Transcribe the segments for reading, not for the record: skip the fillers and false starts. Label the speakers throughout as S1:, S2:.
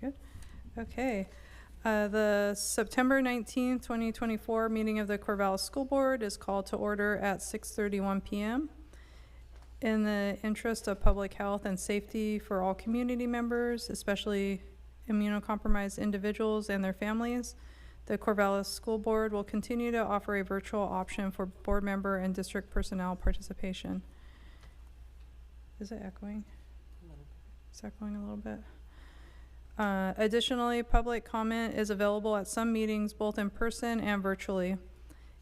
S1: Very good. Okay. The September 19th, 2024 meeting of the Corvallis School Board is called to order at 6:31 p.m. In the interest of public health and safety for all community members, especially immunocompromised individuals and their families, the Corvallis School Board will continue to offer a virtual option for board member and district personnel participation. Is it echoing? It's echoing a little bit. Additionally, public comment is available at some meetings, both in person and virtually.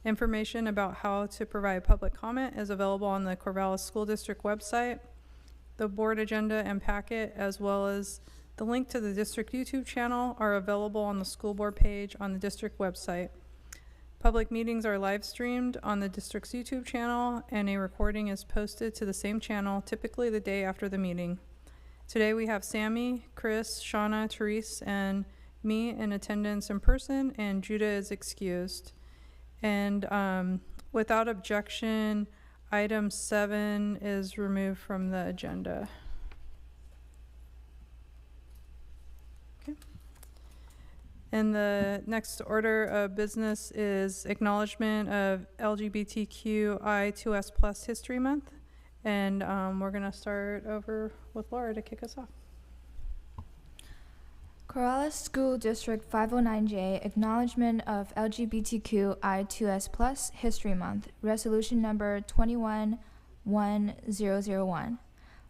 S1: Information about how to provide public comment is available on the Corvallis School District website. The board agenda and packet, as well as the link to the district YouTube channel, are available on the school board page on the district website. Public meetings are live streamed on the district's YouTube channel, and a recording is posted to the same channel, typically the day after the meeting. Today we have Sammy, Chris, Shauna, Therese, and me in attendance in person, and Judah is excused. And without objection, item 7 is removed from the agenda. Okay. And the next order of business is acknowledgement of LGBTQI2S+ History Month. And we're going to start over with Laura to kick us off.
S2: Corvallis School District 509J Acknowledgement of LGBTQI2S+ History Month, Resolution Number 21-1001.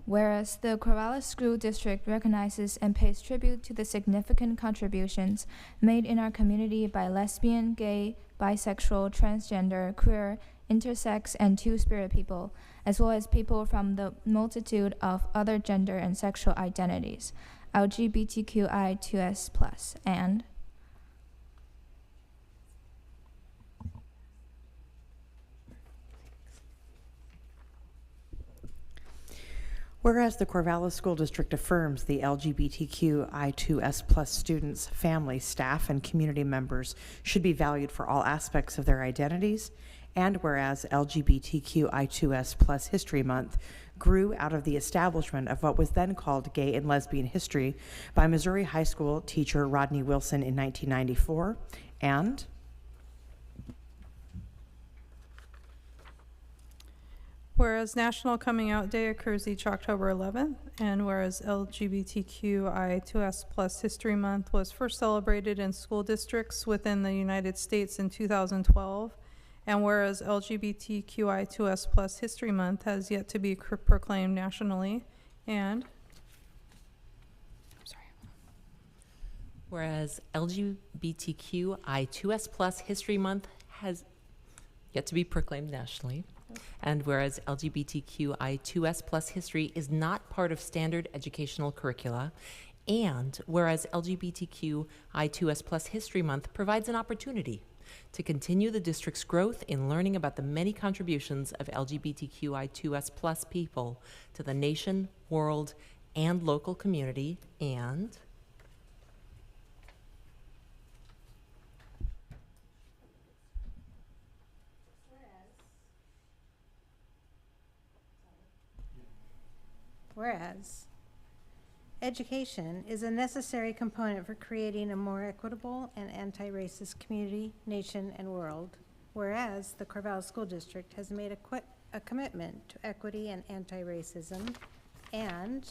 S2: Whereas the Corvallis School District recognizes and pays tribute to the significant contributions made in our community by lesbian, gay, bisexual, transgender, queer, intersex, and two-spirit people, as well as people from the multitude of other gender and sexual identities, LGBTQI2S+, and
S3: whereas the Corvallis School District affirms the LGBTQI2S+ students, families, staff, and community members should be valued for all aspects of their identities, and whereas LGBTQI2S+ History Month grew out of the establishment of what was then called Gay and Lesbian History by Missouri high school teacher Rodney Wilson in 1994, and
S1: whereas National Coming Out Day occurs each October 11th, and whereas LGBTQI2S+ History Month was first celebrated in school districts within the United States in 2012, and whereas LGBTQI2S+ History Month has yet to be proclaimed nationally, and
S4: whereas LGBTQI2S+ History Month has yet to be proclaimed nationally, and whereas LGBTQI2S+ history is not part of standard educational curricula, and whereas LGBTQI2S+ History Month provides an opportunity to continue the district's growth in learning about the many contributions of LGBTQI2S+ people to the nation, world, and local community, and
S5: whereas education is a necessary component for creating a more equitable and anti-racist community, nation, and world. Whereas the Corvallis School District has made a commitment to equity and anti-racism, and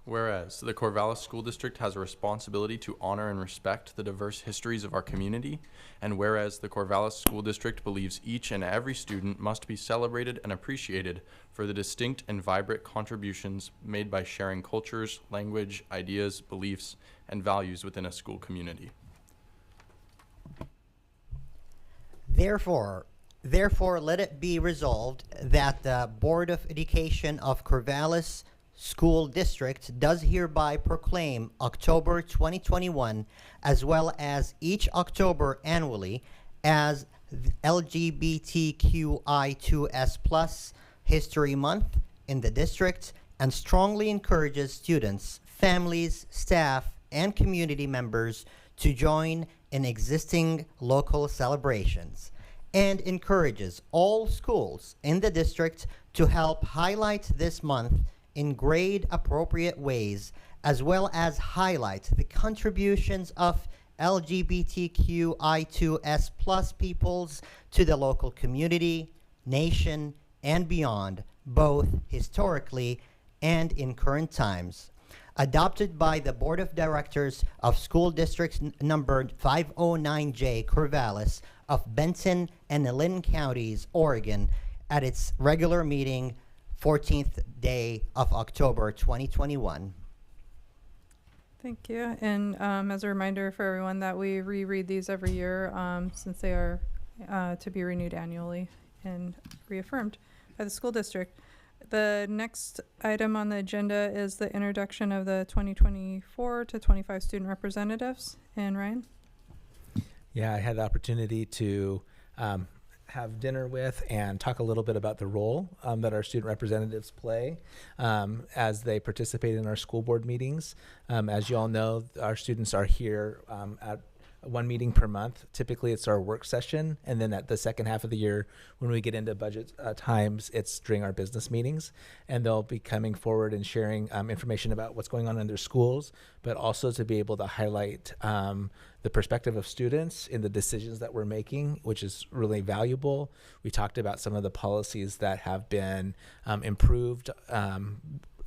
S6: whereas the Corvallis School District has a responsibility to honor and respect the diverse histories of our community, and whereas the Corvallis School District believes each and every student must be celebrated and appreciated for the distinct and vibrant contributions made by sharing cultures, language, ideas, beliefs, and values within a school community.
S7: Therefore, let it be resolved that the Board of Education of Corvallis School District does hereby proclaim October 2021, as well as each October annually, as LGBTQI2S+ History Month in the district, and strongly encourages students, families, staff, and community members to join in existing local celebrations, and encourages all schools in the district to help highlight this month in grade-appropriate ways, as well as highlight the contributions of LGBTQI2S plus peoples to the local community, nation, and beyond, both historically and in current times. Adopted by the Board of Directors of School District number 509J Corvallis of Benton and Lynn Counties, Oregon, at its regular meeting, 14th day of October 2021.
S1: Thank you. And as a reminder for everyone that we reread these every year since they are to be renewed annually and reaffirmed by the school district. The next item on the agenda is the introduction of the 2024 to 25 student representatives. And Ryan?
S8: Yeah, I had the opportunity to have dinner with and talk a little bit about the role that our student representatives play as they participate in our school board meetings. As you all know, our students are here at one meeting per month. Typically, it's our work session, and then at the second half of the year, when we get into budget times, it's during our business meetings, and they'll be coming forward and sharing information about what's going on in their schools, but also to be able to highlight the perspective of students in the decisions that we're making, which is really valuable. We talked about some of the policies that have been improved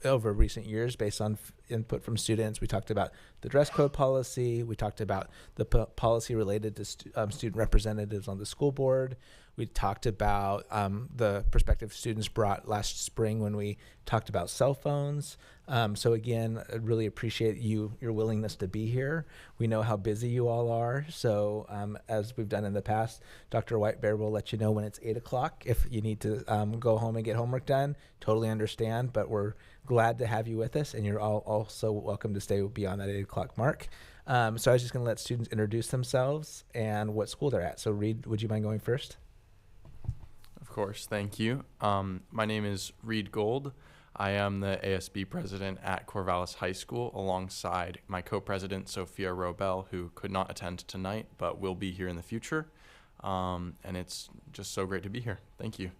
S8: over recent years based on input from students. We talked about the dress code policy. We talked about the policy related to student representatives on the school board. We talked about the perspective students brought last spring when we talked about cell phones. So again, I really appreciate your willingness to be here. We know how busy you all are. So as we've done in the past, Dr. Whitebear will let you know when it's 8 o'clock. If you need to go home and get homework done, totally understand, but we're glad to have you with us, and you're all also welcome to stay beyond that 8 o'clock mark. So I was just gonna let students introduce themselves and what school they're at. So Reed, would you mind going first?
S6: Of course, thank you. My name is Reed Gold. I am the ASB president at Corvallis High School alongside my co-president, Sophia Robel, who could not attend tonight, but will be here in the future. And it's just so great to be here. Thank you.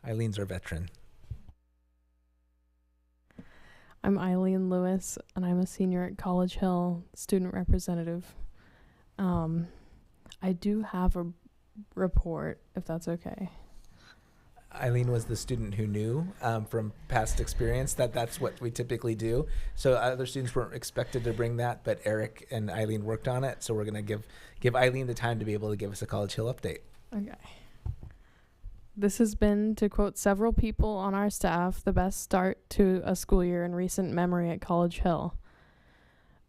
S8: Eileen's our veteran.
S9: I'm Eileen Lewis, and I'm a senior at College Hill, student representative. I do have a report, if that's okay.
S8: Eileen was the student who knew from past experience that that's what we typically do. So other students weren't expected to bring that, but Eric and Eileen worked on it. So we're going to give Eileen the time to be able to give us a College Hill update.
S9: Okay. This has been, to quote several people on our staff, the best start to a school year in recent memory at College Hill.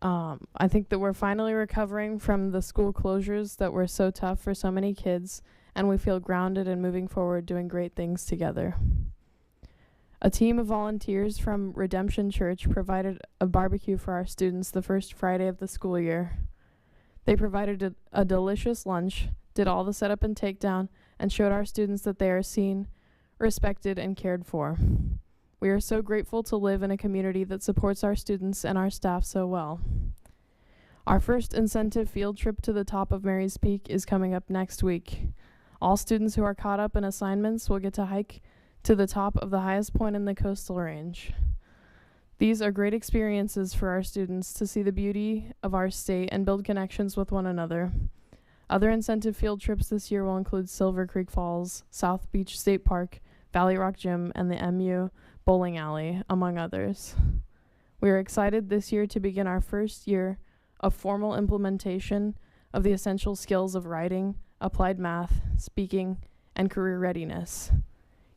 S9: I think that we're finally recovering from the school closures that were so tough for so many kids, and we feel grounded and moving forward doing great things together. A team of volunteers from Redemption Church provided a barbecue for our students the first Friday of the school year. They provided a delicious lunch, did all the setup and takedown, and showed our students that they are seen, respected, and cared for. We are so grateful to live in a community that supports our students and our staff so well. Our first incentive field trip to the top of Mary's Peak is coming up next week. All students who are caught up in assignments will get to hike to the top of the highest point in the coastal range. These are great experiences for our students to see the beauty of our state and build connections with one another. Other incentive field trips this year will include Silver Creek Falls, South Beach State Park, Valley Rock Gym, and the MU Bowling Alley, among others. We are excited this year to begin our first year of formal implementation of the essential skills of writing, applied math, speaking, and career readiness.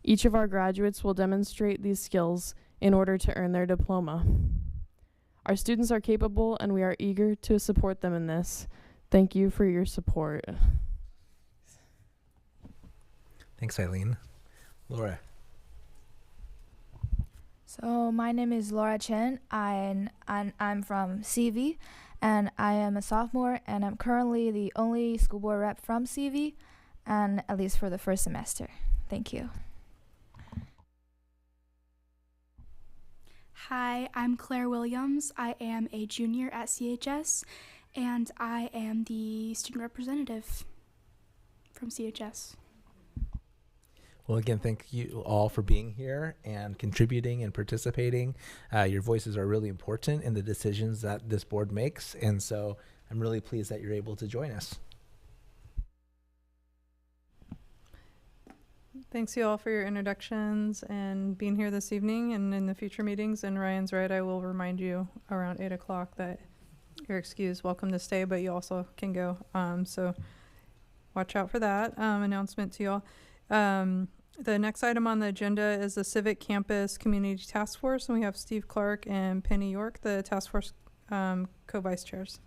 S9: Each of our graduates will demonstrate these skills in order to earn their diploma. Our students are capable, and we are eager to support them in this. Thank you for your support.
S8: Thanks, Eileen. Laura.
S2: So my name is Laura Chen, and I'm from CV, and I am a sophomore, and I'm currently the only school board rep from CV, and at least for the first semester. Thank you.
S10: Hi, I'm Claire Williams. I am a junior at CHS, and I am the student representative from CHS.
S8: Well, again, thank you all for being here and contributing and participating. Your voices are really important in the decisions that this board makes, and so I'm really pleased that you're able to join us.
S1: Thanks you all for your introductions and being here this evening and in the future meetings. And Ryan's right, I will remind you around 8 o'clock that you're excused, welcome to stay, but you also can go. So watch out for that announcement to you all. The next item on the agenda is the Civic Campus Community Task Force, and we have Steve Clark and Penny York, the task force co-vice chairs.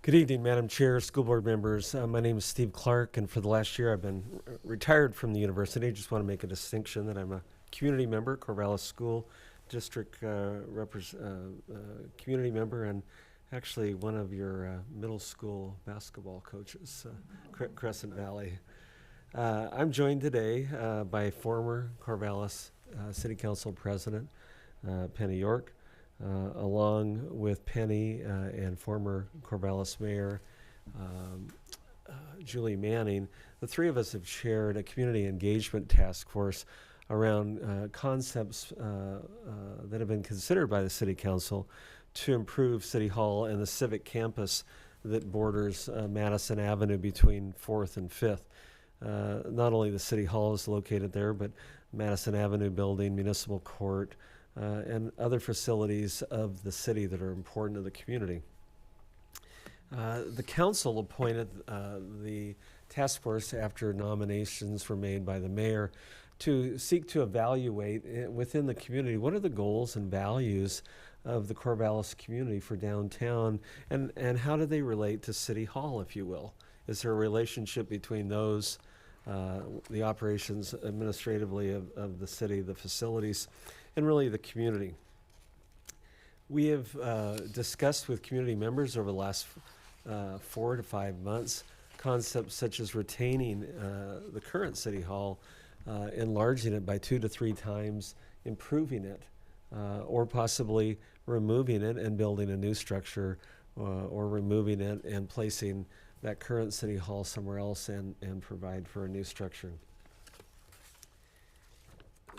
S11: Good evening, Madam Chair, school board members. My name is Steve Clark, and for the last year I've been retired from the university. I just want to make a distinction that I'm a community member, Corvallis School District community member, and actually one of your middle school basketball coaches, Crescent Valley. I'm joined today by former Corvallis City Council President Penny York, along with Penny and former Corvallis Mayor Julie Manning. The three of us have chaired a community engagement task force around concepts that have been considered by the City Council to improve City Hall and the civic campus that borders Madison Avenue between 4th and 5th. Not only the City Hall is located there, but Madison Avenue building, Municipal Court, and other facilities of the city that are important to the community. The council appointed the task force after nominations were made by the mayor to seek to evaluate within the community what are the goals and values of the Corvallis community for downtown, and how do they relate to City Hall, if you will? Is there a relationship between those, the operations administratively of the city, the facilities, and really the community? We have discussed with community members over the last 4 to 5 months concepts such as retaining the current City Hall, enlarging it by 2 to 3 times, improving it, or possibly removing it and building a new structure, or removing it and placing that current City Hall somewhere else and provide for a new structure.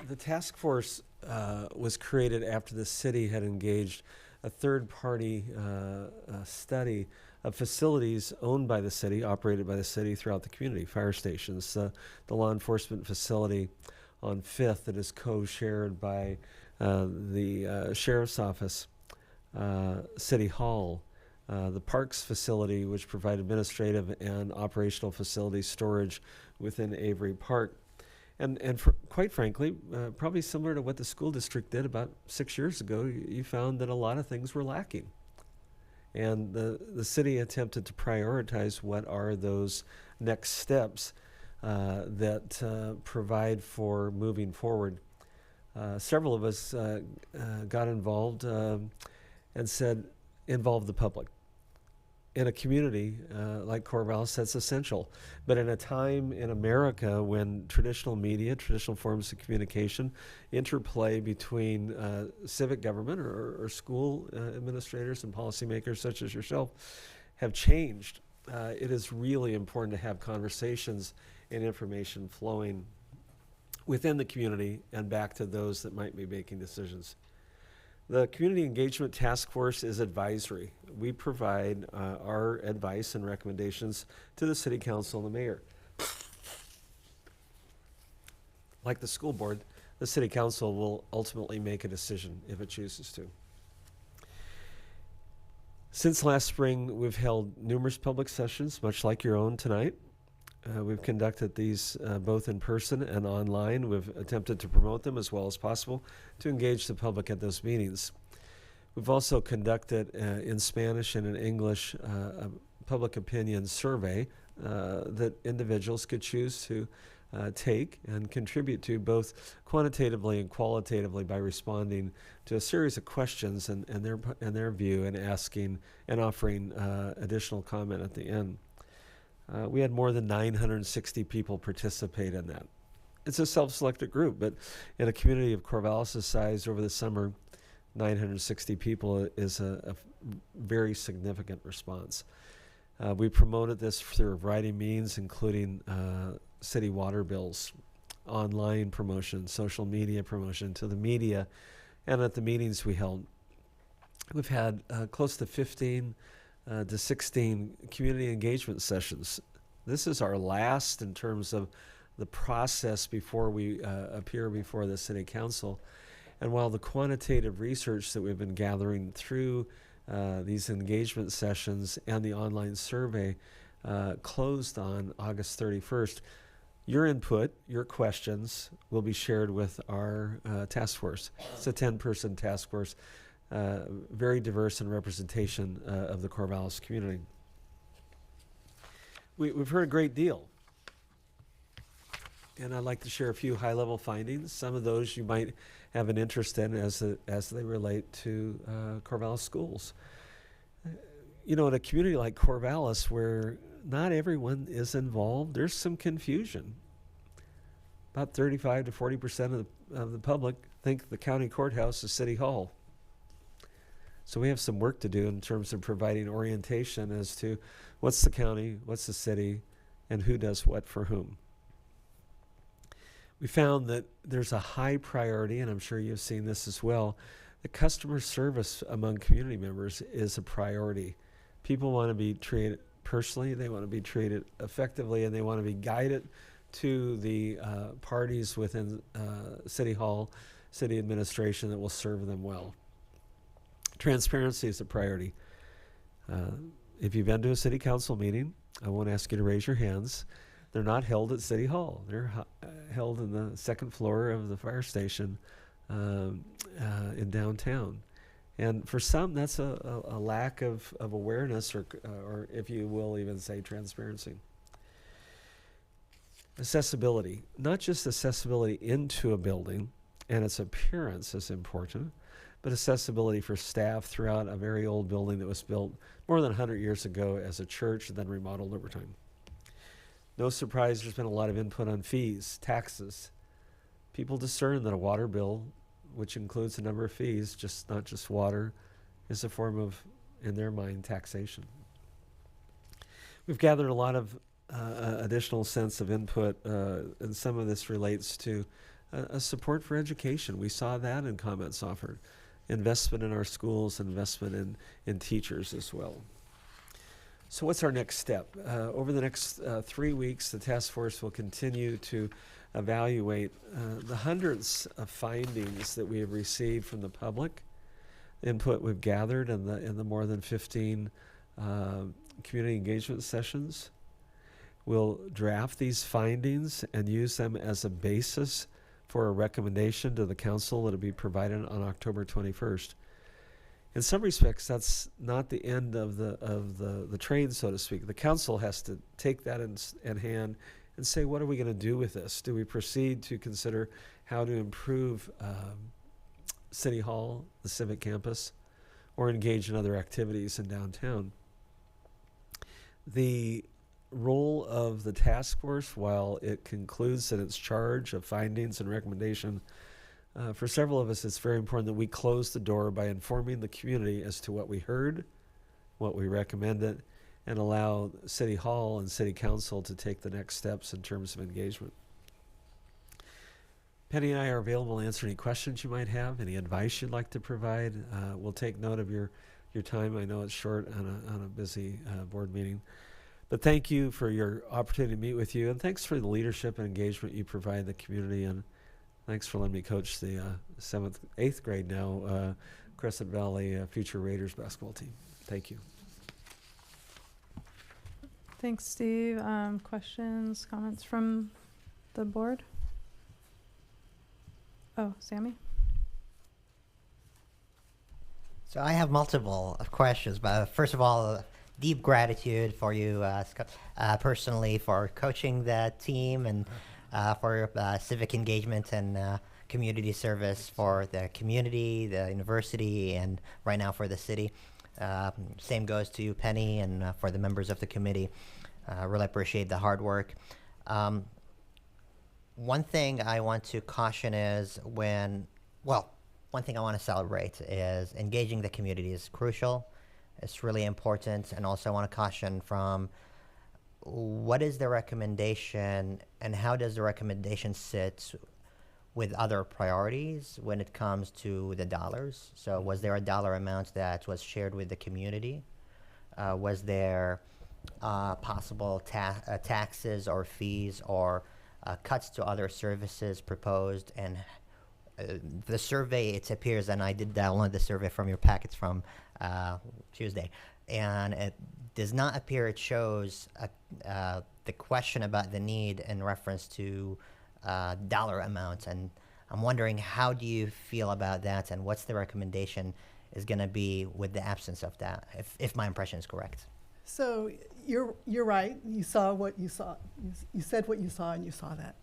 S11: The task force was created after the city had engaged a third-party study of facilities owned by the city, operated by the city throughout the community, fire stations, the law enforcement facility on 5th that is co-shared by the Sheriff's Office, City Hall, the Parks facility, which provide administrative and operational facility storage within Avery Park. And quite frankly, probably similar to what the school district did about 6 years ago, you found that a lot of things were lacking. And the city attempted to prioritize what are those next steps that provide for moving forward. Several of us got involved and said, involve the public. In a community like Corvallis, that's essential. But in a time in America when traditional media, traditional forms of communication, interplay between civic government or school administrators and policymakers such as yourself have changed, it is really important to have conversations and information flowing within the community and back to those that might be making decisions. The Community Engagement Task Force is advisory. We provide our advice and recommendations to the City Council and the Mayor. Like the school board, the City Council will ultimately make a decision if it chooses to. Since last spring, we've held numerous public sessions, much like your own tonight. We've conducted these both in person and online. We've attempted to promote them as well as possible to engage the public at those meetings. We've also conducted in Spanish and in English a public opinion survey that individuals could choose to take and contribute to both quantitatively and qualitatively by responding to a series of questions and their view and asking and offering additional comment at the end. We had more than 960 people participate in that. It's a self-selected group, but in a community of Corvallis' size over the summer, 960 people is a very significant response. We promoted this through a variety of means, including city water bills, online promotion, social media promotion to the media, and at the meetings we held. We've had close to 15 to 16 community engagement sessions. This is our last in terms of the process before we appear before the City Council. And while the quantitative research that we've been gathering through these engagement sessions and the online survey closed on August 31st, your input, your questions will be shared with our task force. It's a 10-person task force, very diverse in representation of the Corvallis community. We've heard a great deal, and I'd like to share a few high-level findings. Some of those you might have an interest in as they relate to Corvallis schools. You know, in a community like Corvallis, where not everyone is involved, there's some confusion. About 35 to 40% of the public think the county courthouse is City Hall. So we have some work to do in terms of providing orientation as to what's the county, what's the city, and who does what for whom. We found that there's a high priority, and I'm sure you've seen this as well, that customer service among community members is a priority. People want to be treated personally, they want to be treated effectively, and they want to be guided to the parties within City Hall, city administration that will serve them well. Transparency is a priority. If you've been to a city council meeting, I won't ask you to raise your hands. They're not held at City Hall. They're held in the second floor of the fire station in downtown. And for some, that's a lack of awareness or if you will even say transparency. Accessibility, not just accessibility into a building and its appearance is important, but accessibility for staff throughout a very old building that was built more than 100 years ago as a church and then remodeled over time. No surprise, there's been a lot of input on fees, taxes. People discern that a water bill, which includes a number of fees, not just water, is a form of, in their mind, taxation. We've gathered a lot of additional sense of input, and some of this relates to a support for education. We saw that in comments offered. Investment in our schools, investment in teachers as well. So what's our next step? Over the next 3 weeks, the task force will continue to evaluate the hundreds of findings that we have received from the public, input we've gathered in the more than 15 community engagement sessions. We'll draft these findings and use them as a basis for a recommendation to the council that will be provided on October 21st. In some respects, that's not the end of the train, so to speak. The council has to take that in hand and say, what are we going to do with this? Do we proceed to consider how to improve City Hall, the civic campus, or engage in other activities in downtown? The role of the task force, while it concludes in its charge of findings and recommendation, for several of us, it's very important that we close the door by informing the community as to what we heard, what we recommended, and allow City Hall and City Council to take the next steps in terms of engagement. Penny and I are available to answer any questions you might have, any advice you'd like to provide. We'll take note of your time. I know it's short on a busy board meeting. But thank you for your opportunity to meet with you, and thanks for the leadership and engagement you provide the community, and thanks for letting me coach the 8th grade now, Crescent Valley Future Raiders basketball team. Thank you.
S1: Thanks, Steve. Questions, comments from the board? Oh, Sammy?
S7: So I have multiple questions, but first of all, deep gratitude for you personally for coaching the team and for civic engagement and community service for the community, the university, and right now for the city. Same goes to you, Penny, and for the members of the committee. Really appreciate the hard work. One thing I want to caution is one thing I want to celebrate is engaging the community is crucial. It's really important. And also I want to caution from what is the recommendation and how does the recommendation sit with other priorities when it comes to the dollars? So was there a dollar amount that was shared with the community? Was there possible taxes or fees or cuts to other services proposed? And the survey, it appears, and I did download the survey from your packets from Tuesday, and it does not appear it shows the question about the need in reference to dollar amounts. And I'm wondering, how do you feel about that, and what's the recommendation is going to be with the absence of that, if my impression is correct?
S12: So you're right. You saw what you saw. You said what you saw, and you saw that.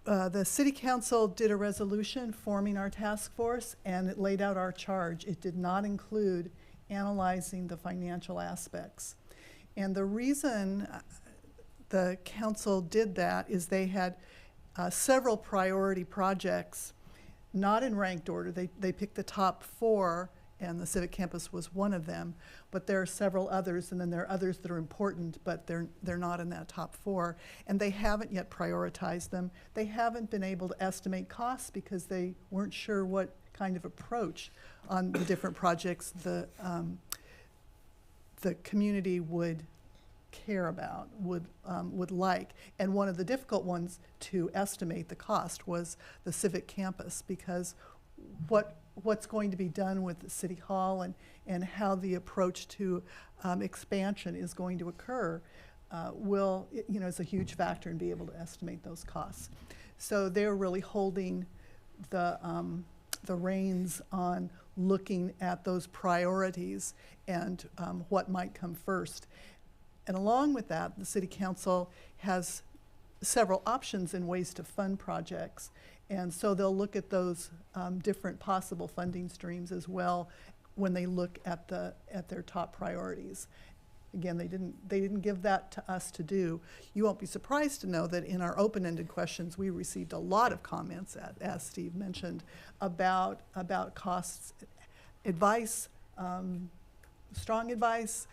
S12: The City Council did a resolution forming our task force, and it laid out our charge. It did not include analyzing the financial aspects. And the reason the council did that is they had several priority projects, not in ranked order. They picked the top 4, and the Civic Campus was one of them. But there are several others, and then there are others that are important, but they're not in that top 4. And they haven't yet prioritized them. They haven't been able to estimate costs because they weren't sure what kind of approach on the different projects the community would care about, would like. And one of the difficult ones to estimate the cost was the Civic Campus, because what's going to be done with the City Hall and how the approach to expansion is going to occur is a huge factor in being able to estimate those costs. So they're really holding the reins on looking at those priorities and what might come first. And along with that, the City Council has several options and ways to fund projects. And so they'll look at those different possible funding streams as well when they look at their top priorities. Again, they didn't give that to us to do. You won't be surprised to know that in our open-ended questions, we received a lot of comments, as Steve mentioned, about costs, advice, strong advice.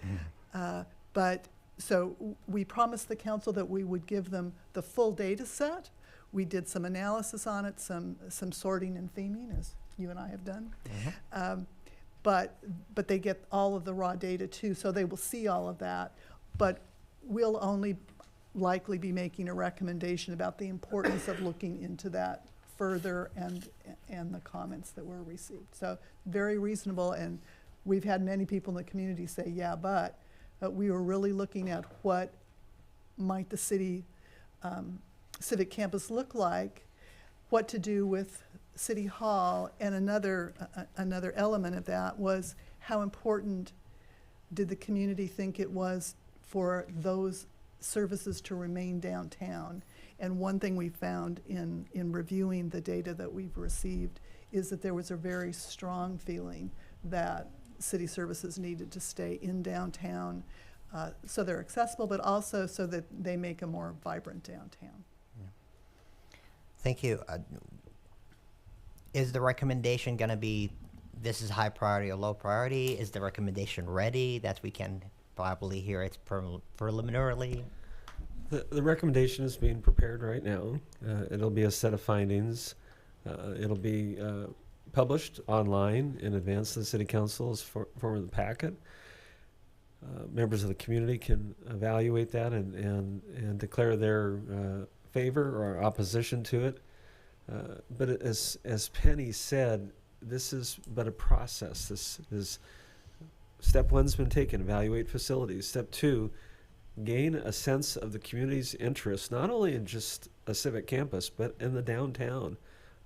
S12: But so we promised the council that we would give them the full data set. We did some analysis on it, some sorting and theming, as you and I have done. But they get all of the raw data too, so they will see all of that. But we'll only likely be making a recommendation about the importance of looking into that further and the comments that were received. So very reasonable, and we've had many people in the community say, yeah, but we were really looking at what might the Civic Campus look like, what to do with City Hall, and another element of that was how important did the community think it was for those services to remain downtown. And one thing we found in reviewing the data that we've received is that there was a very strong feeling that city services needed to stay in downtown so they're accessible, but also so that they make a more vibrant downtown.
S7: Thank you. Is the recommendation going to be this is high priority or low priority? Is the recommendation ready that we can probably hear it preliminarily?
S11: The recommendation is being prepared right now. It'll be a set of findings. It'll be published online in advance of the City Council's form of the packet. Members of the community can evaluate that and declare their favor or opposition to it. But as Penny said, this is but a process. This is step 1's been taken, evaluate facilities. Step 2, gain a sense of the community's interest, not only in just a civic campus, but in the downtown,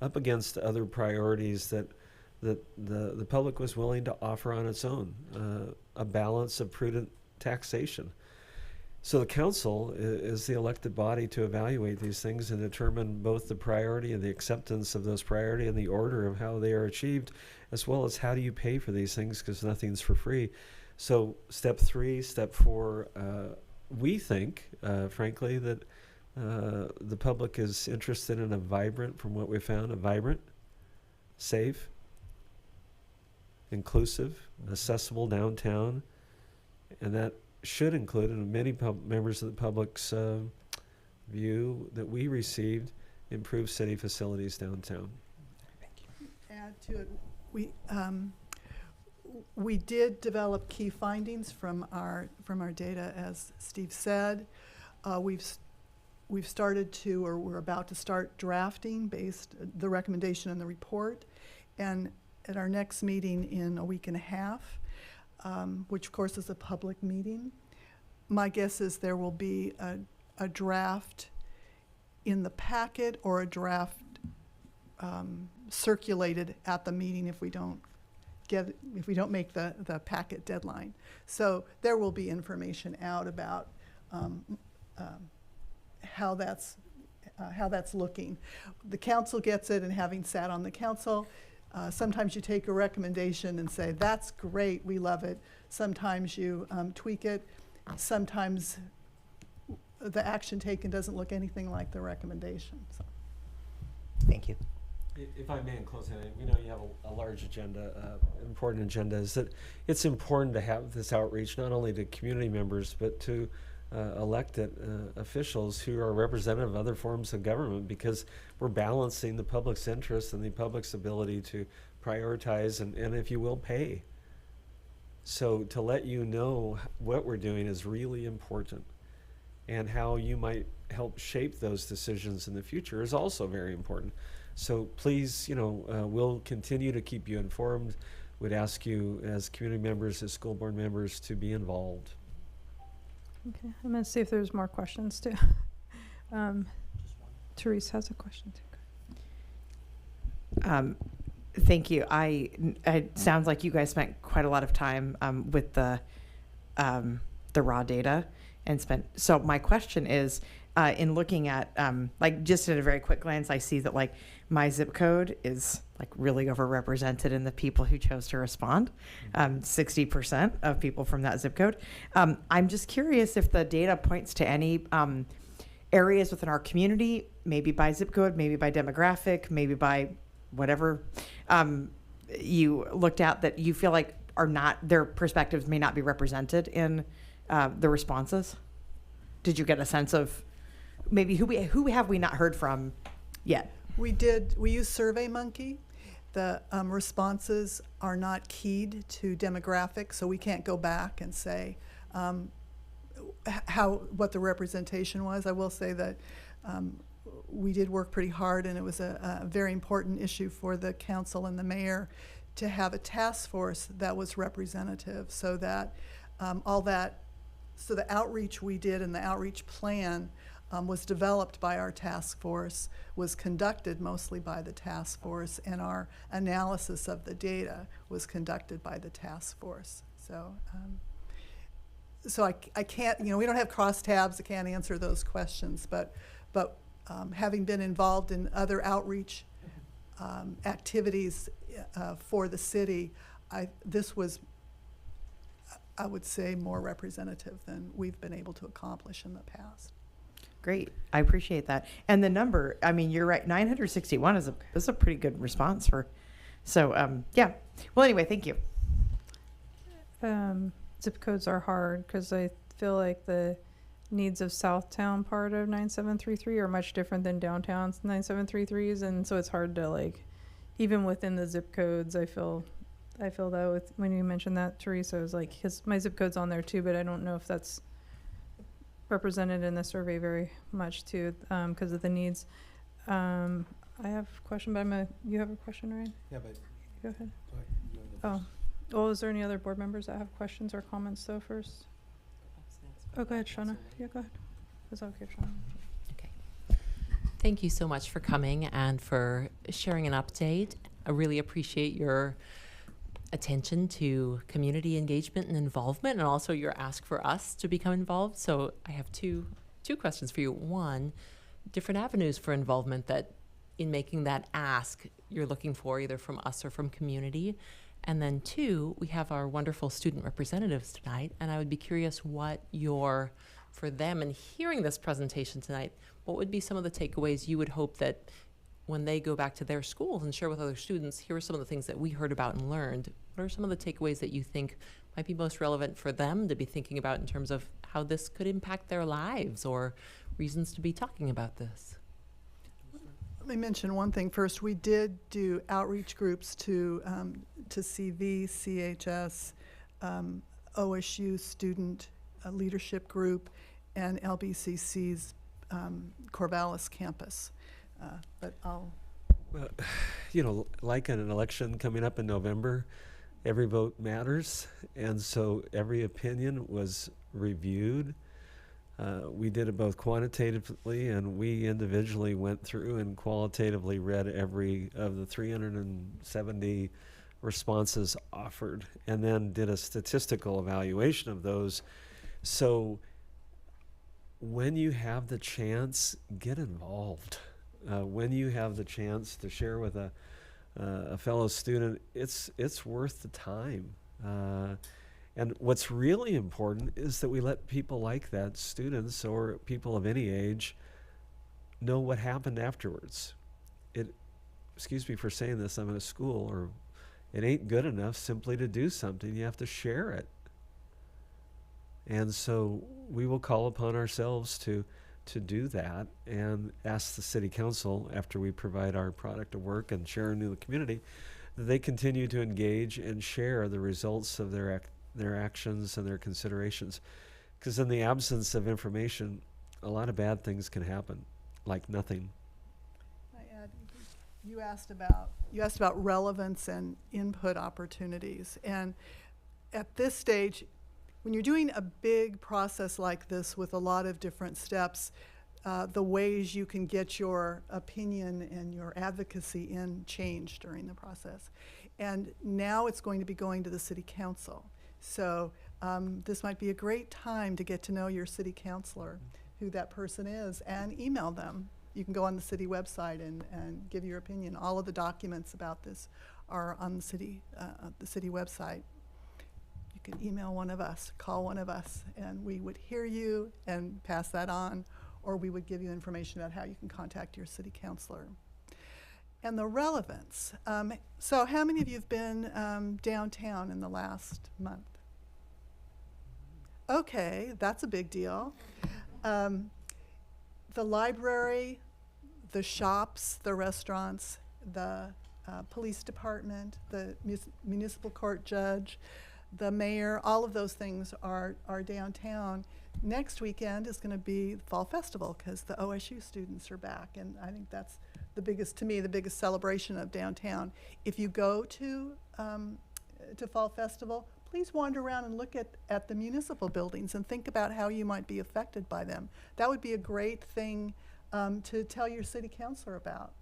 S11: up against other priorities that the public was willing to offer on its own, a balance of prudent taxation. So the council is the elected body to evaluate these things and determine both the priority and the acceptance of those priority and the order of how they are achieved, as well as how do you pay for these things, because nothing's for free. So step 3, step 4 we think, frankly, that the public is interested in a vibrant, from what we found, a vibrant, safe, inclusive, accessible downtown, and that should include, in many members of the public's view that we received, improved city facilities downtown.
S12: Add to it, we did develop key findings from our data, as Steve said. We've started to, or we're about to start drafting based the recommendation in the report, and at our next meeting in a week and a half, which of course is a public meeting, my guess is there will be a draft in the packet or a draft circulated at the meeting if we don't make the packet deadline. So there will be information out about how that's looking. The council gets it, and having sat on the council, sometimes you take a recommendation and say, that's great, we love it. Sometimes you tweak it. Sometimes the action taken doesn't look anything like the recommendation. So.
S7: Thank you.
S11: If I may, in closing, we know you have a large agenda, important agenda, is that it's important to have this outreach not only to community members, but to elected officials who are representative of other forms of government, because we're balancing the public's interest and the public's ability to prioritize and if you will, pay. So to let you know what we're doing is really important, and how you might help shape those decisions in the future is also very important. So please, we'll continue to keep you informed. Would ask you as community members, as school board members, to be involved.
S1: Okay, I'm gonna see if there's more questions too. Therese has a question too.
S3: Thank you. It sounds like you guys spent quite a lot of time with the raw data so my question is, in looking at, just at a very quick glance, I see that my zip code is really overrepresented in the people who chose to respond, 60% of people from that zip code. I'm just curious if the data points to any areas within our community, maybe by zip code, maybe by demographic, maybe by whatever you looked at, that you feel like are not, their perspectives may not be represented in the responses. Did you get a sense of maybe who have we not heard from yet?
S12: We used SurveyMonkey. The responses are not keyed to demographics, so we can't go back and say what the representation was. I will say that we did work pretty hard, and it was a very important issue for the council and the mayor to have a task force that was representative, so that so the outreach we did and the outreach plan was developed by our task force, was conducted mostly by the task force, and our analysis of the data was conducted by the task force. So I can't, we don't have crosstabs, I can't answer those questions, but having been involved in other outreach activities for the city, this was, I would say, more representative than we've been able to accomplish in the past.
S3: Great, I appreciate that. And the number, you're right, 961 is a pretty good response yeah. Well, anyway, thank you.
S1: Zip codes are hard because I feel like the needs of Southtown part of 9733 are much different than downtown's 9733s, and so it's hard to even within the zip codes. I feel that when you mentioned that, Teresa, I was like, my zip code's on there too, but I don't know if that's represented in the survey very much too, because of the needs. I have a question, but you have a question, Ryan?
S8: Yeah, but
S1: go ahead. Oh, well, is there any other board members that have questions or comments though first? Oh, go ahead, Shauna. Yeah, go ahead. Is that okay, Shauna?
S4: Okay. Thank you so much for coming and for sharing an update. I really appreciate your attention to community engagement and involvement, and also your ask for us to become involved. So I have two questions for you. One, different avenues for involvement that in making that ask you're looking for, either from us or from community. And then two, we have our wonderful student representatives tonight, and I would be curious what your for them in hearing this presentation tonight, what would be some of the takeaways you would hope that when they go back to their schools and share with other students, here are some of the things that we heard about and learned. What are some of the takeaways that you think might be most relevant for them to be thinking about in terms of how this could impact their lives or reasons to be talking about this?
S12: Let me mention one thing first. We did do outreach groups to CV, CHS, OSU Student Leadership Group, and LBCC's Corvallis campus. But I'll...
S11: Well, you know, like in an election coming up in November, every vote matters, and so every opinion was reviewed. We did it both quantitatively, and we individually went through and qualitatively read every of the 370 responses offered, and then did a statistical evaluation of those. So when you have the chance, get involved. When you have the chance to share with a fellow student, it's worth the time. And what's really important is that we let people like that, students or people of any age, know what happened afterwards. Excuse me for saying this, I'm in a school, or it ain't good enough simply to do something. You have to share it. And so we will call upon ourselves to do that and ask the city council, after we provide our product of work and share into the community, that they continue to engage and share the results of their actions and their considerations. Because in the absence of information, a lot of bad things can happen, like nothing.
S12: I add, you asked about relevance and input opportunities. And at this stage, when you're doing a big process like this with a lot of different steps, the ways you can get your opinion and your advocacy in change during the process. And now it's going to be going to the city council. So this might be a great time to get to know your city councilor, who that person is, and email them. You can go on the city website and give your opinion. All of the documents about this are on the city website. You can email one of us, call one of us, and we would hear you and pass that on, or we would give you information about how you can contact your city councilor. And the relevance. So how many of you have been downtown in the last month? Okay, that's a big deal. The library, the shops, the restaurants, the police department, the municipal court judge, the mayor, all of those things are downtown. Next weekend is going to be the Fall Festival, because the OSU students are back, and I think that's the biggest, to me, the biggest celebration of downtown. If you go to Fall Festival, please wander around and look at the municipal buildings and think about how you might be affected by them. That would be a great thing to tell your city councilor about.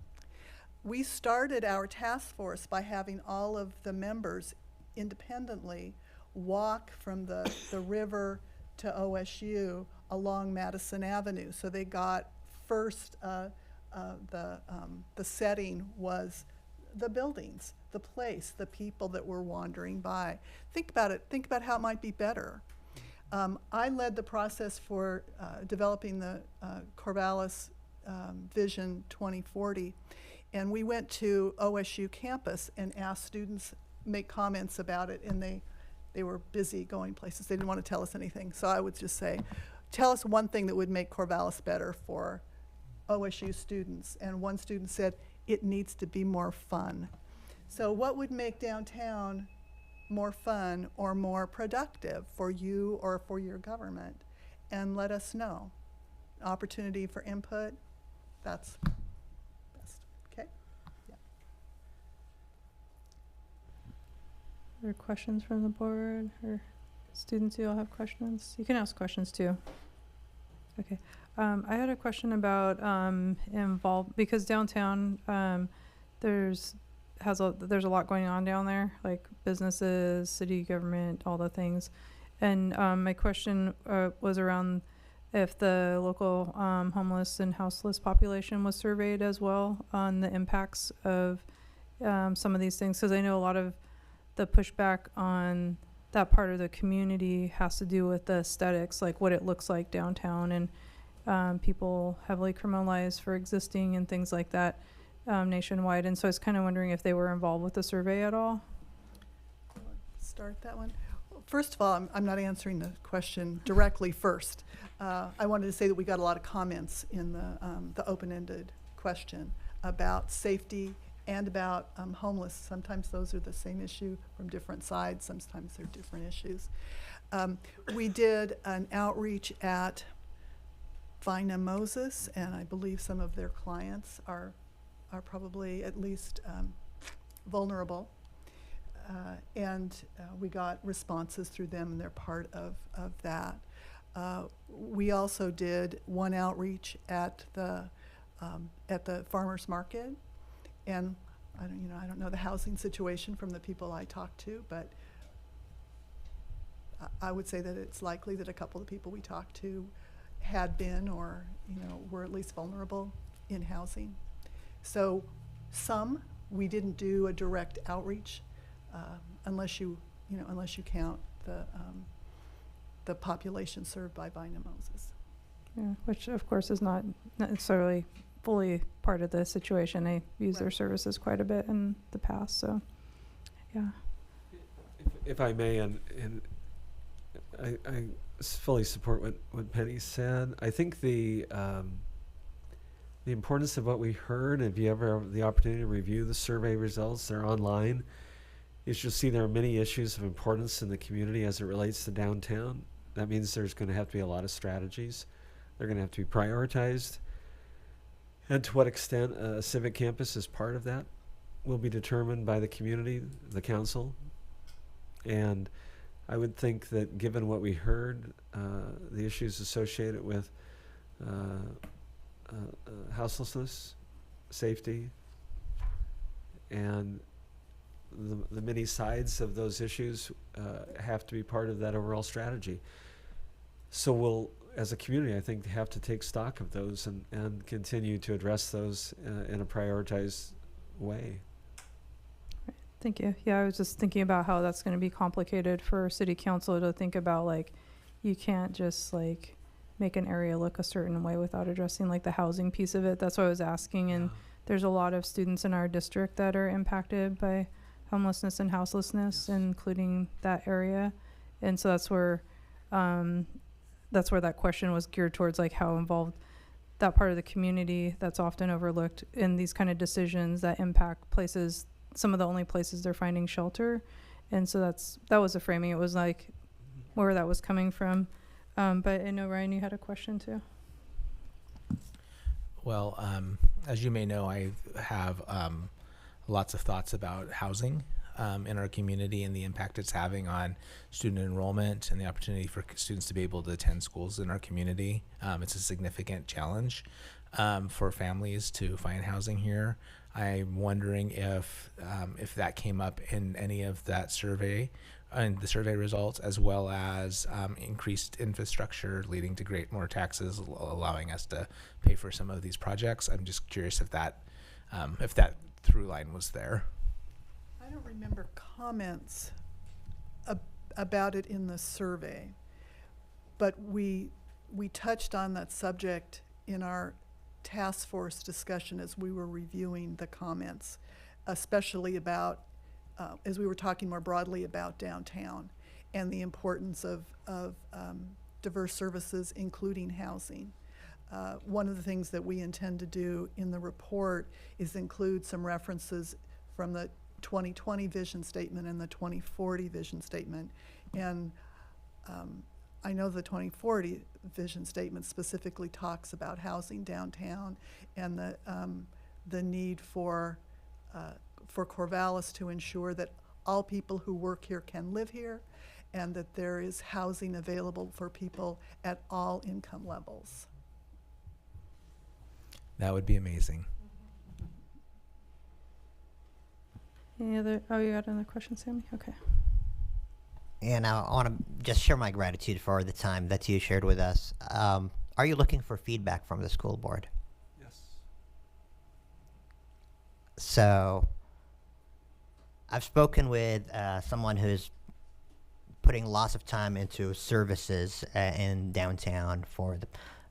S12: We started our task force by having all of the members independently walk from the river to OSU along Madison Avenue. So they got first, the setting was the buildings, the place, the people that were wandering by. Think about it. Think about how it might be better. I led the process for developing the Corvallis Vision 2040, and we went to OSU campus and asked students make comments about it, and they were busy going places. They didn't want to tell us anything. So I would just say, tell us one thing that would make Corvallis better for OSU students. And one student said, it needs to be more fun. So what would make downtown more fun or more productive for you or for your government? And let us know. Opportunity for input, that's best. Okay? Yeah.
S1: Are there questions from the board or students who all have questions? You can ask questions too. Okay. I had a question about because downtown there's a lot going on down there, like businesses, city government, all the things. And my question was around if the local homeless and houseless population was surveyed as well on the impacts of some of these things, because I know a lot of the pushback on that part of the community has to do with the aesthetics, like what it looks like downtown, and people heavily criminalized for existing and things like that nationwide. And so I was kind of wondering if they were involved with the survey at all.
S12: Start that one. First of all, I'm not answering the question directly first. I wanted to say that we got a lot of comments in the open-ended question about safety and about homeless. Sometimes those are the same issue from different sides. Sometimes they're different issues. We did an outreach at Vina Moses, and I believe some of their clients are probably at least vulnerable. And we got responses through them, and they're part of that. We also did one outreach at the farmers market, and I don't know the housing situation from the people I talked to, but I would say that it's likely that a couple of the people we talked to had been or were at least vulnerable in housing. So some we didn't do a direct outreach unless you count the population served by Vina Moses.
S1: Yeah, which of course is not necessarily fully part of the situation. They use their services quite a bit in the past, so yeah.
S11: If I may, and I fully support what Penny said. I think the importance of what we heard, if you ever have the opportunity to review the survey results, they're online, is you'll see there are many issues of importance in the community as it relates to downtown. That means there's going to have to be a lot of strategies. They're going to have to be prioritized. And to what extent a civic campus is part of that will be determined by the community, the council. And I would think that given what we heard, the issues associated with houselessness, safety, and the many sides of those issues have to be part of that overall strategy. So we'll, as a community, I think, have to take stock of those and continue to address those in a prioritized way.
S1: Thank you. Yeah, I was just thinking about how that's going to be complicated for city council to think about, like, you can't just like make an area look a certain way without addressing like the housing piece of it. That's what I was asking. And there's a lot of students in our district that are impacted by homelessness and houselessness, including that area. And so that's where that question was geared towards, like how involved that part of the community that's often overlooked in these kind of decisions that impact places, some of the only places they're finding shelter. And so that was the framing. It was like where that was coming from. But I know, Ryan, you had a question too.
S8: Well, as you may know, I have lots of thoughts about housing in our community and the impact it's having on student enrollment and the opportunity for students to be able to attend schools in our community. It's a significant challenge for families to find housing here. I'm wondering if that came up in any of that survey and the survey results, as well as increased infrastructure leading to more taxes, allowing us to pay for some of these projects. I'm just curious if that through line was there.
S12: I don't remember comments about it in the survey, but we touched on that subject in our task force discussion as we were reviewing the comments, especially about as we were talking more broadly about downtown and the importance of diverse services, including housing. One of the things that we intend to do in the report is include some references from the 2020 vision statement and the 2040 vision statement. And I know the 2040 vision statement specifically talks about housing downtown and the need for Corvallis to ensure that all people who work here can live here and that there is housing available for people at all income levels.
S8: That would be amazing.
S1: Any other? Oh, you got another question, Sammy? Okay.
S7: And I want to just share my gratitude for the time that you shared with us. Are you looking for feedback from the school board?
S11: Yes.
S7: So I've spoken with someone who's putting lots of time into services in downtown for the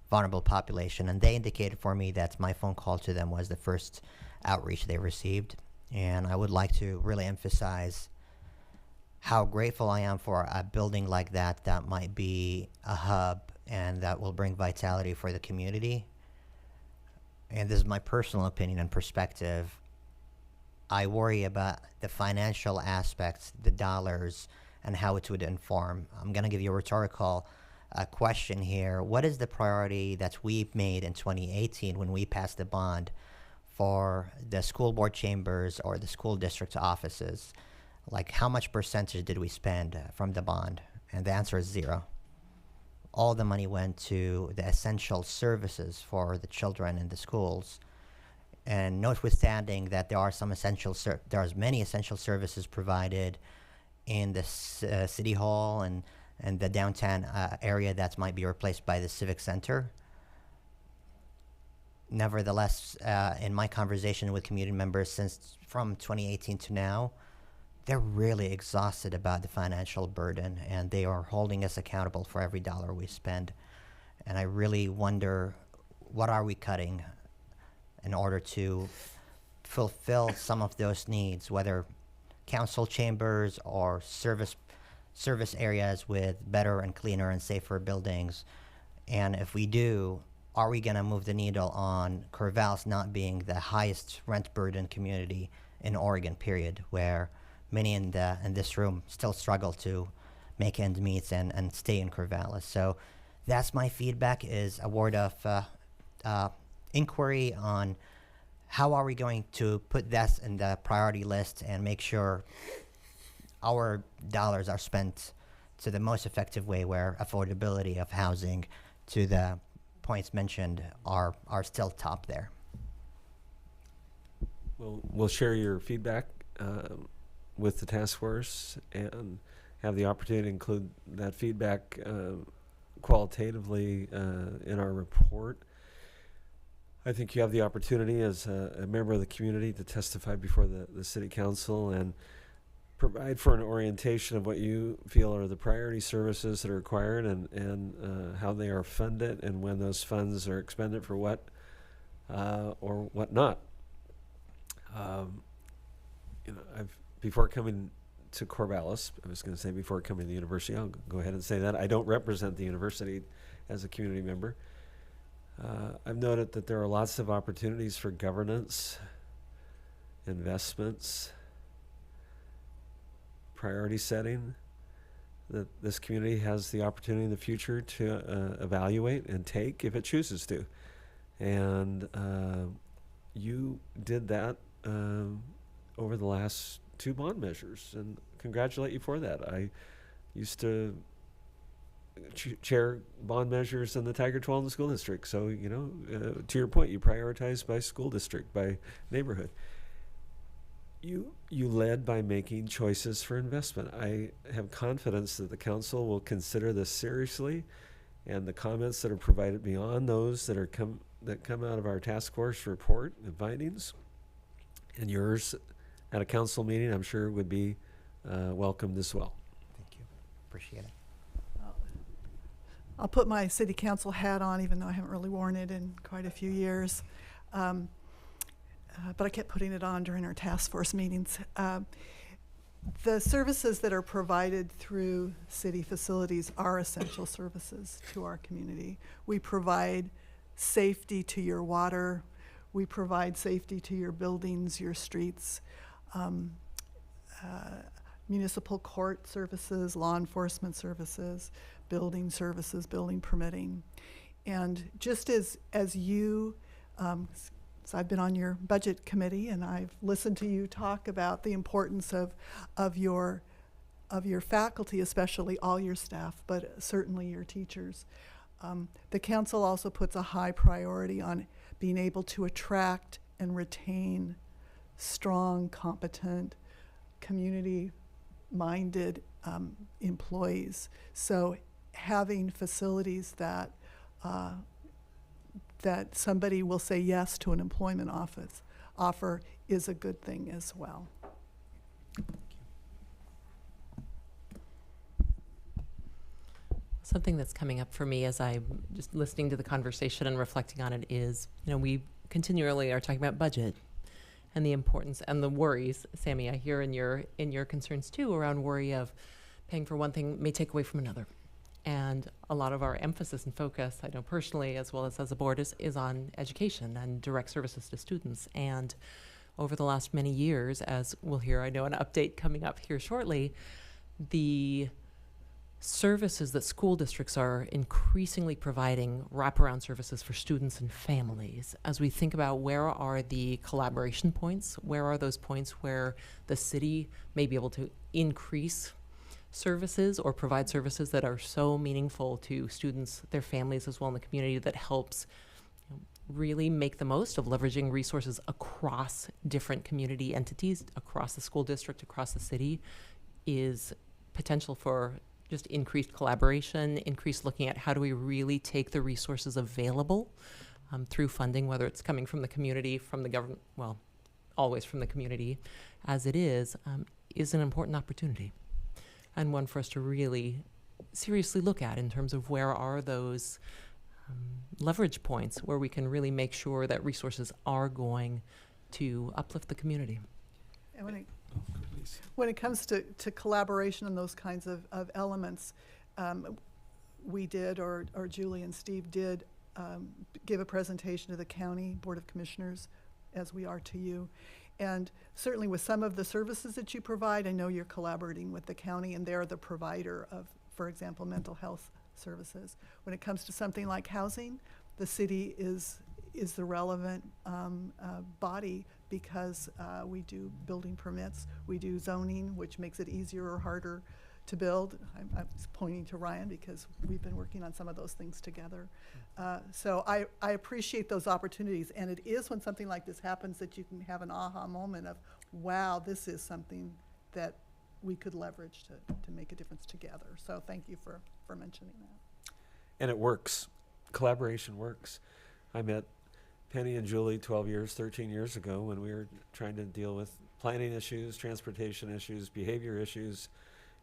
S7: vulnerable population, and they indicated for me that my phone call to them was the first outreach they received. And I would like to really emphasize how grateful I am for a building like that that might be a hub and that will bring vitality for the community. And this is my personal opinion and perspective. I worry about the financial aspects, the dollars, and how it would inform. I'm going to give you a rhetorical question here. What is the priority that we made in 2018 when we passed the bond for the school board chambers or the school district offices? Like, how much percentage did we spend from the bond? And the answer is 0. All the money went to the essential services for the children in the schools. And notwithstanding that there are some there's many essential services provided in the city hall and the downtown area that might be replaced by the civic center. Nevertheless, in my conversation with community members since from 2018 to now, they're really exhausted about the financial burden, and they are holding us accountable for every dollar we spend. And I really wonder, what are we cutting in order to fulfill some of those needs, whether council chambers or service areas with better and cleaner and safer buildings? And if we do, are we going to move the needle on Corvallis not being the highest rent burden community in Oregon, period, where many in this room still struggle to make ends meet and stay in Corvallis? So that's my feedback, is a word of inquiry on how are we going to put this in the priority list and make sure our dollars are spent to the most effective way, where affordability of housing, to the points mentioned, are still top there.
S11: We'll share your feedback with the task force and have the opportunity to include that feedback qualitatively in our report. I think you have the opportunity as a member of the community to testify before the city council and provide for an orientation of what you feel are the priority services that are required, and how they are funded, and when those funds are expended for what or what not. Before coming to Corvallis, I was going to say before coming to the university, I'll go ahead and say that I don't represent the university as a community member. I've noted that there are lots of opportunities for governance, investments, priority setting that this community has the opportunity in the future to evaluate and take if it chooses to. And you did that over the last 2 bond measures, and congratulate you for that. I used to chair bond measures in the Tiger 12 in the school district. So, to your point, you prioritize by school district, by neighborhood. You led by making choices for investment. I have confidence that the council will consider this seriously, and the comments that are provided beyond those that come out of our task force report and findings, and yours at a council meeting, I'm sure would be welcomed as well.
S7: Thank you. Appreciate it.
S12: I'll put my city council hat on, even though I haven't really worn it in quite a few years. But I kept putting it on during our task force meetings. The services that are provided through city facilities are essential services to our community. We provide safety to your water. We provide safety to your buildings, your streets, municipal court services, law enforcement services, building services, building permitting. And just as you, so I've been on your budget committee, and I've listened to you talk about the importance of your faculty, especially all your staff, but certainly your teachers. The council also puts a high priority on being able to attract and retain strong, competent, community-minded employees. So having facilities that somebody will say yes to an employment offer is a good thing as well.
S4: Something that's coming up for me as I'm just listening to the conversation and reflecting on it is, we continually are talking about budget and the importance and the worries. Sammy, I hear in your concerns too around worry of paying for one thing may take away from another. And a lot of our emphasis and focus, I know personally as well as a board, is on education and direct services to students. And over the last many years, as we'll hear, I know an update coming up here shortly, the services that school districts are increasingly providing wraparound services for students and families. As we think about where are the collaboration points, where are those points where the city may be able to increase services or provide services that are so meaningful to students, their families as well in the community, that helps really make the most of leveraging resources across different community entities, across the school district, across the city, is potential for just increased collaboration, increased looking at how do we really take the resources available through funding, whether it's coming from the community, from the government, well, always from the community, as it is an important opportunity. And one for us to really seriously look at in terms of where are those leverage points where we can really make sure that resources are going to uplift the community.
S12: And when it comes to collaboration and those kinds of elements, we did, or Julie and Steve did, give a presentation to the County Board of Commissioners, as we are to you. And certainly with some of the services that you provide, I know you're collaborating with the county and they're the provider of, for example, mental health services. When it comes to something like housing, the city is the relevant body because we do building permits, we do zoning, which makes it easier or harder to build. I'm pointing to Ryan because we've been working on some of those things together. So I appreciate those opportunities, and it is when something like this happens that you can have an aha moment of, wow, this is something that we could leverage to make a difference together. So thank you for mentioning that.
S11: And it works. Collaboration works. I met Penny and Julie 13 years ago when we were trying to deal with planning issues, transportation issues, behavior issues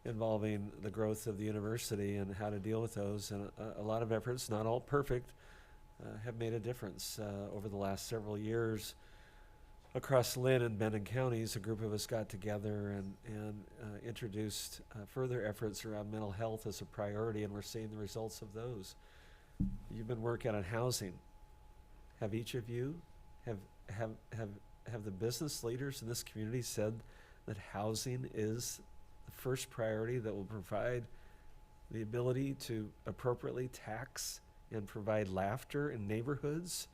S11: involving the growth of the university and how to deal with those. And a lot of efforts, not all perfect, have made a difference. Over the last several years, across Lynn and Benton counties, a group of us got together and introduced further efforts around mental health as a priority, and we're seeing the results of those. You've been working on housing. Have each of you, have the business leaders in this community said that housing is the first priority that will provide the ability to appropriately tax and provide laughter in neighborhoods?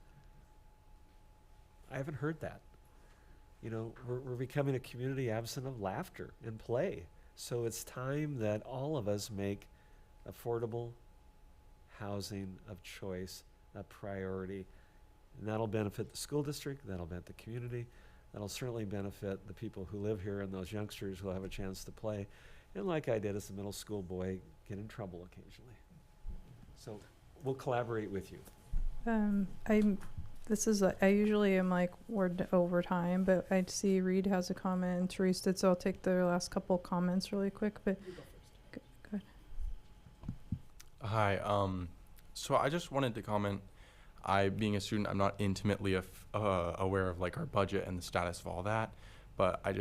S11: I haven't heard that. We're becoming a community absent of laughter and play. So it's time that all of us make affordable housing of choice a priority. And that'll benefit the school district, that'll benefit the community, that'll certainly benefit the people who live here and those youngsters who will have a chance to play. And like I did as a middle school boy, get in trouble occasionally. So we'll collaborate with you.
S1: I usually am like word over time, but I see Reed has a comment and Therese did, so I'll take the last couple comments really quick, but go ahead.
S6: Hi, so I just wanted to comment. Being a student, I'm not intimately aware of like our budget and the status of all that, but I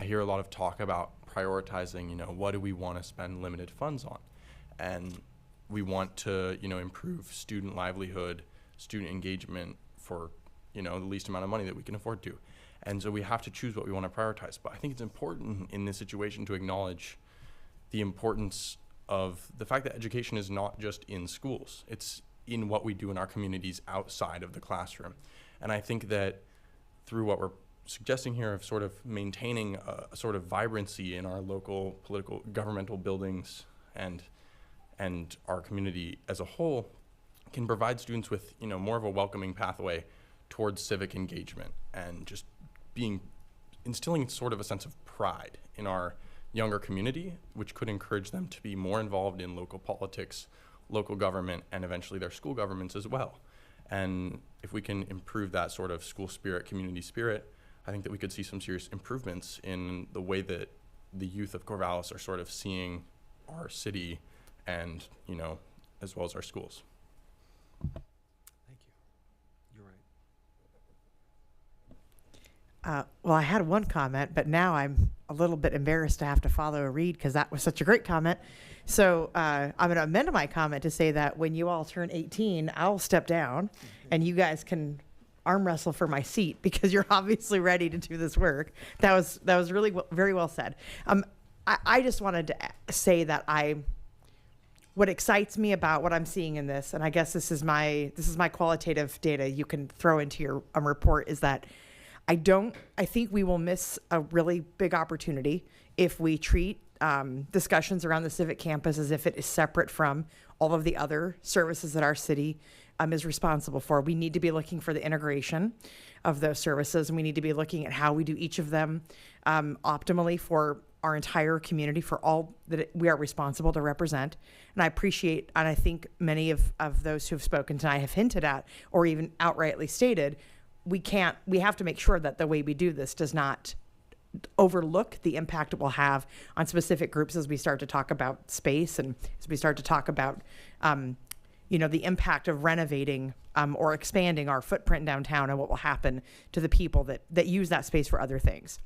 S6: hear a lot of talk about prioritizing, what do we want to spend limited funds on? And we want to, improve student livelihood, student engagement for, the least amount of money that we can afford to. And so we have to choose what we want to prioritize. But I think it's important in this situation to acknowledge the importance of the fact that education is not just in schools. It's in what we do in our communities outside of the classroom. And I think that through what we're suggesting here of sort of maintaining a sort of vibrancy in our local political governmental buildings and our community as a whole can provide students with, more of a welcoming pathway towards civic engagement and just instilling sort of a sense of pride in our younger community, which could encourage them to be more involved in local politics, local government, and eventually their school governments as well. And if we can improve that sort of school spirit, community spirit, I think that we could see some serious improvements in the way that the youth of Corvallis are sort of seeing our city and, as well as our schools.
S11: Thank you. You're right.
S3: Well, I had one comment, but now I'm a little bit embarrassed to have to follow a read because that was such a great comment. So I'm going to amend my comment to say that when you all turn 18, I'll step down and you guys can arm wrestle for my seat because you're obviously ready to do this work. That was really very well said. I just wanted to say that what excites me about what I'm seeing in this, and I guess this is my qualitative data you can throw into your report, is that I think we will miss a really big opportunity if we treat discussions around the civic campus as if it is separate from all of the other services that our city is responsible for. We need to be looking for the integration of those services, and we need to be looking at how we do each of them optimally for our entire community, for all that we are responsible to represent. And I appreciate, and I think many of those who have spoken tonight have hinted at, or even outrightly stated, we have to make sure that the way we do this does not overlook the impact it will have on specific groups as we start to talk about space and as we start to talk about, the impact of renovating or expanding our footprint downtown and what will happen to the people that use that space for other things.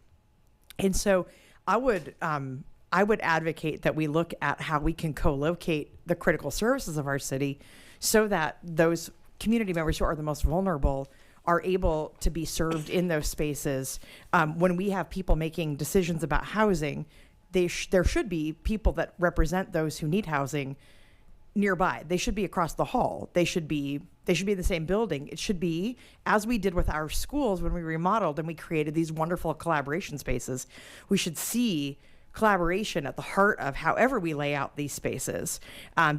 S3: And so I would advocate that we look at how we can co-locate the critical services of our city so that those community members who are the most vulnerable are able to be served in those spaces. When we have people making decisions about housing, there should be people that represent those who need housing nearby. They should be across the hall. They should be in the same building. It should be, as we did with our schools when we remodeled and we created these wonderful collaboration spaces, we should see collaboration at the heart of however we lay out these spaces,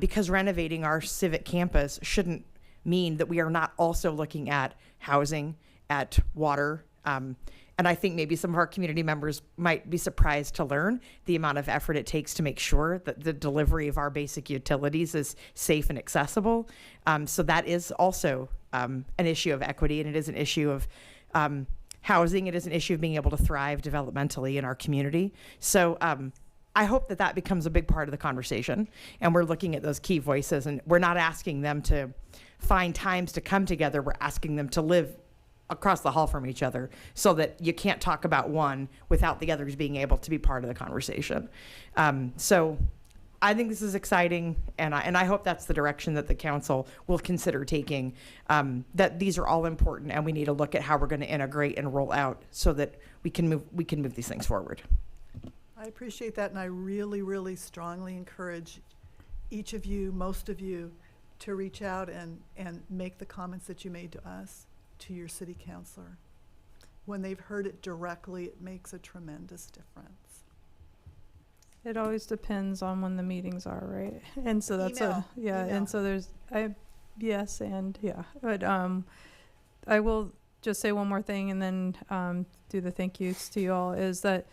S3: because renovating our civic campus shouldn't mean that we are not also looking at housing, at water. And I think maybe some of our community members might be surprised to learn the amount of effort it takes to make sure that the delivery of our basic utilities is safe and accessible. So that is also an issue of equity, and it is an issue of housing. It is an issue of being able to thrive developmentally in our community. So I hope that becomes a big part of the conversation, and we're looking at those key voices, and we're not asking them to find times to come together. We're asking them to live across the hall from each other so that you can't talk about one without the others being able to be part of the conversation. So I think this is exciting, and I hope that's the direction that the council will consider taking, that these are all important, and we need to look at how we're going to integrate and roll out so that we can move these things forward.
S12: I appreciate that, and I really, really strongly encourage each of you, most of you, to reach out and make the comments that you made to us to your city councilor. When they've heard it directly, it makes a tremendous difference.
S1: It always depends on when the meetings are, right? And so that's
S12: Email.
S1: and so there's yes and yeah. But I will just say one more thing and then do the thank yous to you all, is that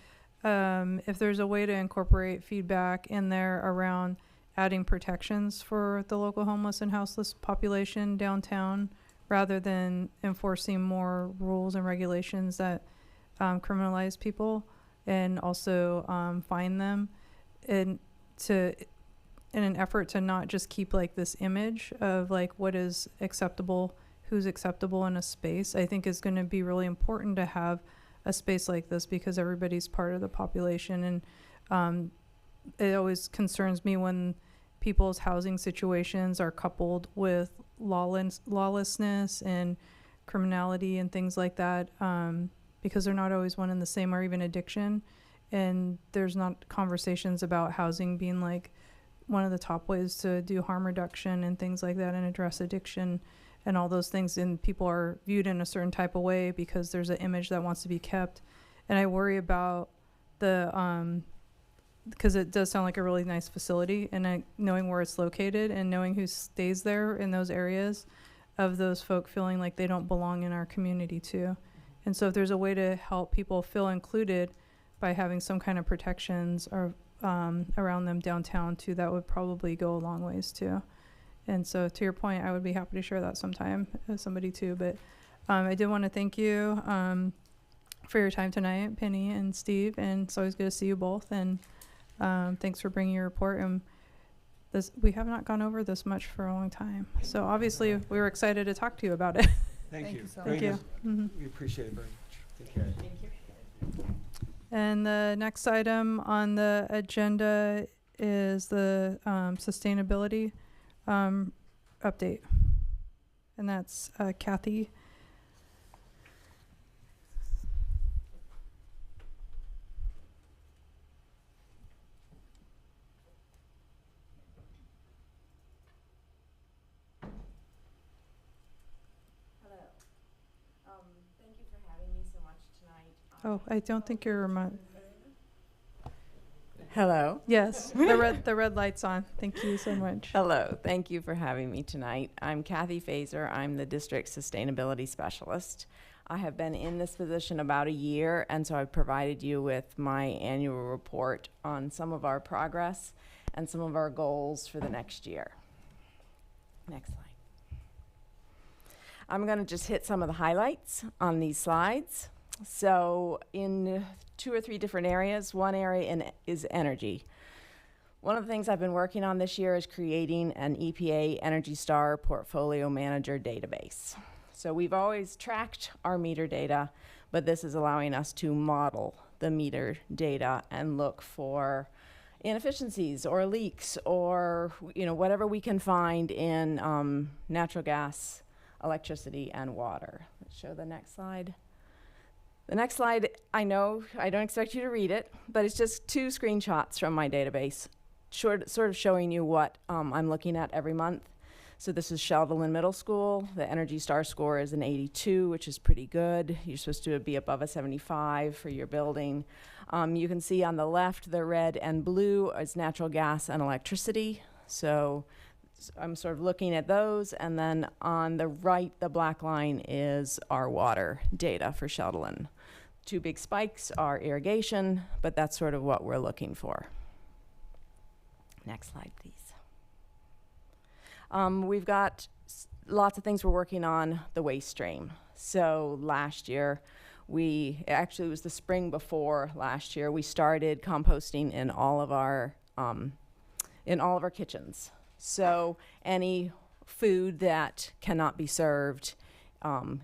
S1: if there's a way to incorporate feedback in there around adding protections for the local homeless and houseless population downtown, rather than enforcing more rules and regulations that criminalize people and also fine them, in an effort to not just keep like this image of like what is acceptable, who's acceptable in a space, I think is going to be really important to have a space like this because everybody's part of the population. And it always concerns me when people's housing situations are coupled with lawlessness and criminality and things like that, because they're not always one and the same, or even addiction. And there's not conversations about housing being like one of the top ways to do harm reduction and things like that and address addiction and all those things. And people are viewed in a certain type of way because there's an image that wants to be kept. And I worry about because it does sound like a really nice facility, and knowing where it's located and knowing who stays there in those areas, of those folk feeling like they don't belong in our community too. And so if there's a way to help people feel included by having some kind of protections or around them downtown too, that would probably go a long ways too. And so to your point, I would be happy to share that sometime with somebody too. But I did want to thank you for your time tonight, Penny and Steve, and it's always good to see you both. And thanks for bringing your report. And we have not gone over this much for a long time. So obviously, we were excited to talk to you about it.
S11: Thank you.
S12: so
S1: Thank
S12: much.
S1: you. Mhm.
S11: We appreciate it very much. Take care.
S1: And the next item on the agenda is the sustainability update. And that's Kathy.
S13: Thank you for having me so much tonight.
S1: Oh, I don't think you're
S13: Hello.
S1: Yes, the red light's on. Thank you so much.
S13: Hello. Thank you for having me tonight. I'm Kathy Fazer. I'm the District Sustainability Specialist. I have been in this position about a year, and so I've provided you with my annual report on some of our progress and some of our goals for the next year. Next slide. I'm going to just hit some of the highlights on these slides. So in 2 or 3 different areas, one area is energy. One of the things I've been working on this year is creating an EPA Energy Star Portfolio Manager database. So we've always tracked our meter data, but this is allowing us to model the meter data and look for inefficiencies or leaks or whatever we can find in natural gas, electricity, and water. Let's show the next slide. The next slide, I know I don't expect you to read it, but it's just 2 screenshots from my database, sort of showing you what I'm looking at every month. So this is Sheldon Middle School. The Energy Star score is an 82, which is pretty good. You're supposed to be above a 75 for your building. You can see on the left, the red and blue is natural gas and electricity. So I'm sort of looking at those, and then on the right, the black line is our water data for Sheldon. 2 big spikes are irrigation, but that's sort of what we're looking for. Next slide, please. We've got lots of things we're working on the waste stream. So last year, actually it was the spring before last year, we started composting in all of our kitchens. So any food that cannot be served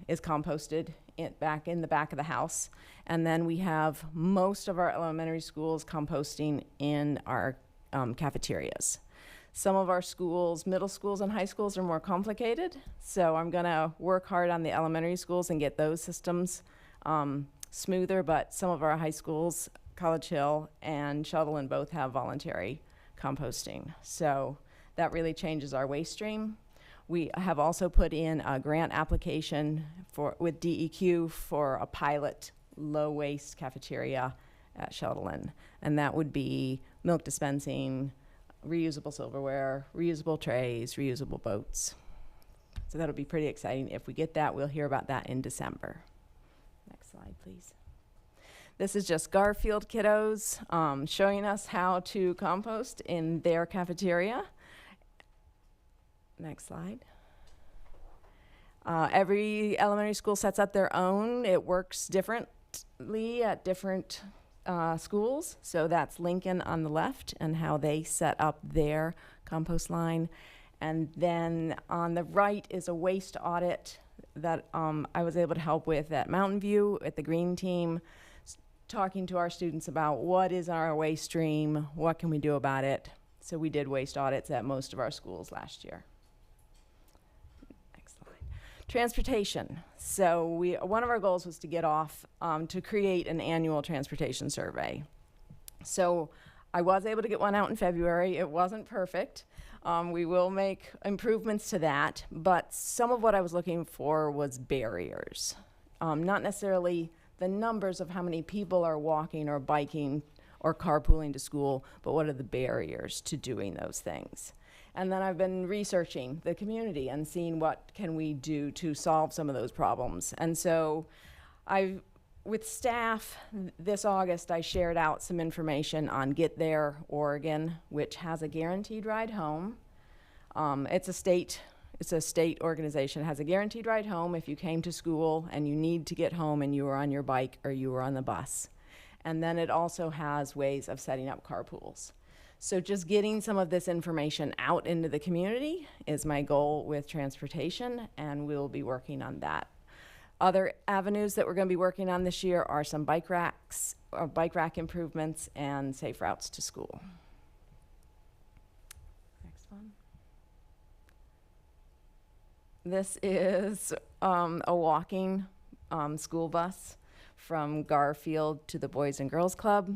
S13: is composted back in the back of the house. And then we have most of our elementary schools composting in our cafeterias. Some of our schools, middle schools and high schools, are more complicated. So I'm gonna work hard on the elementary schools and get those systems smoother, but some of our high schools, College Hill and Sheldon, both have voluntary composting. So that really changes our waste stream. We have also put in a grant application with DEQ for a pilot low waste cafeteria at Sheldon. And that would be milk dispensing, reusable silverware, reusable trays, reusable boats. So that'll be pretty exciting. If we get that, we'll hear about that in December. Next slide, please. This is just Garfield kiddos showing us how to compost in their cafeteria. Next slide. Every elementary school sets up their own. It works differently at different schools. So that's Lincoln on the left and how they set up their compost line. And then on the right is a waste audit that I was able to help with at Mountain View at the Green Team, talking to our students about what is our waste stream, what can we do about it. So we did waste audits at most of our schools last year. Next slide. Transportation. So one of our goals was to get off to create an annual transportation survey. So I was able to get one out in February. It wasn't perfect. We will make improvements to that, but some of what I was looking for was barriers. Not necessarily the numbers of how many people are walking or biking or carpooling to school, but what are the barriers to doing those things? And then I've been researching the community and seeing what can we do to solve some of those problems. And so with staff this August, I shared out some information on Get There Oregon, which has a guaranteed ride home. It's a state organization. It has a guaranteed ride home if you came to school and you need to get home and you were on your bike or you were on the bus. And then it also has ways of setting up carpools. So just getting some of this information out into the community is my goal with transportation, and we'll be working on that. Other avenues that we're going to be working on this year are some bike racks, or bike rack improvements, and safe routes to school. Next one. This is a walking school bus from Garfield to the Boys and Girls Club.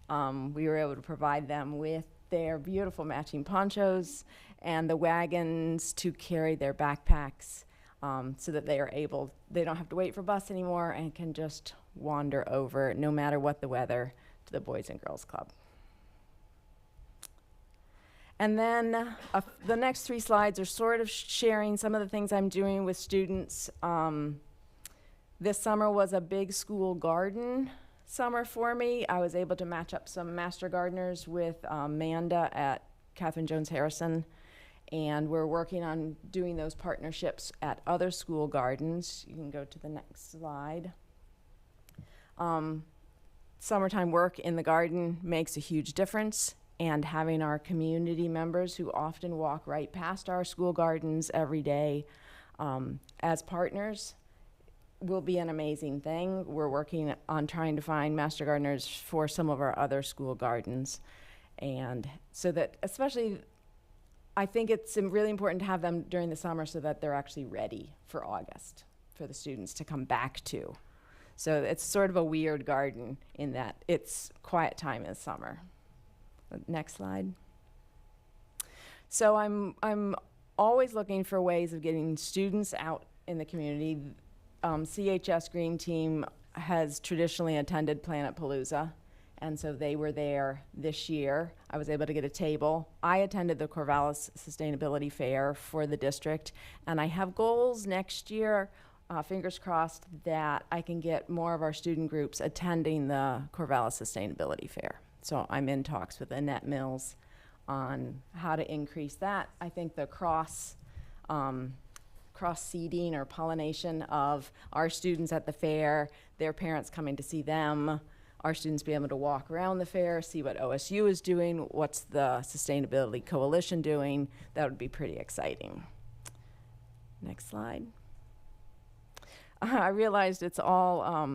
S13: We were able to provide them with their beautiful matching ponchos and the wagons to carry their backpacks, so that they don't have to wait for bus anymore and can just wander over, no matter what the weather, to the Boys and Girls Club. And then the next 3 slides are sort of sharing some of the things I'm doing with students. This summer was a big school garden summer for me. I was able to match up some master gardeners with Amanda at Catherine Jones Harrison, and we're working on doing those partnerships at other school gardens. You can go to the next slide. Summertime work in the garden makes a huge difference, and having our community members who often walk right past our school gardens every day as partners will be an amazing thing. We're working on trying to find master gardeners for some of our other school gardens, and so that, especially, I think it's really important to have them during the summer so that they're actually ready for August for the students to come back to. So it's sort of a weird garden in that it's quiet time in summer. Next slide. So I'm always looking for ways of getting students out in the community. CHS Green Team has traditionally attended Planet Palooza, and so they were there this year. I was able to get a table. I attended the Corvallis Sustainability Fair for the district, and I have goals next year, fingers crossed, that I can get more of our student groups attending the Corvallis Sustainability Fair. So I'm in talks with Annette Mills on how to increase that. I think the cross-seeding or pollination of our students at the fair, their parents coming to see them, our students being able to walk around the fair, see what OSU is doing, what's the Sustainability Coalition doing, that would be pretty exciting. Next slide. I realized it's all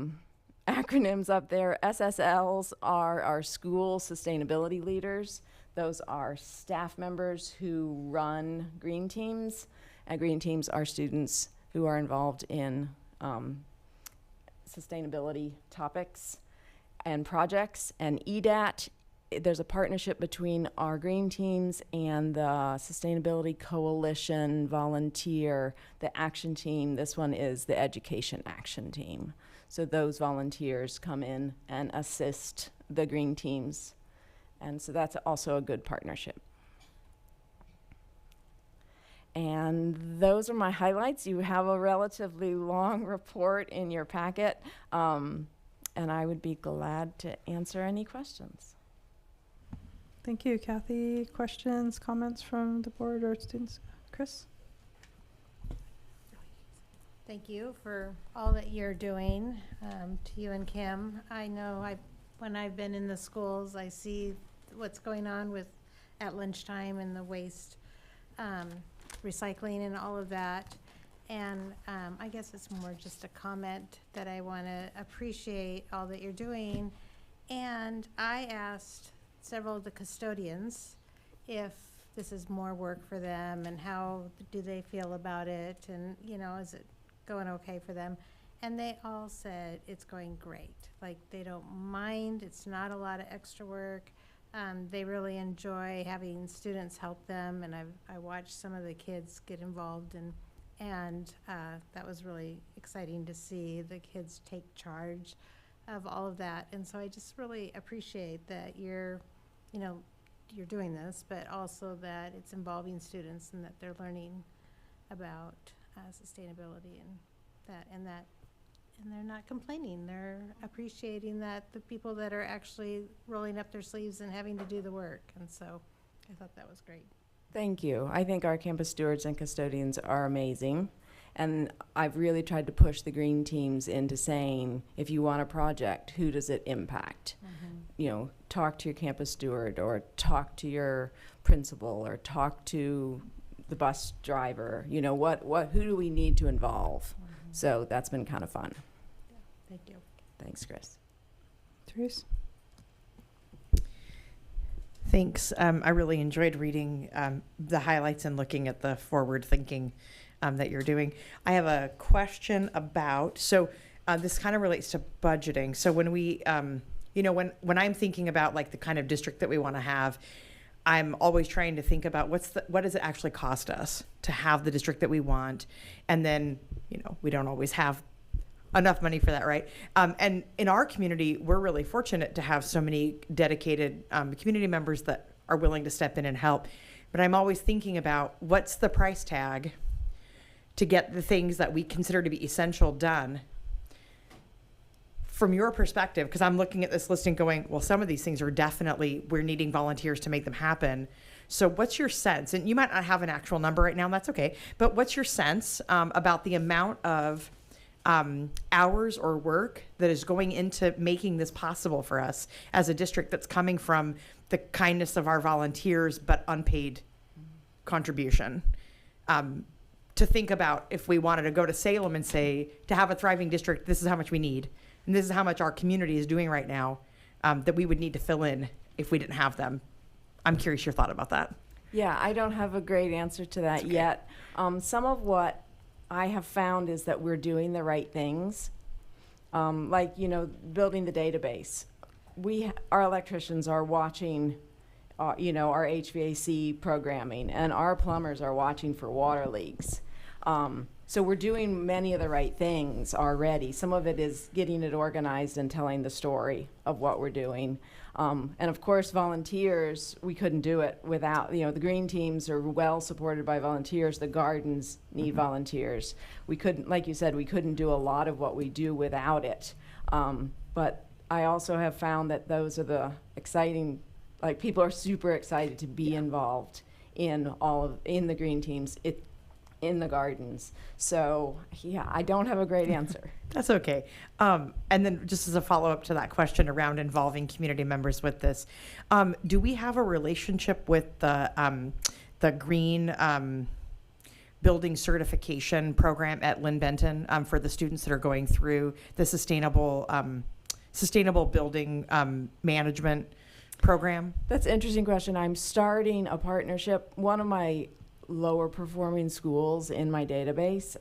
S13: acronyms up there. SSLs are our school sustainability leaders. Those are staff members who run green teams. And green teams are students who are involved in sustainability topics and projects. And EDAT, there's a partnership between our green teams and the Sustainability Coalition volunteer, the action team. This one is the Education Action Team. So those volunteers come in and assist the green teams. And so that's also a good partnership. And those are my highlights. You have a relatively long report in your packet, and I would be glad to answer any questions.
S1: Thank you, Kathy. Questions, comments from the board or students? Chris?
S5: Thank you for all that you're doing, to you and Kim. I know when I've been in the schools, I see what's going on at lunchtime and the waste recycling and all of that. And I guess it's more just a comment that I want to appreciate all that you're doing. And I asked several of the custodians if this is more work for them and how do they feel about it, and is it going okay for them? And they all said it's going great. Like, they don't mind. It's not a lot of extra work. They really enjoy having students help them, and I watched some of the kids get involved, and that was really exciting to see the kids take charge of all of that. And so I just really appreciate that you're doing this, but also that it's involving students and that they're learning about sustainability and they're not complaining. They're appreciating that the people that are actually rolling up their sleeves and having to do the work. And so I thought that was great.
S13: Thank you. I think our campus stewards and custodians are amazing. And I've really tried to push the green teams into saying, if you want a project, who does it impact? You know, talk to your campus steward, or talk to your principal, or talk to the bus driver. You know, who do we need to involve? So that's been kind of fun.
S5: Thank you.
S13: Thanks, Chris.
S1: Therese?
S3: Thanks. I really enjoyed reading the highlights and looking at the forward thinking that you're doing. I have a question about, so this kind of relates to budgeting. So when we, you know, when I'm thinking about like the kind of district that we want to have, I'm always trying to think about what does it actually cost us to have the district that we want? And then, you know, we don't always have enough money for that, right? And in our community, we're really fortunate to have so many dedicated community members that are willing to step in and help. But I'm always thinking about what's the price tag to get the things that we consider to be essential done. From your perspective, because I'm looking at this list and going, well, some of these things are definitely, we're needing volunteers to make them happen. So what's your sense? And you might not have an actual number right now, and that's okay. But what's your sense about the amount of hours or work that is going into making this possible for us as a district that's coming from the kindness of our volunteers but unpaid contribution? To think about if we wanted to go to Salem and say, to have a thriving district, this is how much we need, and this is how much our community is doing right now, that we would need to fill in if we didn't have them. I'm curious your thought about that.
S13: Yeah, I don't have a great answer to that yet. Some of what I have found is that we're doing the right things. Like, you know, building the database. Our electricians are watching, you know, our HVAC programming, and our plumbers are watching for water leaks. So we're doing many of the right things already. Some of it is getting it organized and telling the story of what we're doing. And of course, volunteers, we couldn't do it without, you know, the green teams are well supported by volunteers. The gardens need volunteers. We couldn't, like you said, we couldn't do a lot of what we do without it. But I also have found that those are the exciting, like, people are super excited to be involved in in the green teams, in the gardens. So yeah, I don't have a great answer.
S3: That's okay. And then just as a follow-up to that question around involving community members with this, do we have a relationship with the green building certification program at Lynn Benton for the students that are going through the sustainable building management program?
S13: That's an interesting question. I'm starting a partnership. One of my lower performing schools in my database,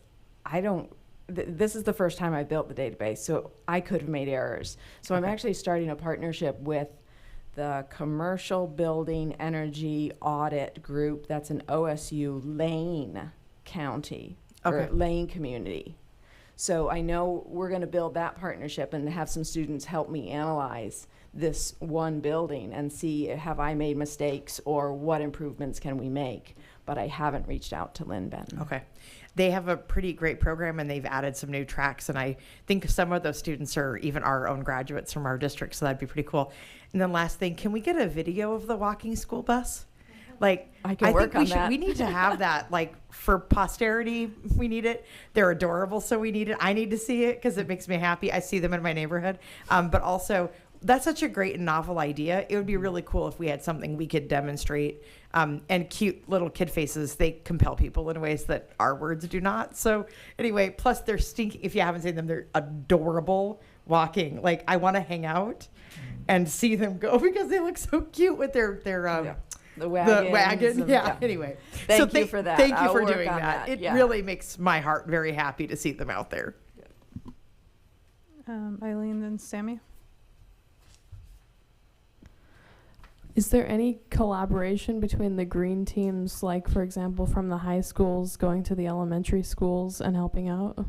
S13: this is the first time I built the database, so I could have made errors. So I'm actually starting a partnership with the Commercial Building Energy Audit Group. That's an OSU Lane County, or Lane community. So I know we're going to build that partnership and have some students help me analyze this one building and see, have I made mistakes or what improvements can we make? But I haven't reached out to Lynn Benton.
S3: Okay. They have a pretty great program, and they've added some new tracks, and I think some of those students are even our own graduates from our district, so that'd be pretty cool. And then last thing, can we get a video of the walking school bus? Like,
S13: I can work on that.
S3: We need to have that, like, for posterity. We need it. They're adorable, so we need it. I need to see it because it makes me happy. I see them in my neighborhood. But also, that's such a great and novel idea. It would be really cool if we had something we could demonstrate. And cute little kid faces, they compel people in ways that our words do not. So anyway, plus they're stinking. If you haven't seen them, they're adorable walking. Like, I want to hang out and see them go because they look so cute with their
S13: The wagons.
S3: Yeah. Anyway,
S13: Thank you for that.
S3: Thank you
S13: I'll
S3: for
S13: work
S3: doing
S13: on
S3: that. It
S13: yeah.
S3: really makes my heart very happy to see them out there.
S1: Eileen, then Sammy.
S9: Is there any collaboration between the green teams, like, for example, from the high schools going to the elementary schools and helping out?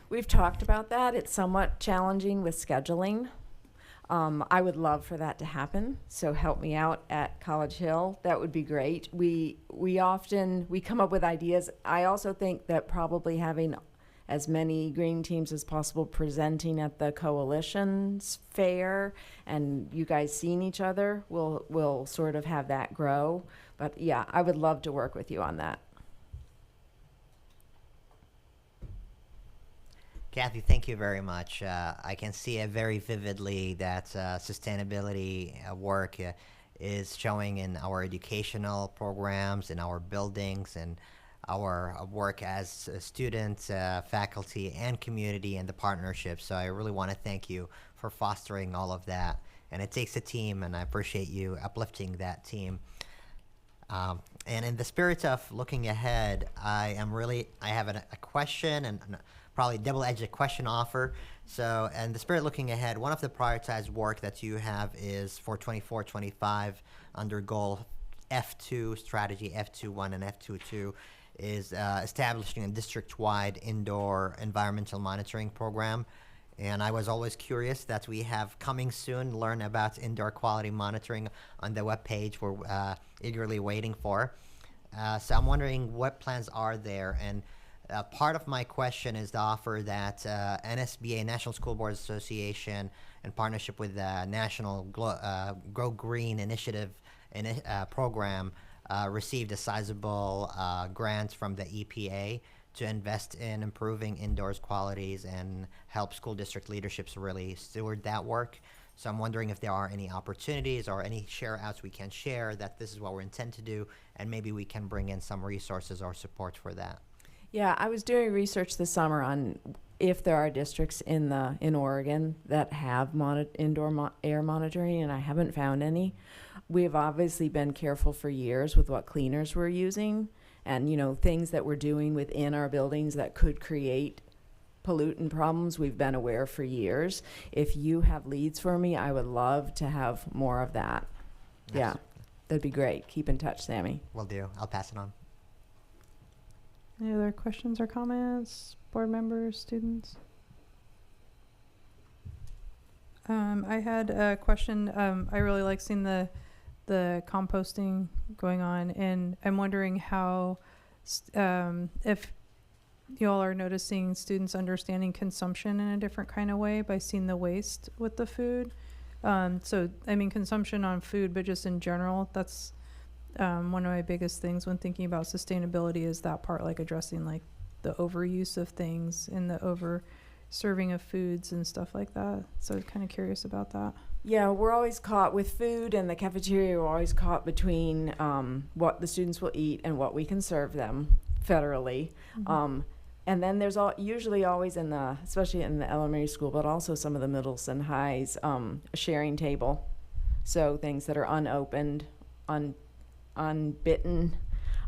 S13: We've talked about that. It's somewhat challenging with scheduling. I would love for that to happen. So help me out at College Hill. That would be great. We come up with ideas. I also think that probably having as many green teams as possible presenting at the coalition's fair and you guys seeing each other will sort of have that grow. But yeah, I would love to work with you on that.
S7: Kathy, thank you very much. I can see it very vividly that sustainability work is showing in our educational programs, in our buildings, and our work as students, faculty, and community, and the partnership. So I really want to thank you for fostering all of that. And it takes a team, and I appreciate you uplifting that team. And in the spirit of looking ahead, I have a question and probably double-edged question offer. So, in the spirit looking ahead, one of the prioritized work that you have is for 24-25 under goal F2 strategy, F2.1 and F2.2 is establishing a district-wide indoor environmental monitoring program. And I was always curious that we have coming soon, learn about indoor quality monitoring on the webpage we're eagerly waiting for. So I'm wondering what plans are there. And part of my question is the offer that NSBA, National School Boards Association, in partnership with the National Grow Green Initiative program, received a sizable grant from the EPA to invest in improving indoors qualities and help school district leaderships really steward that work. So I'm wondering if there are any opportunities or any share outs we can share that this is what we intend to do, and maybe we can bring in some resources or support for that.
S13: Yeah, I was doing research this summer on if there are districts in Oregon that have indoor air monitoring, and I haven't found any. We've obviously been careful for years with what cleaners we're using, and things that we're doing within our buildings that could create pollutant problems. We've been aware for years. If you have leads for me, I would love to have more of that.
S7: Yes.
S13: Yeah, that'd be great. Keep in touch, Sammy.
S7: Will do. I'll pass it on.
S1: Any other questions or comments, board members, students? I had a question. I really like seeing the composting going on, and I'm wondering how, if you all are noticing students understanding consumption in a different kind of way by seeing the waste with the food. So, I mean, consumption on food, but just in general, that's one of my biggest things when thinking about sustainability is that part, like addressing like the overuse of things and the over serving of foods and stuff like that. So kind of curious about that.
S13: Yeah, we're always caught with food and the cafeteria. We're always caught between what the students will eat and what we can serve them federally.
S1: Mm-hmm.
S13: And then there's usually always especially in the elementary school, but also some of the middles and highs, a sharing table. So things that are unopened, unbitten,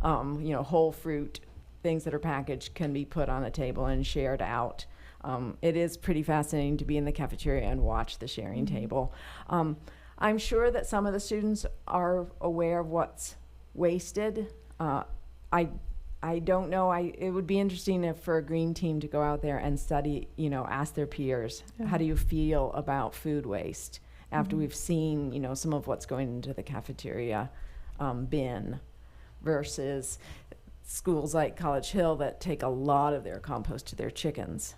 S13: whole fruit, things that are packaged can be put on a table and shared out. It is pretty fascinating to be in the cafeteria and watch the sharing table. I'm sure that some of the students are aware of what's wasted. I don't know. It would be interesting for a green team to go out there and study, ask their peers, how do you feel about food waste after we've seen, some of what's going into the cafeteria bin versus schools like College Hill that take a lot of their compost to their chickens.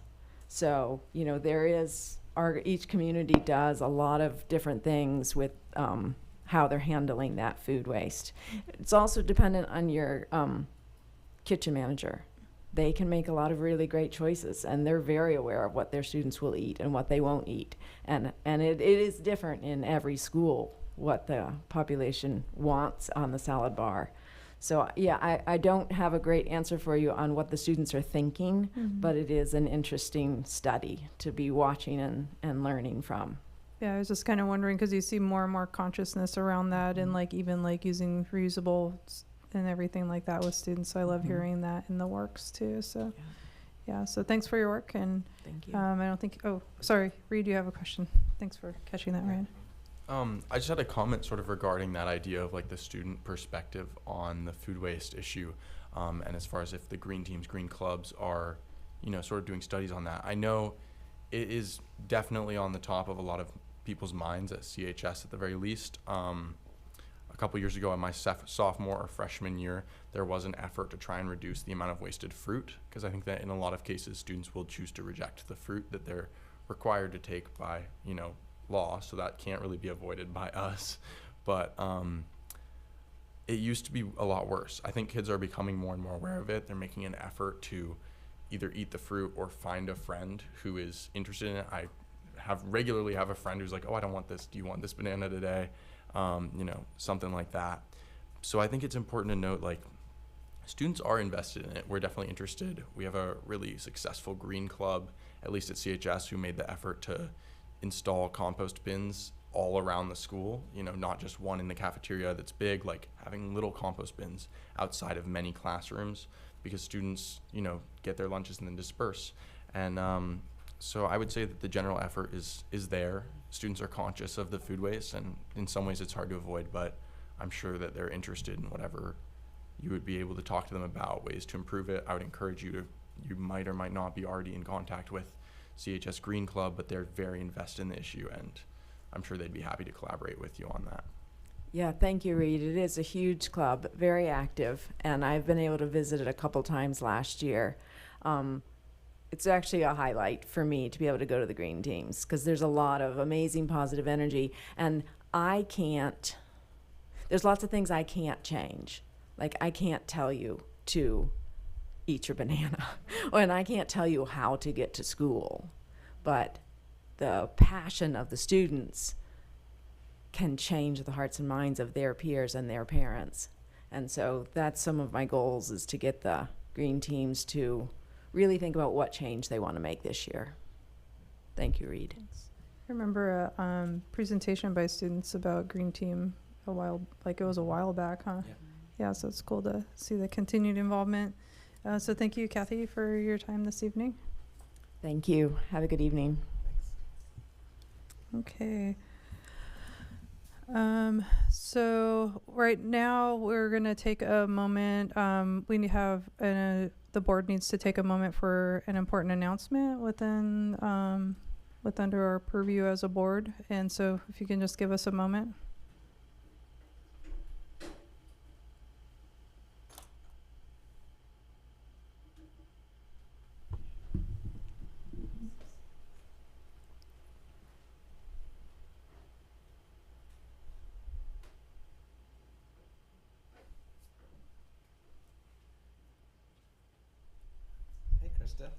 S13: So, each community does a lot of different things with how they're handling that food waste. It's also dependent on your kitchen manager. They can make a lot of really great choices, and they're very aware of what their students will eat and what they won't eat. And it is different in every school what the population wants on the salad bar. So yeah, I don't have a great answer for you on what the students are thinking, but it is an interesting study to be watching and learning from.
S1: Yeah, I was just kind of wondering because you see more and more consciousness around that, and like even like using reusable and everything like that with students. So I love hearing that in the works too. So yeah, so thanks for your work. And
S13: thank you.
S1: I don't think, oh, sorry, Reed, you have a question. Thanks for catching that, Ryan.
S6: I just had a comment sort of regarding that idea of like the student perspective on the food waste issue. And as far as if the green teams, green clubs are, sort of doing studies on that. I know it is definitely on the top of a lot of people's minds at CHS at the very least. A couple years ago in my sophomore or freshman year, there was an effort to try and reduce the amount of wasted fruit, because I think that in a lot of cases students will choose to reject the fruit that they're required to take by, law, so that can't really be avoided by us. But it used to be a lot worse. I think kids are becoming more and more aware of it. They're making an effort to either eat the fruit or find a friend who is interested in it. I regularly have a friend who's like, oh, I don't want this. Do you want this banana today? Something like that. So I think it's important to note, like, students are invested in it. We're definitely interested. We have a really successful green club, at least at CHS, who made the effort to install compost bins all around the school, not just one in the cafeteria that's big, like having little compost bins outside of many classrooms, because students, get their lunches and then disperse. And so I would say that the general effort is there. Students are conscious of the food waste, and in some ways it's hard to avoid, but I'm sure that they're interested in whatever you would be able to talk to them about, ways to improve it. I would encourage you might or might not be already in contact with CHS Green Club, but they're very invested in the issue, and I'm sure they'd be happy to collaborate with you on that.
S13: Yeah, thank you, Reed. It is a huge club, very active, and I've been able to visit it a couple times last year. It's actually a highlight for me to be able to go to the green teams, because there's a lot of amazing positive energy, and there's lots of things I can't change. Like, I can't tell you to eat your banana, and I can't tell you how to get to school, but the passion of the students can change the hearts and minds of their peers and their parents. And so that's some of my goals, is to get the green teams to really think about what change they want to make this year. Thank you, Reed.
S1: I remember a presentation by students about Green Team it was a while back, huh? Yeah, so it's cool to see the continued involvement. So thank you, Kathy, for your time this evening.
S13: Thank you. Have a good evening.
S1: Okay. So right now we're going to take a moment. The board needs to take a moment for an important announcement within under our purview as a board. And so if you can just give us a moment.
S8: Hey, Krista.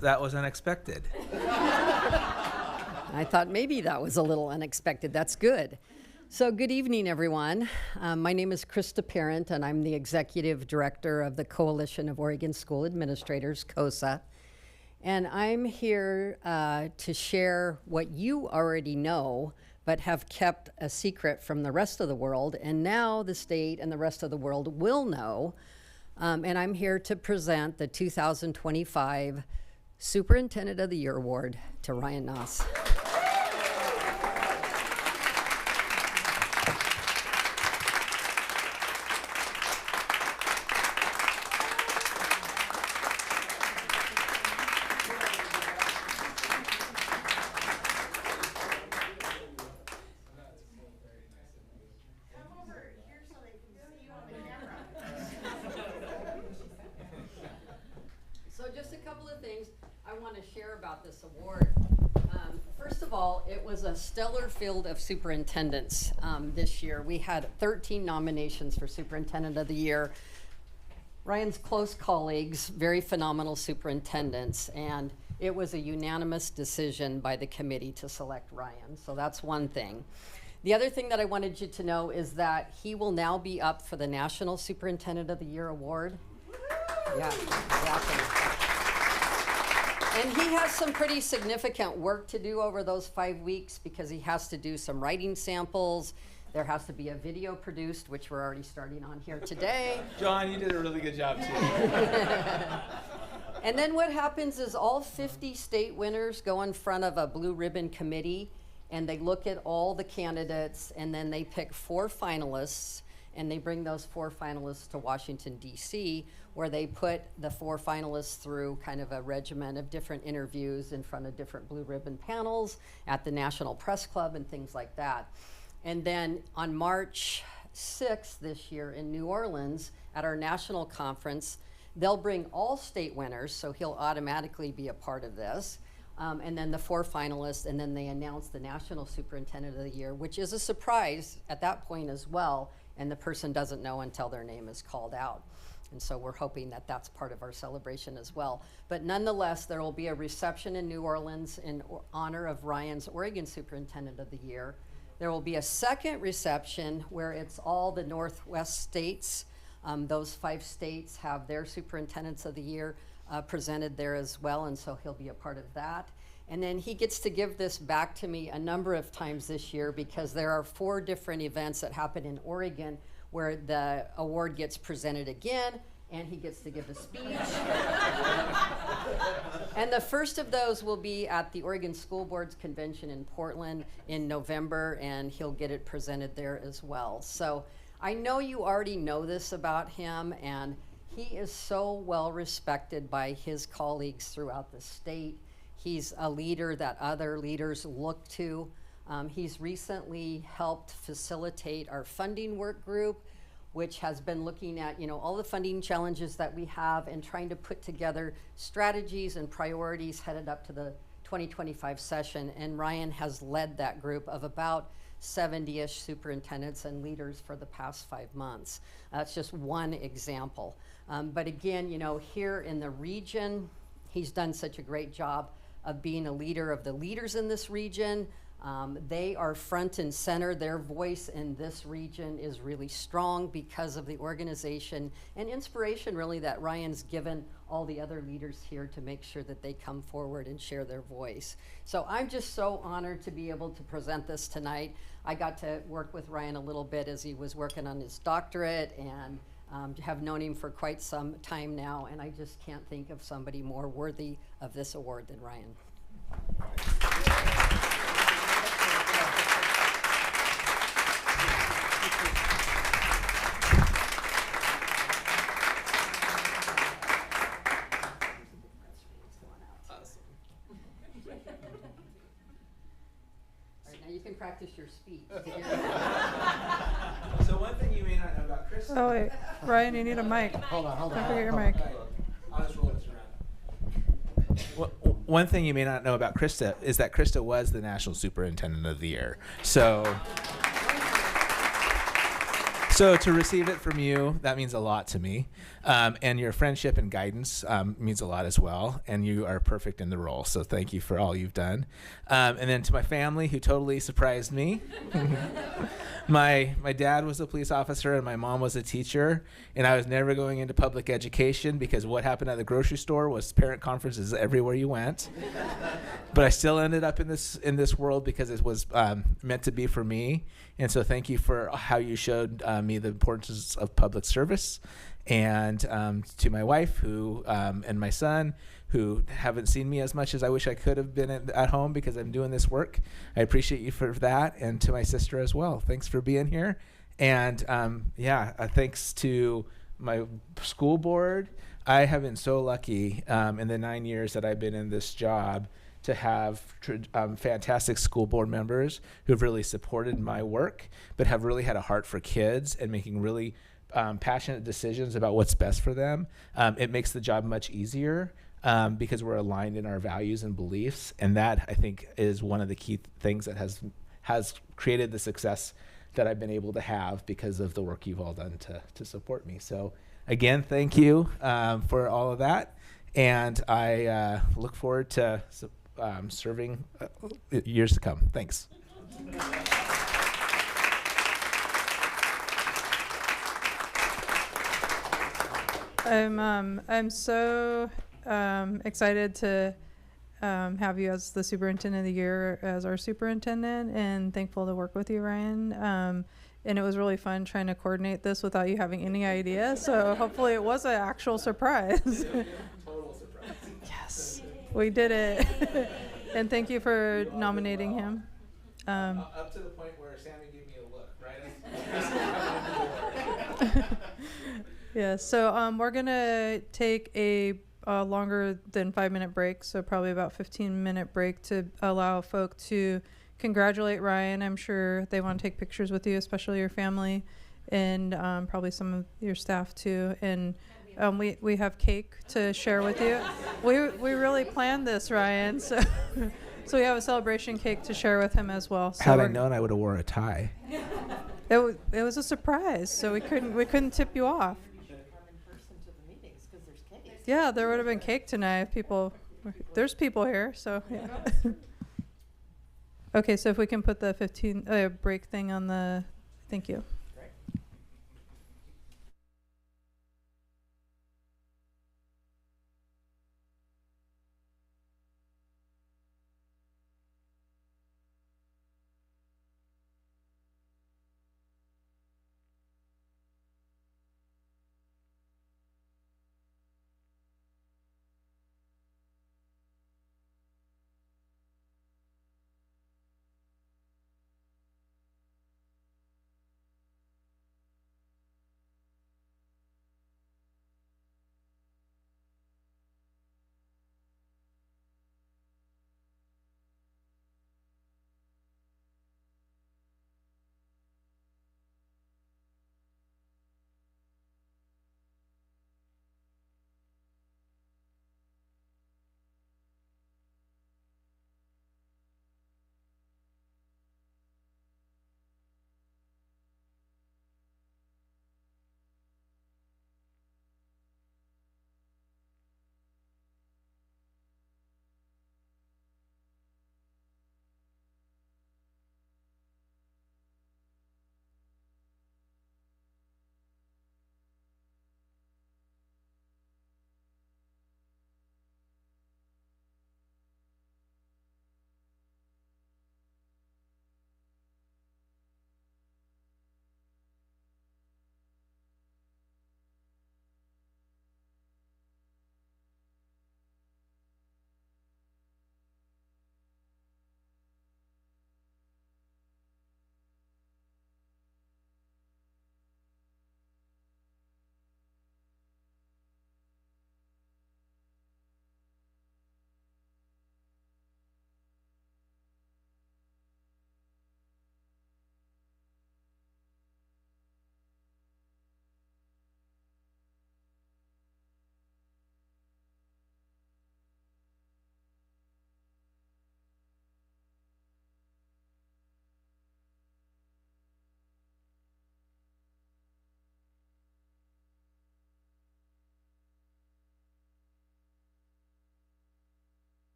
S8: That was unexpected.
S14: I thought maybe that was a little unexpected. That's good. So good evening, everyone. My name is Krista Parent, and I'm the Executive Director of the Coalition of Oregon School Administrators, COSA. And I'm here to share what you already know, but have kept a secret from the rest of the world. And now the state and the rest of the world will know. And I'm here to present the 2025 Superintendent of the Year Award to Ryan Noss. So just a couple of things I want to share about this award. First of all, it was a stellar field of superintendents this year. We had 13 nominations for Superintendent of the Year. Ryan's close colleagues, very phenomenal superintendents, and it was a unanimous decision by the committee to select Ryan. So that's one thing. The other thing that I wanted you to know is that he will now be up for the National Superintendent of the Year Award. Yeah, exactly. And he has some pretty significant work to do over those 5 weeks, because he has to do some writing samples. There has to be a video produced, which we're already starting on here today.
S8: John, you did a really good job, too.
S14: And then what happens is all 50 state winners go in front of a blue ribbon committee, and they look at all the candidates, and then they pick 4 finalists, and they bring those 4 finalists to Washington, D.C., where they put the 4 finalists through kind of a regimen of different interviews in front of different blue ribbon panels at the National Press Club and things like that. And then on March 6th this year in New Orleans at our national conference. They'll bring all state winners, so he'll automatically be a part of this. And then the 4 finalists, and then they announce the National Superintendent of the Year, which is a surprise at that point as well, and the person doesn't know until their name is called out. And so we're hoping that that's part of our celebration as well. But nonetheless, there will be a reception in New Orleans in honor of Ryan's Oregon Superintendent of the Year. There will be a second reception where it's all the Northwest states. Those 5 states have their Superintendents of the Year presented there as well, and so he'll be a part of that. And then he gets to give this back to me a number of times this year because there are 4 different events that happen in Oregon where the award gets presented again, and he gets to give a speech. And the first of those will be at the Oregon School Board's convention in Portland in November, and he'll get it presented there as well. So I know you already know this about him, and he is so well respected by his colleagues throughout the state. He's a leader that other leaders look to. He's recently helped facilitate our funding work group, which has been looking at all the funding challenges that we have and trying to put together strategies and priorities headed up to the 2025 session. And Ryan has led that group of about 70-ish superintendents and leaders for the past 5 months. That's just one example. But again, here in the region, he's done such a great job of being a leader of the leaders in this region. They are front and center. Their voice in this region is really strong because of the organization and inspiration really that Ryan's given all the other leaders here to make sure that they come forward and share their voice. So I'm just so honored to be able to present this tonight. I got to work with Ryan a little bit as he was working on his doctorate, and have known him for quite some time now, and I just can't think of somebody more worthy of this award than Ryan. You can practice your speech.
S8: So one thing you may not know about Krista.
S1: Oh wait, Ryan, you need a mic.
S7: Hold on.
S1: Don't forget your mic.
S8: I'll just roll this around. One thing you may not know about Krista is that Krista was the National Superintendent of the Year. So to receive it from you, that means a lot to me. And your friendship and guidance means a lot as well. And you are perfect in the role. So thank you for all you've done. And then to my family, who totally surprised me. My dad was a police officer and my mom was a teacher. And I was never going into public education because what happened at the grocery store was parent conferences everywhere you went. But I still ended up in this world because it was meant to be for me. And so thank you for how you showed me the importance of public service. And to my wife who and my son who haven't seen me as much as I wish I could have been at home because I'm doing this work. I appreciate you for that. And to my sister as well. Thanks for being here. And thanks to my school board. I have been so lucky in the 9 years that I've been in this job to have fantastic school board members who've really supported my work, but have really had a heart for kids and making really passionate decisions about what's best for them. It makes the job much easier because we're aligned in our values and beliefs. And that, I think, is one of the key things that has created the success that I've been able to have because of the work you've all done to support me. So again, thank you for all of that. And I look forward to serving years to come. Thanks.
S1: I'm so excited to have you as the superintendent of the year, as our superintendent, and thankful to work with you, Ryan. And it was really fun trying to coordinate this without you having any idea. So hopefully it was an actual surprise.
S8: Total surprise.
S1: Yes, we did it. And thank you for nominating him.
S8: Up to the point where Sammy gave me a look, right?
S1: Yeah, so we're going to take a longer than 5-minute break, so probably about 15-minute break to allow folk to congratulate Ryan. I'm sure they want to take pictures with you, especially your family. and probably some of your staff too. And we have cake to share with you. We really planned this, Ryan. So so we have a celebration cake to share with him as well. So
S8: Had I known, I would have wore a tie.
S1: it was a surprise, so we couldn't tip you off. Yeah, there would have been cake tonight if people. There's people here, so yeah. Okay, so if we can put the 15 break thing on the. Thank you.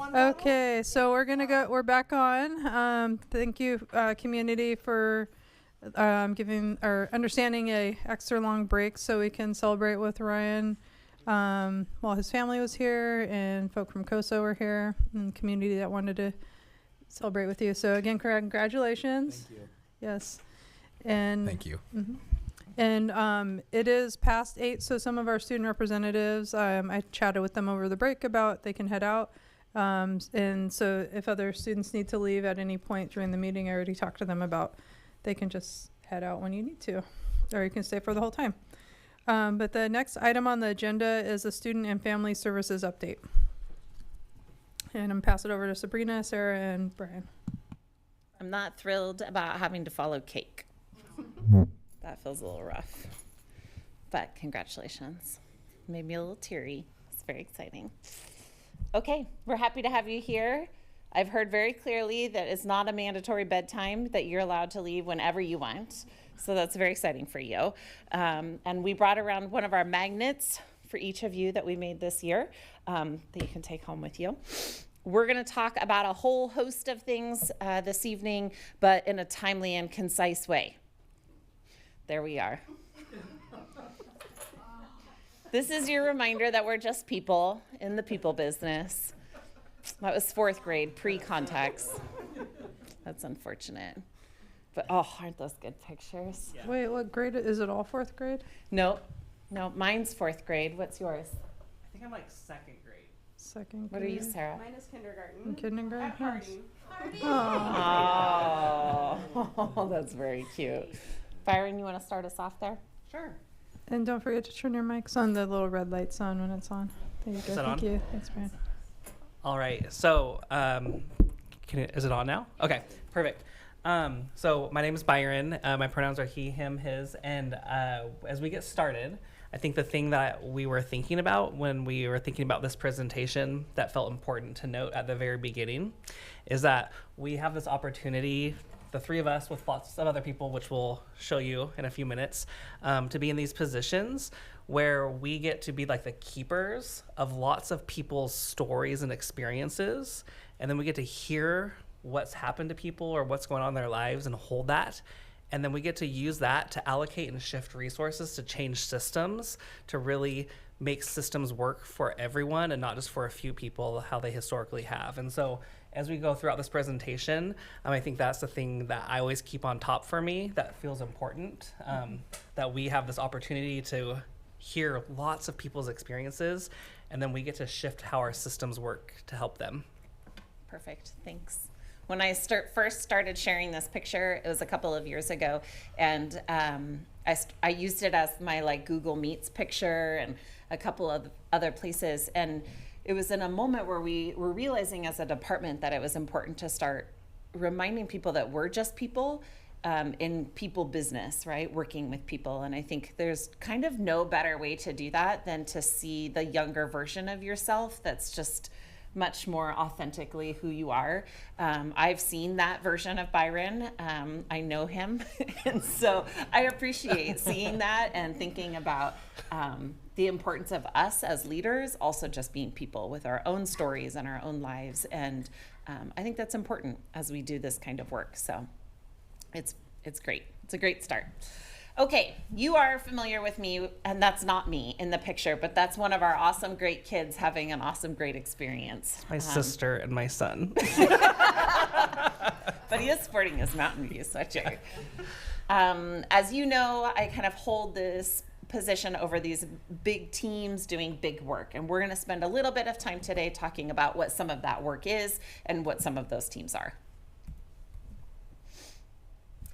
S1: Okay, so we're back on. Thank you, community, for giving or understanding a extra long break so we can celebrate with Ryan while his family was here and folk from COSO were here and community that wanted to celebrate with you. So again, congratulations.
S8: Thank you.
S1: Yes. And
S15: thank you.
S1: Mm-hmm. And it is past 8, so some of our student representatives, I chatted with them over the break about they can head out. And so if other students need to leave at any point during the meeting, I already talked to them about they can just head out when you need to, or you can stay for the whole time. But the next item on the agenda is a student and family services update. And I'm gonna pass it over to Sabrina, Sarah, and Brian.
S16: I'm not thrilled about having to follow cake. That feels a little rough, but congratulations. Made me a little teary. It's very exciting. Okay, we're happy to have you here. I've heard very clearly that it's not a mandatory bedtime, that you're allowed to leave whenever you want. So that's very exciting for you. And we brought around one of our magnets for each of you that we made this year that you can take home with you. We're going to talk about a whole host of things this evening, but in a timely and concise way. There we are. This is your reminder that we're just people in the people business. That was 4th grade, pre-context. That's unfortunate. But, oh, aren't those good pictures?
S1: Yeah. Wait, what grade? Is it all 4th grade?
S16: No, mine's 4th grade. What's yours?
S17: I think I'm like 2nd grade.
S1: 2nd grade.
S16: What are you, Sarah?
S17: Mine is kindergarten.
S1: Kindergarten?
S17: At Harding.
S16: Oh, that's very cute. Byron, you want to start us off there?
S17: Sure.
S1: And don't forget to turn your mics on, the little red light's on when it's on. There you go. Thank you. Thanks, Brian.
S17: All right. So, is it on now? Okay, perfect. So my name is Byron. My pronouns are he, him, his. And as we get started, I think the thing that we were thinking about when we were thinking about this presentation that felt important to note at the very beginning is that we have this opportunity, the 3 of us with lots of other people, which we'll show you in a few minutes, to be in these positions where we get to be like the keepers of lots of people's stories and experiences. And then we get to hear what's happened to people or what's going on in their lives and hold that. And then we get to use that to allocate and shift resources to change systems, to really make systems work for everyone and not just for a few people, how they historically have. And so as we go throughout this presentation, I think that's the thing that I always keep on top for me that feels important, that we have this opportunity to hear lots of people's experiences, and then we get to shift how our systems work to help them.
S16: Perfect, thanks. When I first started sharing this picture, it was a couple of years ago, and I used it as my Google Meets picture and a couple of other places, and it was in a moment where we were realizing as a department that it was important to start reminding people that we're just people in people business, right? Working with people. And I think there's kind of no better way to do that than to see the younger version of yourself that's just much more authentically who you are. I've seen that version of Byron. I know him. And so I appreciate seeing that and thinking about the importance of us as leaders, also just being people with our own stories and our own lives. And I think that's important as we do this kind of work. So it's great. It's a great start. Okay, you are familiar with me, and that's not me in the picture, but that's one of our awesome, great kids having an awesome, great experience.
S17: My sister and my son.
S16: But he is sporting his Mountain View sweatshirt. As you know, I kind of hold this position over these big teams doing big work, and we're going to spend a little bit of time today talking about what some of that work is and what some of those teams are.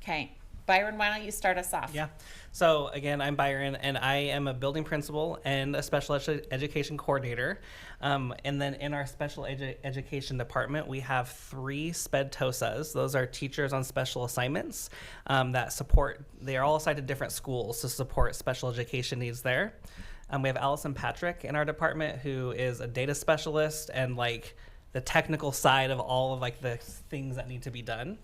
S16: Okay. Byron, why don't you start us off?
S17: Yeah. So again, I'm Byron, and I am a building principal and a special education coordinator. And then in our special education department, we have 3 SPED TOSAs. Those are teachers on special assignments that support, they are all assigned to different schools to support special education needs there. We have Allison Patrick in our department, who is a data specialist and the technical side of all of the things that need to be done.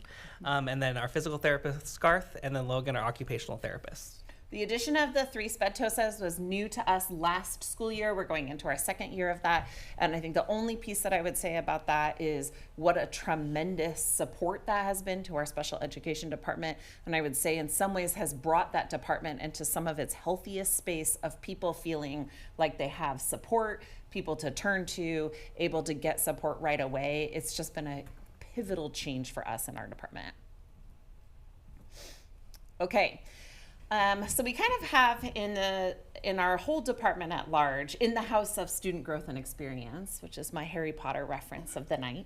S17: And then our physical therapist, Garth, and then Logan, our occupational therapist.
S16: The addition of the 3 sped TOSAs was new to us last school year. We're going into our 2nd year of that. And I think the only piece that I would say about that is what a tremendous support that has been to our special education department. And I would say in some ways has brought that department into some of its healthiest space of people feeling like they have support, people to turn to, able to get support right away. It's just been a pivotal change for us in our department. Okay. So we kind of have in our whole department at large, in the House of Student Growth and Experience, which is my Harry Potter reference of the night,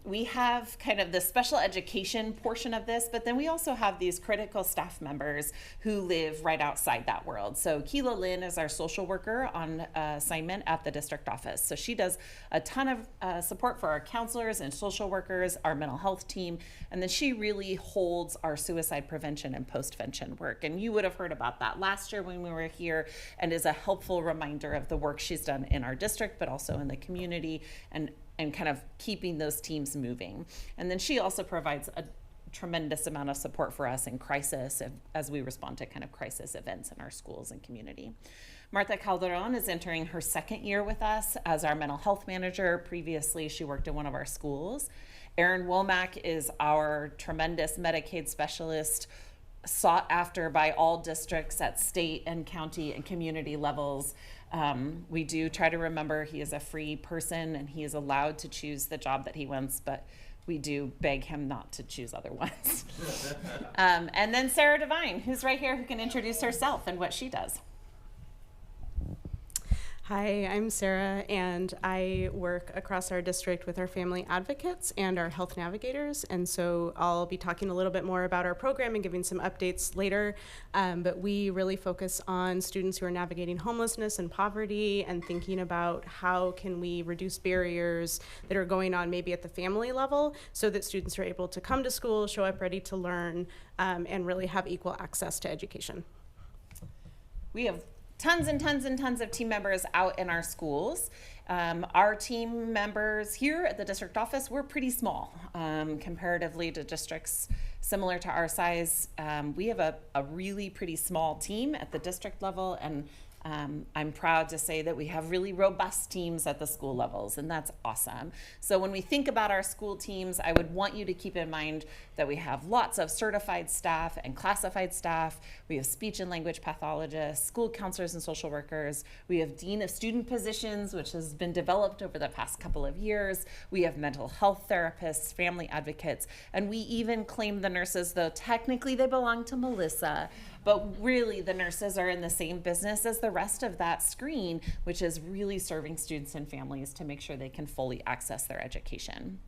S16: we have kind of the special education portion of this, but then we also have these critical staff members who live right outside that world. So Keela Lynn is our social worker on assignment at the district office. So she does a ton of support for our counselors and social workers, our mental health team, and then she really holds our suicide prevention and postvention work. And you would have heard about that last year when we were here, and is a helpful reminder of the work she's done in our district, but also in the community, and kind of keeping those teams moving. And then she also provides a tremendous amount of support for us in crisis as we respond to kind of crisis events in our schools and community. Martha Calderon is entering her 2nd year with us as our mental health manager. Previously, she worked in one of our schools. Erin Womack is our tremendous Medicaid specialist, sought after by all districts at state and county and community levels. We do try to remember he is a free person and he is allowed to choose the job that he wants, but we do beg him not to choose other ones. And then Sarah Devine, who's right here, who can introduce herself and what she does.
S15: Hi, I'm Sarah, and I work across our district with our family advocates and our health navigators, and so I'll be talking a little bit more about our program and giving some updates later, but we really focus on students who are navigating homelessness and poverty and thinking about how can we reduce barriers that are going on maybe at the family level so that students are able to come to school, show up ready to learn, and really have equal access to education.
S16: We have tons and tons and tons of team members out in our schools. Our team members here at the district office, we're pretty small comparatively to districts similar to our size. We have a really pretty small team at the district level, and I'm proud to say that we have really robust teams at the school levels, and that's awesome. So when we think about our school teams, I would want you to keep in mind that we have lots of certified staff and classified staff. We have speech and language pathologists, school counselors and social workers. We have dean of student positions, which has been developed over the past couple of years. We have mental health therapists, family advocates, and we even claim the nurses, though technically they belong to Melissa. But really, the nurses are in the same business as the rest of that screen, which is really serving students and families to make sure they can fully access their education.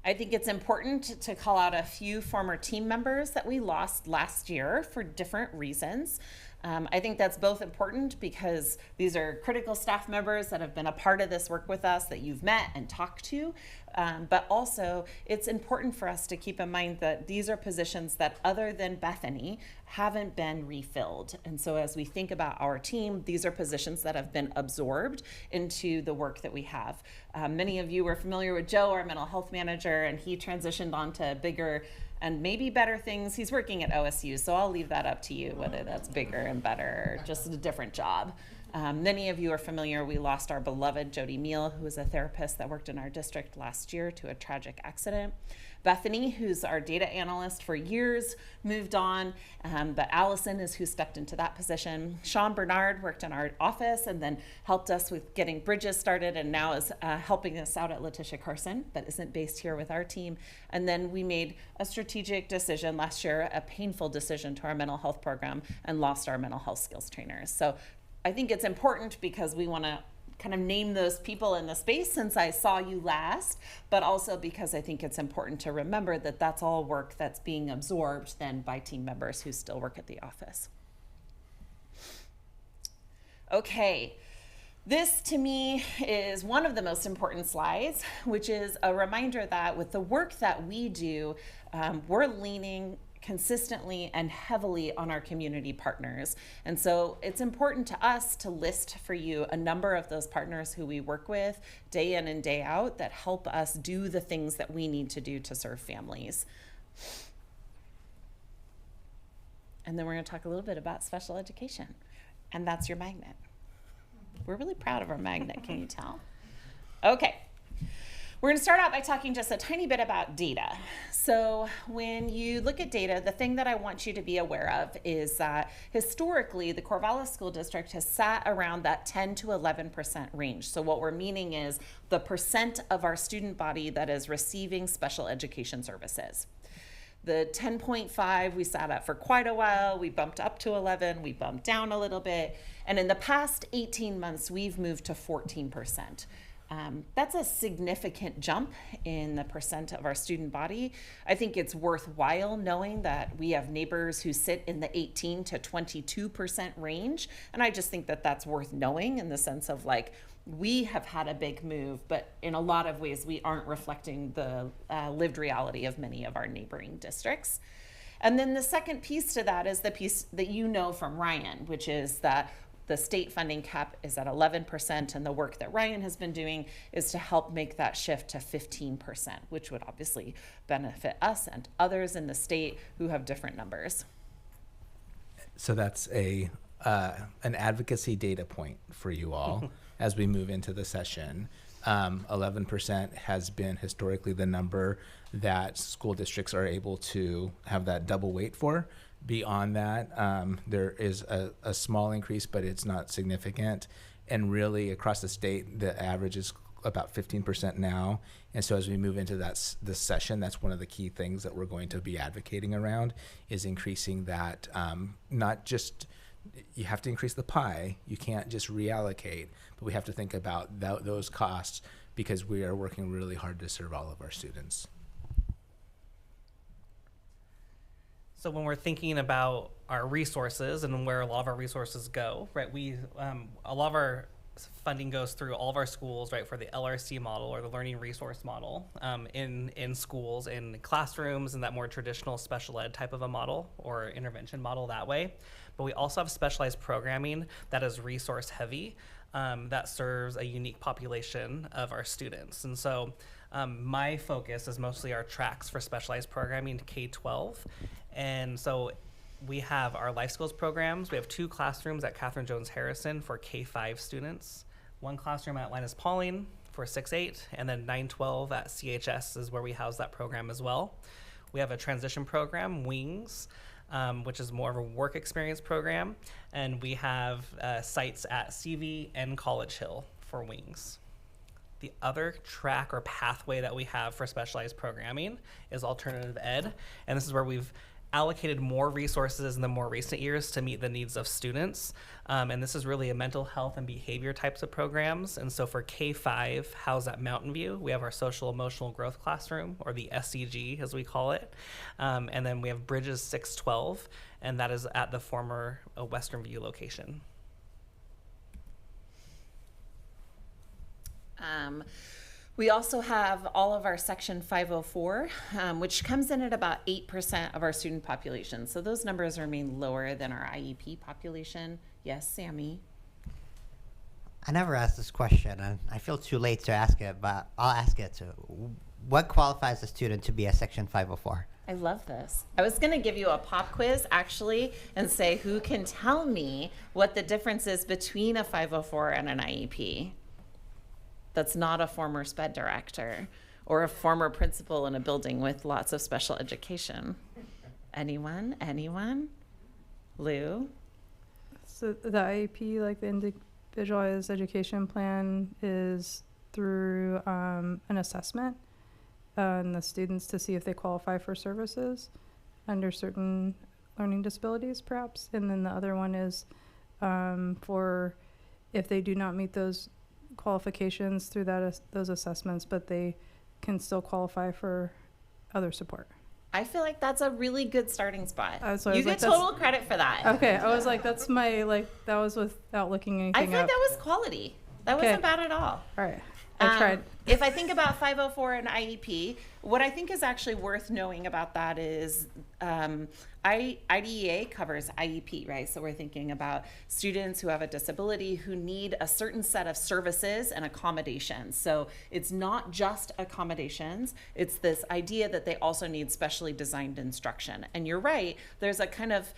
S16: I think it's important to call out a few former team members that we lost last year for different reasons. I think that's both important because these are critical staff members that have been a part of this work with us that you've met and talked to, but also it's important for us to keep in mind that these are positions that, other than Bethany, haven't been refilled. And so as we think about our team, these are positions that have been absorbed into the work that we have. Many of you are familiar with Joe, our mental health manager, and he transitioned on to bigger and maybe better things. He's working at OSU, so I'll leave that up to you, whether that's bigger and better or just a different job. Many of you are familiar, we lost our beloved Jody Meal, who was a therapist that worked in our district last year to a tragic accident. Bethany, who's our data analyst for years, moved on, but Allison is who stepped into that position. Sean Bernard worked in our office and then helped us with getting Bridges started, and now is helping us out at Letitia Carson, but isn't based here with our team. And then we made a strategic decision last year, a painful decision to our mental health program, and lost our mental health skills trainers. So I think it's important because we want to kind of name those people in the space since I saw you last, but also because I think it's important to remember that that's all work that's being absorbed then by team members who still work at the office. Okay, this to me is one of the most important slides, which is a reminder that with the work that we do, we're leaning consistently and heavily on our community partners. And so it's important to us to list for you a number of those partners who we work with day in and day out that help us do the things that we need to do to serve families. And then we're going to talk a little bit about special education. And that's your magnet. We're really proud of our magnet, can you tell? Okay. We're going to start out by talking just a tiny bit about data. So when you look at data, the thing that I want you to be aware of is that historically, the Corvallis School District has sat around that 10 to 11% range. So what we're meaning is the percent of our student body that is receiving special education services. The 10.5 we sat at for quite a while. We bumped up to 11, we bumped down a little bit. And in the past 18 months, we've moved to 14%. That's a significant jump in the percent of our student body. I think it's worthwhile knowing that we have neighbors who sit in the 18 to 22% range. And I just think that that's worth knowing in the sense of like, we have had a big move, but in a lot of ways, we aren't reflecting the lived reality of many of our neighboring districts. And then the second piece to that is the piece that you know from Ryan, which is that the state funding cap is at 11%, and the work that Ryan has been doing is to help make that shift to 15%, which would obviously benefit us and others in the state who have different numbers.
S8: So that's an advocacy data point for you all as we move into the session. 11% has been historically the number that school districts are able to have that double weight for. Beyond that, there is a small increase, but it's not significant. And really, across the state, the average is about 15% now. And so as we move into this session, that's one of the key things that we're going to be advocating around, is increasing that, not just, you have to increase the pie. You can't just reallocate, but we have to think about those costs, because we are working really hard to serve all of our students.
S17: So when we're thinking about our resources and where a lot of our resources go, right, a lot of our funding goes through all of our schools, right, for the LRC model or the learning resource model in schools, in classrooms, and that more traditional special ed type of a model or intervention model that way. But we also have specialized programming that is resource heavy, that serves a unique population of our students. And so my focus is mostly our tracks for specialized programming K-12. And so we have our life skills programs. We have 2 classrooms at Catherine Jones Harrison for K-5 students, 1 classroom at Linus Pauling for 6-8, and then 9-12 at CHS is where we house that program as well. We have a transition program, Wings, which is more of a work experience program, and we have sites at CV and College Hill for Wings. The other track or pathway that we have for specialized programming is alternative ed, and this is where we've allocated more resources in the more recent years to meet the needs of students. And this is really a mental health and behavior types of programs. And so for K-5, housed at Mountain View, we have our social emotional growth classroom, or the SEG as we call it. And then we have Bridges 6-12, and that is at the former Western View location.
S16: We also have all of our Section 504, which comes in at about 8% of our student population. So those numbers remain lower than our IEP population. Yes, Sammy?
S7: I never asked this question, and I feel too late to ask it, but I'll ask it. What qualifies a student to be a Section 504?
S16: I love this. I was going to give you a pop quiz, actually, and say who can tell me what the difference is between a 504 and an IEP. That's not a former SPED director or a former principal in a building with lots of special education. Anyone? Anyone? Lou?
S1: So the IEP, like the individualized education plan, is through an assessment on the students to see if they qualify for services under certain learning disabilities, perhaps. And then the other one is for if they do not meet those qualifications through those assessments, but they can still qualify for other support.
S16: I feel like that's a really good starting spot.
S1: So
S16: you get total credit for that.
S1: Okay, I was like, that's my, that was without looking anything
S16: I feel like
S1: up.
S16: that was quality. That wasn't bad at all.
S1: All right, I tried.
S16: if I think about 504 and IEP, what I think is actually worth knowing about that is IDEA covers IEP, right? So we're thinking about students who have a disability who need a certain set of services and accommodations. So it's not just accommodations, it's this idea that they also need specially designed instruction. And you're right, there's a kind of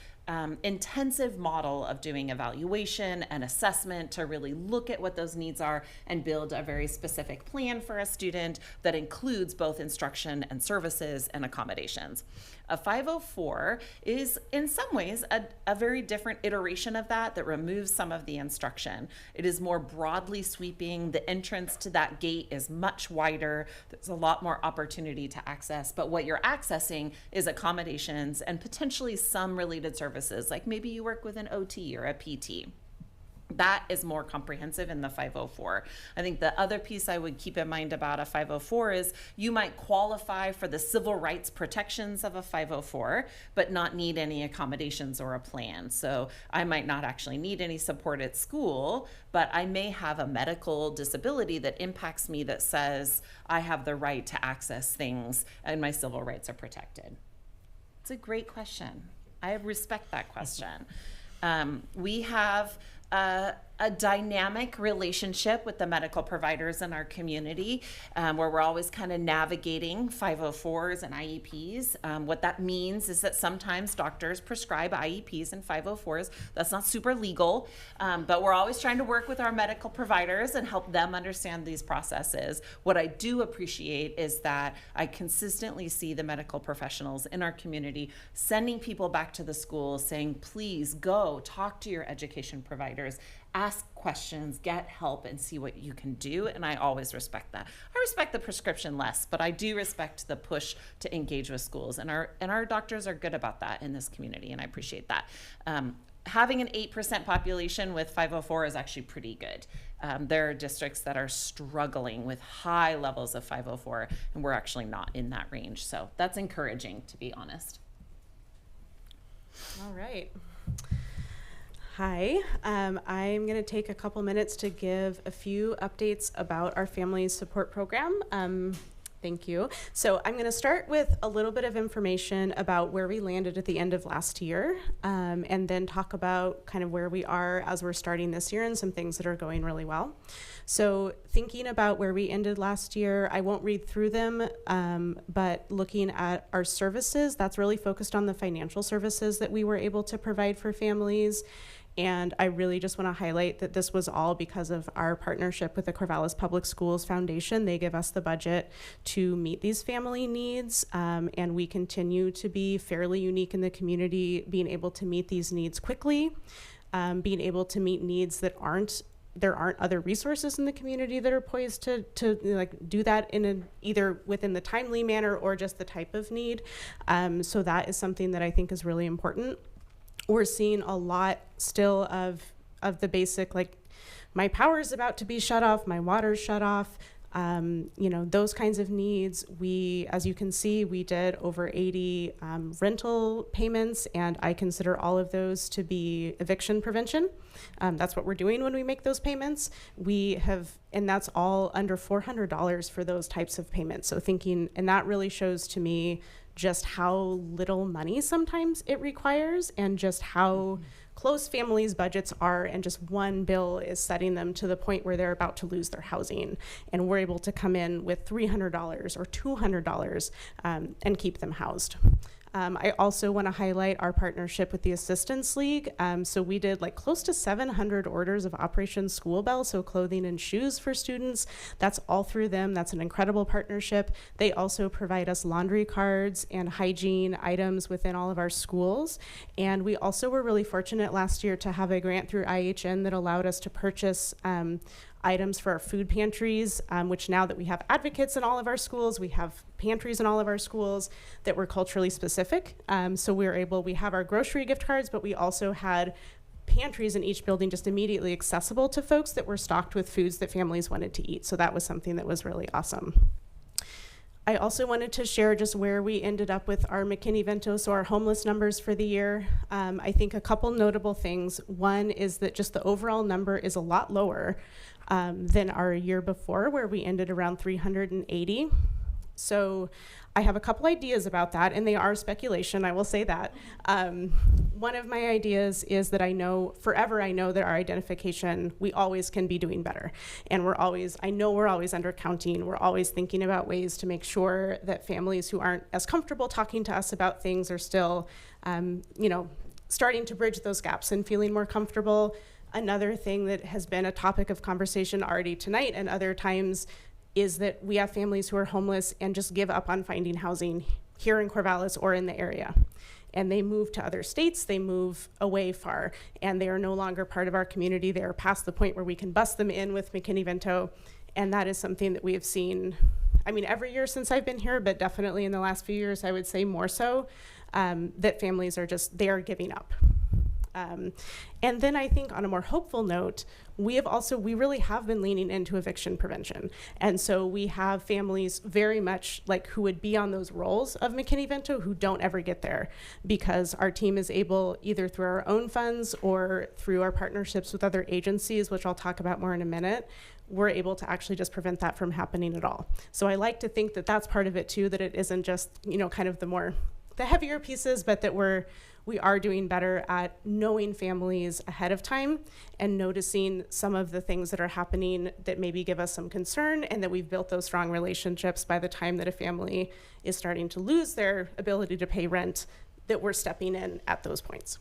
S16: intensive model of doing evaluation and assessment to really look at what those needs are and build a very specific plan for a student that includes both instruction and services and accommodations. A 504 is in some ways a very different iteration of that removes some of the instruction. It is more broadly sweeping. The entrance to that gate is much wider. There's a lot more opportunity to access, but what you're accessing is accommodations and potentially some related services, like maybe you work with an OT or a PT. That is more comprehensive in the 504. I think the other piece I would keep in mind about a 504 is you might qualify for the civil rights protections of a 504, but not need any accommodations or a plan. So I might not actually need any support at school, but I may have a medical disability that impacts me that says I have the right to access things and my civil rights are protected. It's a great question. I respect that question. We have a dynamic relationship with the medical providers in our community, where we're always kind of navigating 504s and IEPs. What that means is that sometimes doctors prescribe IEPs and 504s. That's not super legal, but we're always trying to work with our medical providers and help them understand these processes. What I do appreciate is that I consistently see the medical professionals in our community sending people back to the schools saying, please go talk to your education providers, ask questions, get help, and see what you can do. And I always respect that. I respect the prescription less, but I do respect the push to engage with schools. And our doctors are good about that in this community, and I appreciate that. Having an 8% population with 504 is actually pretty good. There are districts that are struggling with high levels of 504, and we're actually not in that range. So that's encouraging, to be honest.
S15: All right. Hi, I'm going to take a couple minutes to give a few updates about our family support program. Thank you. So I'm going to start with a little bit of information about where we landed at the end of last year, and then talk about kind of where we are as we're starting this year and some things that are going really well. So thinking about where we ended last year, I won't read through them, but looking at our services, that's really focused on the financial services that we were able to provide for families. And I really just want to highlight that this was all because of our partnership with the Corvallis Public Schools Foundation. They give us the budget to meet these family needs, and we continue to be fairly unique in the community, being able to meet these needs quickly, being able to meet needs that there aren't other resources in the community that are poised to like do that in either within the timely manner or just the type of need. So that is something that I think is really important. We're seeing a lot still of the basic, like my power is about to be shut off, my water's shut off, those kinds of needs. We, as you can see, we did over 80 rental payments, and I consider all of those to be eviction prevention. That's what we're doing when we make those payments. And that's all under $400 for those types of payments. So and that really shows to me just how little money sometimes it requires, and just how close families' budgets are, and just one bill is setting them to the point where they're about to lose their housing, and we're able to come in with $300 or $200 and keep them housed. I also want to highlight our partnership with the Assistance League. So we did like close to 700 orders of Operation School Bell, so clothing and shoes for students. That's all through them. That's an incredible partnership. They also provide us laundry cards and hygiene items within all of our schools. And we also were really fortunate last year to have a grant through IHN that allowed us to purchase items for our food pantries, which now that we have advocates in all of our schools, we have pantries in all of our schools that were culturally specific. So we have our grocery gift cards, but we also had pantries in each building just immediately accessible to folks that were stocked with foods that families wanted to eat. So that was something that was really awesome. I also wanted to share just where we ended up with our McKinney-Vento, so our homeless numbers for the year. I think a couple notable things. One is that just the overall number is a lot lower. than our year before, where we ended around 380. So I have a couple ideas about that, and they are speculation, I will say that. One of my ideas is that I know that our identification, we always can be doing better. And I know we're always undercounting. We're always thinking about ways to make sure that families who aren't as comfortable talking to us about things are still, starting to bridge those gaps and feeling more comfortable. Another thing that has been a topic of conversation already tonight and other times is that we have families who are homeless and just give up on finding housing here in Corvallis or in the area. And they move to other states, they move away far, and they are no longer part of our community. They are past the point where we can bus them in with McKinney-Vento, and that is something that we have seen, every year since I've been here, but definitely in the last few years, I would say more so, that families are giving up. And then I think on a more hopeful note, we really have been leaning into eviction prevention. And so we have families very much like who would be on those roles of McKinney-Vento who don't ever get there, because our team is able, either through our own funds or through our partnerships with other agencies, which I'll talk about more in a minute, we're able to actually just prevent that from happening at all. So I like to think that that's part of it too, that it isn't just, kind of the heavier pieces, but that we are doing better at knowing families ahead of time and noticing some of the things that are happening that maybe give us some concern, and that we've built those strong relationships by the time that a family is starting to lose their ability to pay rent, that we're stepping in at those points.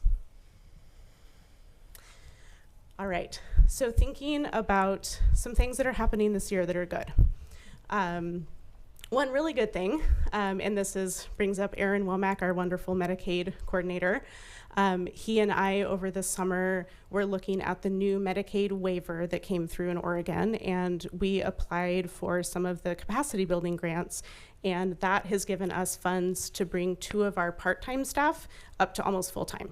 S15: All right, so thinking about some things that are happening this year that are good. One really good thing, and this brings up Aaron Womack, our wonderful Medicaid coordinator. He and I, over the summer, were looking at the new Medicaid waiver that came through in Oregon, and we applied for some of the capacity building grants, and that has given us funds to bring 2 of our part-time staff up to almost full-time.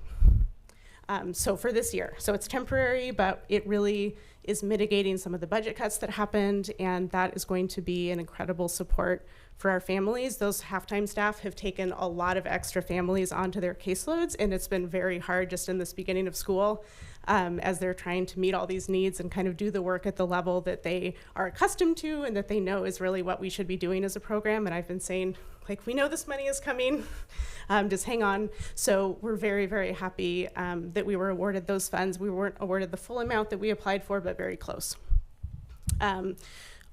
S15: So for this year. So it's temporary, but it really is mitigating some of the budget cuts that happened, and that is going to be an incredible support for our families. Those half-time staff have taken a lot of extra families onto their caseloads, and it's been very hard just in this beginning of school as they're trying to meet all these needs and kind of do the work at the level that they are accustomed to and that they know is really what we should be doing as a program. And I've been saying, we know this money is coming, just hang on. So we're very, very happy that we were awarded those funds. We weren't awarded the full amount that we applied for, but very close.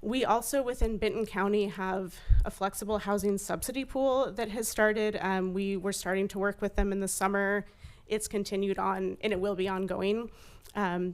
S15: We also, within Benton County, have a flexible housing subsidy pool that has started. We were starting to work with them in the summer. It's continued on, and it will be ongoing.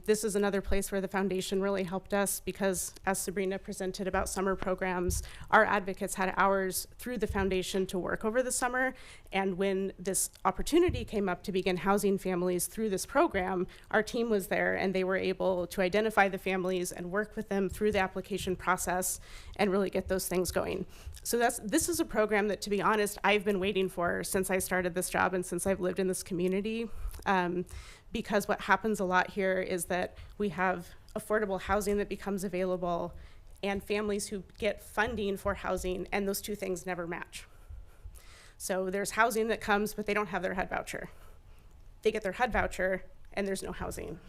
S15: This is another place where the foundation really helped us, because as Sabrina presented about summer programs, our advocates had hours through the foundation to work over the summer. And when this opportunity came up to begin housing families through this program, our team was there, and they were able to identify the families and work with them through the application process and really get those things going. So this is a program that, to be honest, I've been waiting for since I started this job and since I've lived in this community. Because what happens a lot here is that we have affordable housing that becomes available and families who get funding for housing, and those 2 things never match. So there's housing that comes, but they don't have their HUD voucher. They get their HUD voucher, and there's no housing.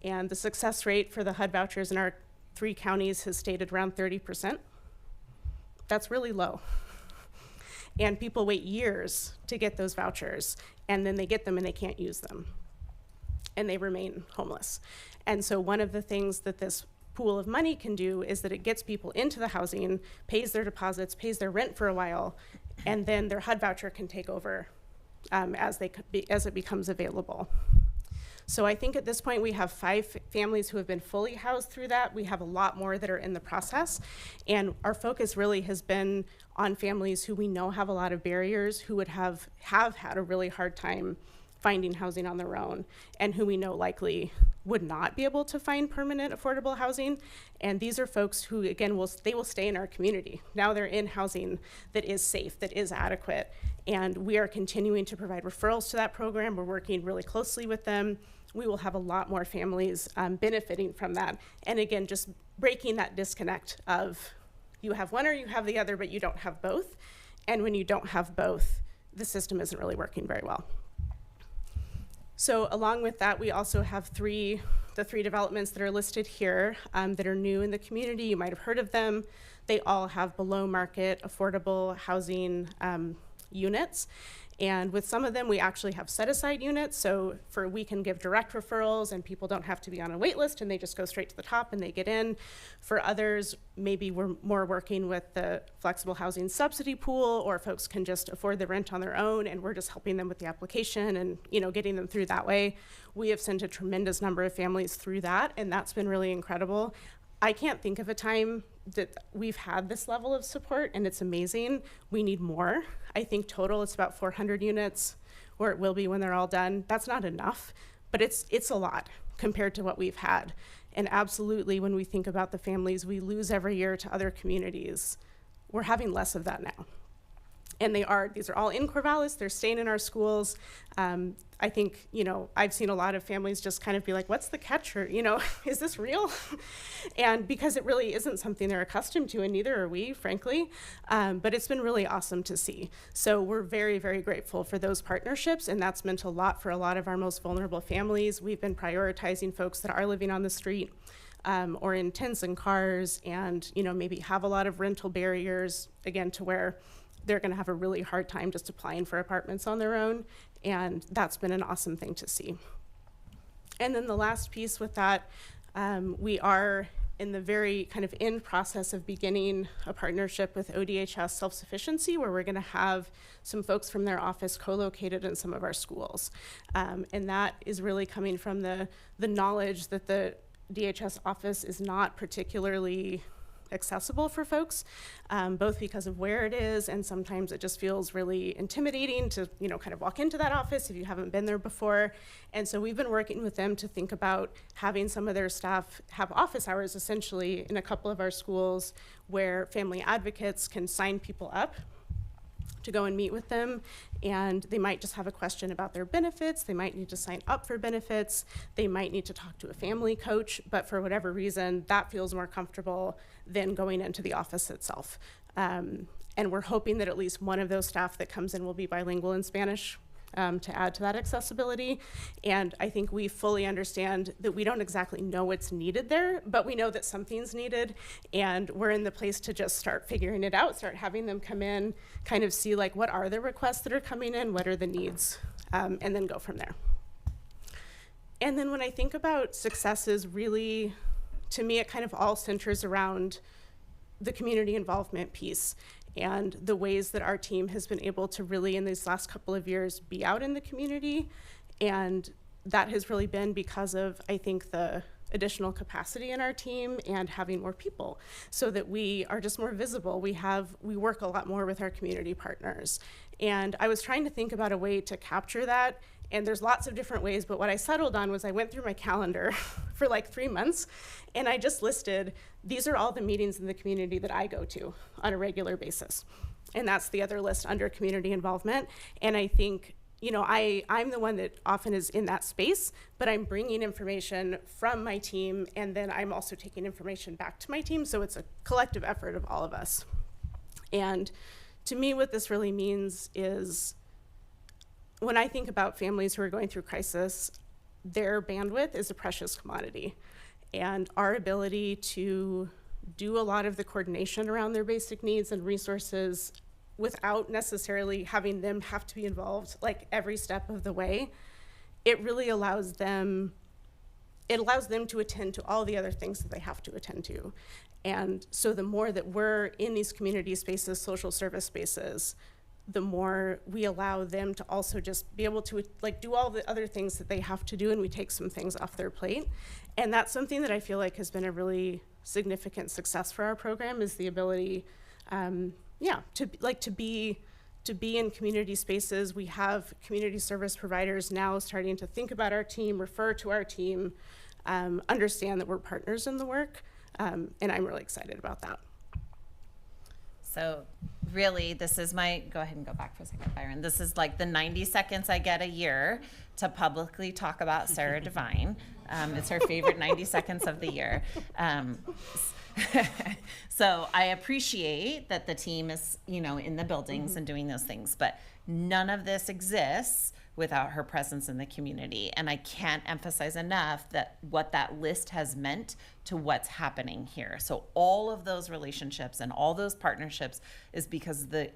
S15: And the success rate for the HUD vouchers in our 3 counties has stayed at around 30%. That's really low. And people wait years to get those vouchers, and then they get them and they can't use them, and they remain homeless. And so one of the things that this pool of money can do is that it gets people into the housing, pays their deposits, pays their rent for a while, and then their HUD voucher can take over as it becomes available. So I think at this point we have 5 families who have been fully housed through that. We have a lot more that are in the process. And our focus really has been on families who we know have a lot of barriers, who would have had a really hard time finding housing on their own, and who we know likely would not be able to find permanent affordable housing. And these are folks who, again, they will stay in our community. Now they're in housing that is safe, that is adequate. And we are continuing to provide referrals to that program. We're working really closely with them. We will have a lot more families benefiting from that. And again, just breaking that disconnect of you have one or you have the other, but you don't have both. And when you don't have both, the system isn't really working very well. So along with that, we also have the the 3 developments that are listed here that are new in the community. You might have heard of them. They all have below market affordable housing units. And with some of them, we actually have set aside units. So we can give direct referrals and people don't have to be on a wait list and they just go straight to the top and they get in. For others, maybe we're more working with the flexible housing subsidy pool, or folks can just afford the rent on their own and we're just helping them with the application and, you know, getting them through that way. We have sent a tremendous number of families through that, and that's been really incredible. I can't think of a time that we've had this level of support, and it's amazing. We need more. I think total it's about 400 units, or it will be when they're all done. That's not enough, but it's a lot compared to what we've had. And absolutely, when we think about the families we lose every year to other communities, we're having less of that now. And these are all in Corvallis, they're staying in our schools. I think, you know, I've seen a lot of families just kind of be like, what's the catch? Or, you know, is this real? And because it really isn't something they're accustomed to, and neither are we, frankly. But it's been really awesome to see. So we're very, very grateful for those partnerships, and that's meant a lot for a lot of our most vulnerable families. We've been prioritizing folks that are living on the street, or in tents and cars, and, you know, maybe have a lot of rental barriers, again, to where they're going to have a really hard time just applying for apartments on their own. And that's been an awesome thing to see. And then the last piece with that, we are in the very kind of end process of beginning a partnership with ODHS Self-Sufficiency, where we're going to have some folks from their office co-located in some of our schools. And that is really coming from the knowledge that the DHS office is not particularly accessible for folks, both because of where it is, and sometimes it just feels really intimidating to, you know, kind of walk into that office if you haven't been there before. And so we've been working with them to think about having some of their staff have office hours essentially in a couple of our schools, where family advocates can sign people up to go and meet with them, and they might just have a question about their benefits. They might need to sign up for benefits. They might need to talk to a family coach, but for whatever reason, that feels more comfortable than going into the office itself. And we're hoping that at least one of those staff that comes in will be bilingual in Spanish, to add to that accessibility. And I think we fully understand that we don't exactly know what's needed there, but we know that something's needed, and we're in the place to just start figuring it out, start having them come in, kind of see like what are the requests that are coming in, what are the needs, and then go from there. And then when I think about successes, really, to me, it kind of all centers around the community involvement piece and the ways that our team has been able to really, in these last couple of years, be out in the community. And that has really been because of, I think, the additional capacity in our team and having more people, so that we are just more visible. We work a lot more with our community partners. And I was trying to think about a way to capture that, and there's lots of different ways, but what I settled on was I went through my calendar for like 3 months, and I just listed, these are all the meetings in the community that I go to on a regular basis. And that's the other list under community involvement. And I think, you know, I'm the one that often is in that space, but I'm bringing information from my team, and then I'm also taking information back to my team, so it's a collective effort of all of us. And to me, what this really means is, when I think about families who are going through crisis, their bandwidth is a precious commodity. And our ability to do a lot of the coordination around their basic needs and resources without necessarily having them have to be involved like every step of the way, it really allows them to attend to all the other things that they have to attend to. And so the more that we're in these community spaces, social service spaces, the more we allow them to also just be able to like do all the other things that they have to do, and we take some things off their plate. And that's something that I feel like has been a really significant success for our program, is the ability, to be in community spaces. We have community service providers now starting to think about our team, refer to our team, understand that we're partners in the work, and I'm really excited about that.
S16: So really, this is go ahead and go back for a second, Byron. This is like the 90 seconds I get a year to publicly talk about Sarah Devine. It's her favorite 90 seconds of the year. So I appreciate that the team is, in the buildings and doing those things, but none of this exists without her presence in the community. And I can't emphasize enough that what that list has meant to what's happening here. So all of those relationships and all those partnerships is because the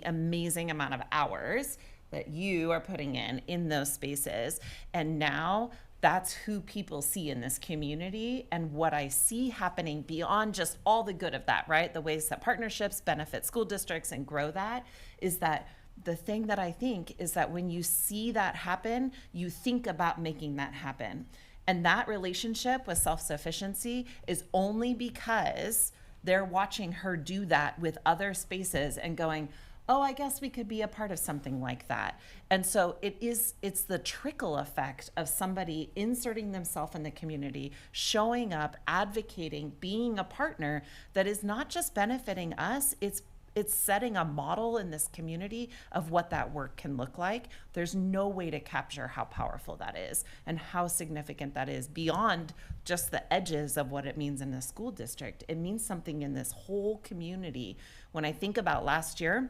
S16: amazing amount of hours that you are putting in those spaces. And now that's who people see in this community. And what I see happening beyond just all the good of that, right? The ways that partnerships benefit school districts and grow that, is that the thing that I think is that when you see that happen, you think about making that happen. And that relationship with self-sufficiency is only because they're watching her do that with other spaces and going, oh, I guess we could be a part of something like that. And so it's the trickle effect of somebody inserting themselves in the community, showing up, advocating, being a partner that is not just benefiting us, it's setting a model in this community of what that work can look like. There's no way to capture how powerful that is and how significant that is beyond just the edges of what it means in a school district. It means something in this whole community. When I think about last year,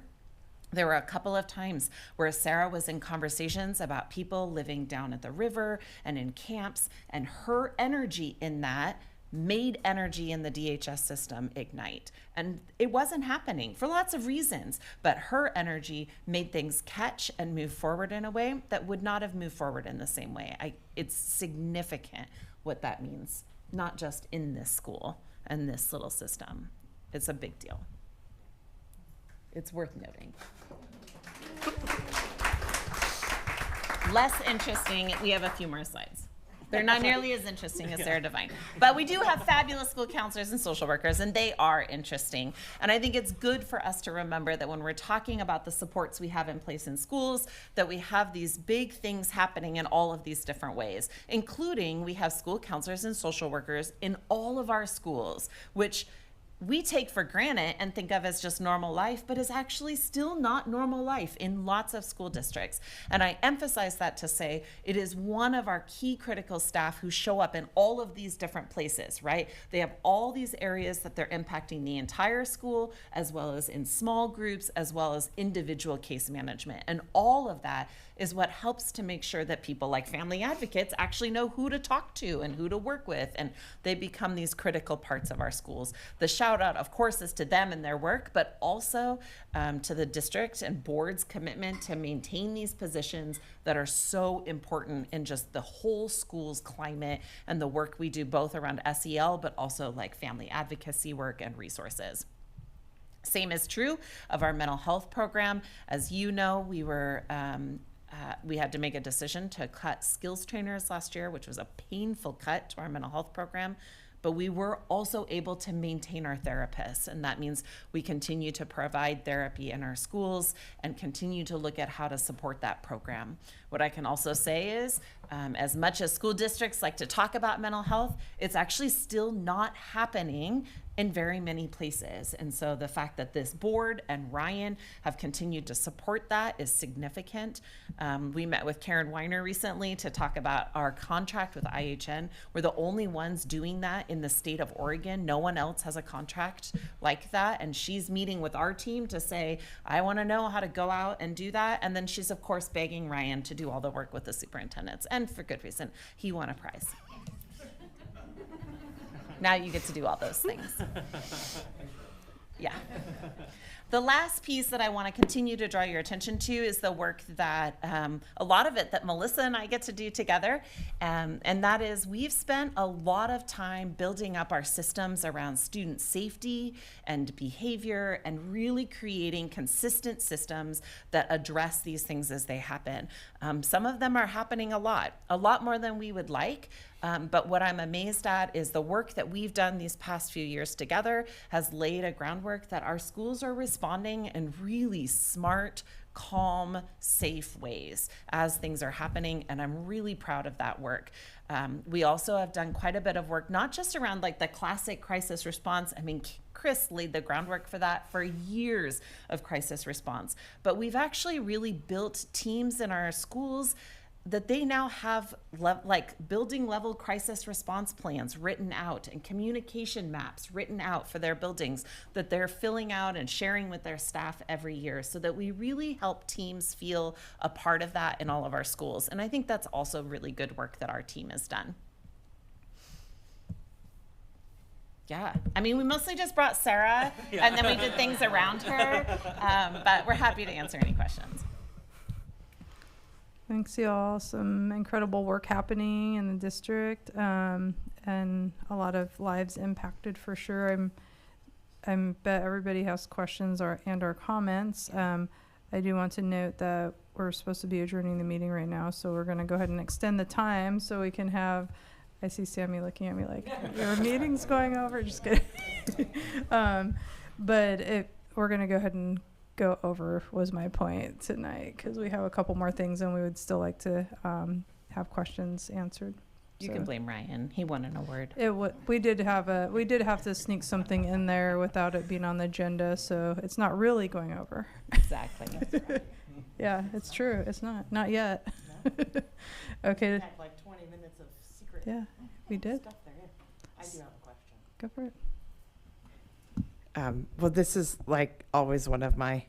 S16: there were a couple of times where Sarah was in conversations about people living down at the river and in camps, and her energy in that made energy in the DHS system ignite. And it wasn't happening for lots of reasons, but her energy made things catch and move forward in a way that would not have moved forward in the same way. It's significant what that means, not just in this school and this little system. It's a big deal. It's worth noting. Less interesting, we have a few more slides. They're not nearly as interesting as Sarah Devine. But we do have fabulous school counselors and social workers, and they are interesting. And I think it's good for us to remember that when we're talking about the supports we have in place in schools, that we have these big things happening in all of these different ways, including we have school counselors and social workers in all of our schools, which we take for granted and think of as just normal life, but is actually still not normal life in lots of school districts. And I emphasize that to say it is one of our key critical staff who show up in all of these different places, right? They have all these areas that they're impacting the entire school, as well as in small groups, as well as individual case management. And all of that is what helps to make sure that people like family advocates actually know who to talk to and who to work with, and they become these critical parts of our schools. The shout out, of course, is to them and their work, but also to the district and board's commitment to maintain these positions that are so important in just the whole school's climate and the work we do both around SEL, but also like family advocacy work and resources. Same is true of our mental health program. As you know, we had to make a decision to cut skills trainers last year, which was a painful cut to our mental health program. But we were also able to maintain our therapists, and that means we continue to provide therapy in our schools and continue to look at how to support that program. What I can also say is, as much as school districts like to talk about mental health, it's actually still not happening in very many places. And so the fact that this board and Ryan have continued to support that is significant. We met with Karen Weiner recently to talk about our contract with IHN. We're the only ones doing that in the state of Oregon. No one else has a contract like that. And she's meeting with our team to say, I want to know how to go out and do that. And then she's, of course, begging Ryan to do all the work with the superintendents. And for good reason. He won a prize. Now you get to do all those things. Yeah. The last piece that I want to continue to draw your attention to is the work that, a lot of it that Melissa and I get to do together. And that is, we've spent a lot of time building up our systems around student safety and behavior and really creating consistent systems that address these things as they happen. Some of them are happening a lot more than we would like. But what I'm amazed at is the work that we've done these past few years together has laid a groundwork that our schools are responding in really smart, calm, safe ways as things are happening, and I'm really proud of that work. We also have done quite a bit of work, not just around like the classic crisis response. I mean, Chris laid the groundwork for that for years of crisis response, but we've actually really built teams in our schools that they now have like building level crisis response plans written out and communication maps written out for their buildings that they're filling out and sharing with their staff every year, so that we really help teams feel a part of that in all of our schools. And I think that's also really good work that our team has done. Yeah, I mean, we mostly just brought Sarah and then we did things around her, but we're happy to answer any questions.
S1: Thanks, y'all. Some incredible work happening in the district, and a lot of lives impacted for sure. I bet everybody has questions or comments. I do want to note that we're supposed to be adjourning the meeting right now, so we're going to go ahead and extend the time so we can have. I see Sammy looking at me like, your meeting's going over. Just kidding. But we're going to go ahead and go over was my point tonight, because we have a couple more things and we would still like to have questions answered.
S16: You can blame Ryan. He won an award.
S1: We did have to sneak something in there without it being on the agenda, so it's not really going over.
S16: Exactly.
S1: Yeah, it's true. It's not yet. No. Okay.
S3: We had like 20 minutes of secret.
S1: Yeah, we did.
S3: Stuff there. I do have a question.
S1: Go for it.
S3: Well, this is like always one of my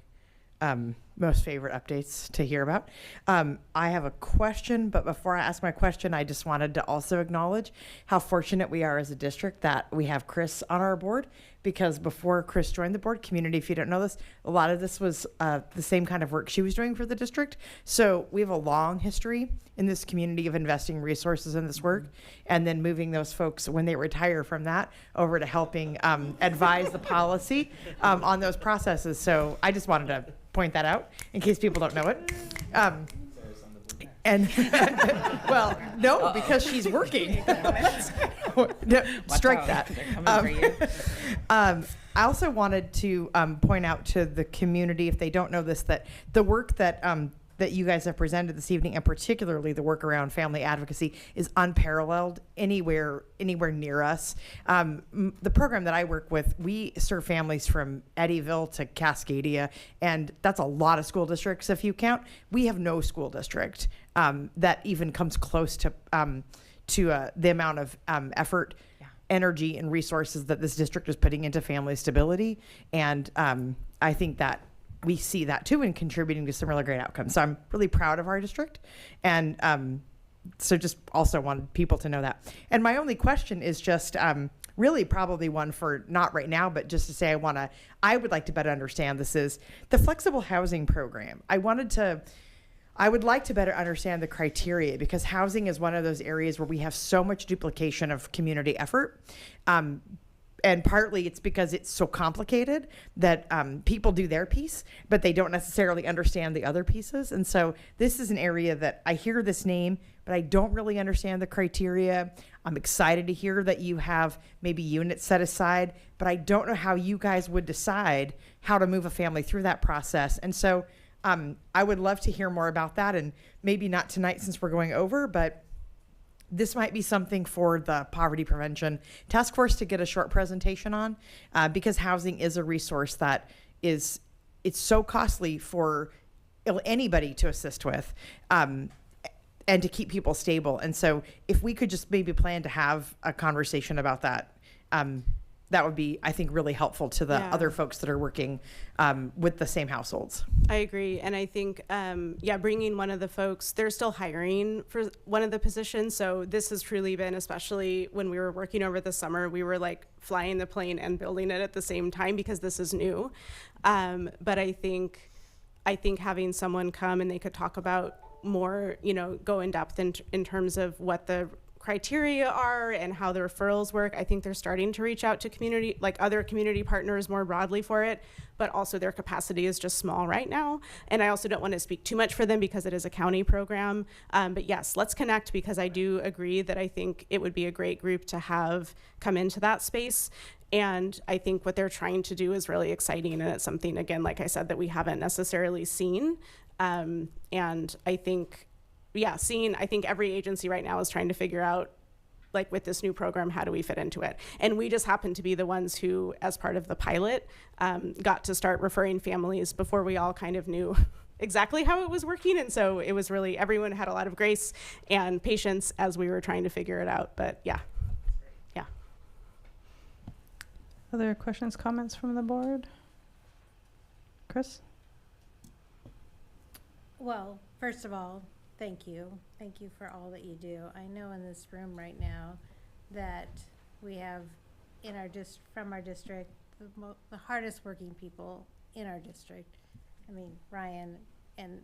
S3: most favorite updates to hear about. I have a question, but before I ask my question, I just wanted to also acknowledge how fortunate we are as a district that we have Chris on our board, because before Chris joined the board, community, if you don't know this, a lot of this was the same kind of work she was doing for the district. So we have a long history in this community of investing resources in this work, and then moving those folks when they retire from that over to helping advise the policy on those processes. So I just wanted to point that out in case people don't know it. And well, no, because she's working. No, strike that.
S16: They're coming for you.
S3: I also wanted to point out to the community, if they don't know this, that the work that that you guys have presented this evening, and particularly the work around family advocacy, is unparalleled anywhere near us. The program that I work with, we serve families from Eddyville to Cascadia, and that's a lot of school districts if you count. We have no school district that even comes close to the amount of effort, energy, and resources that this district is putting into family stability. And I think that we see that too in contributing to some really great outcomes. So I'm really proud of our district. And so just also wanted people to know that. And my only question is just really probably one for not right now, but just to say I would like to better understand this is the flexible housing program. I would like to better understand the criteria, because housing is one of those areas where we have so much duplication of community effort. And partly it's because it's so complicated that people do their piece, but they don't necessarily understand the other pieces. And so this is an area that I hear this name, but I don't really understand the criteria. I'm excited to hear that you have maybe units set aside, but I don't know how you guys would decide how to move a family through that process. And so I would love to hear more about that, and maybe not tonight since we're going over, but this might be something for the Poverty Prevention Task Force to get a short presentation on, because housing is a resource that it's so costly for anybody to assist with, and to keep people stable. And so if we could just maybe plan to have a conversation about that, that would be, I think, really helpful to the other folks that are working with the same households.
S15: I agree. And I think, bringing one of the folks, they're still hiring for one of the positions. So this has truly been, especially when we were working over the summer, we were like flying the plane and building it at the same time, because this is new. But I think having someone come and they could talk about more, go in depth in terms of what the criteria are and how the referrals work. I think they're starting to reach out to community, like other community partners more broadly for it, but also their capacity is just small right now. And I also don't want to speak too much for them because it is a county program. But yes, let's connect, because I do agree that I think it would be a great group to have come into that space. And I think what they're trying to do is really exciting. And it's something, again, like I said, that we haven't necessarily seen. And I think I think every agency right now is trying to figure out, like with this new program, how do we fit into it? And we just happen to be the ones who, as part of the pilot, got to start referring families before we all kind of knew exactly how it was working. And so it was really, everyone had a lot of grace and patience as we were trying to figure it out. But yeah.
S1: Other questions, comments from the board? Chris?
S5: Well, first of all, thank you. Thank you for all that you do. I know in this room right now that we have in our from our district, the hardest working people in our district. I mean, Ryan and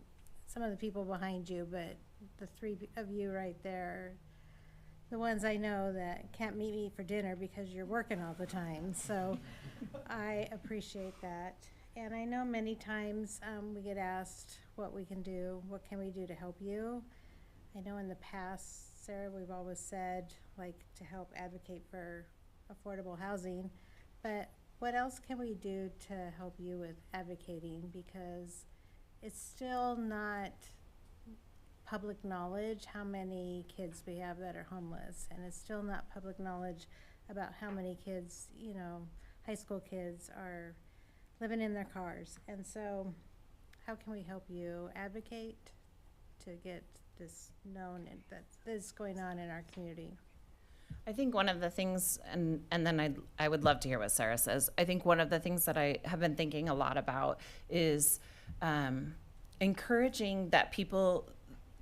S5: some of the people behind you, but the three of you right there, the ones I know that can't meet me for dinner because you're working all the time. So I appreciate that. And I know many times we get asked what we can do, what can we do to help you? I know in the past, Sarah, we've always said, like, to help advocate for affordable housing, but what else can we do to help you with advocating? Because it's still not public knowledge how many kids we have that are homeless, and it's still not public knowledge about how many kids, you know, high school kids are living in their cars. And so how can we help you advocate to get this known and that this is going on in our community?
S16: I think one of the things, and then I would love to hear what Sarah says. I think one of the things that I have been thinking a lot about is encouraging that people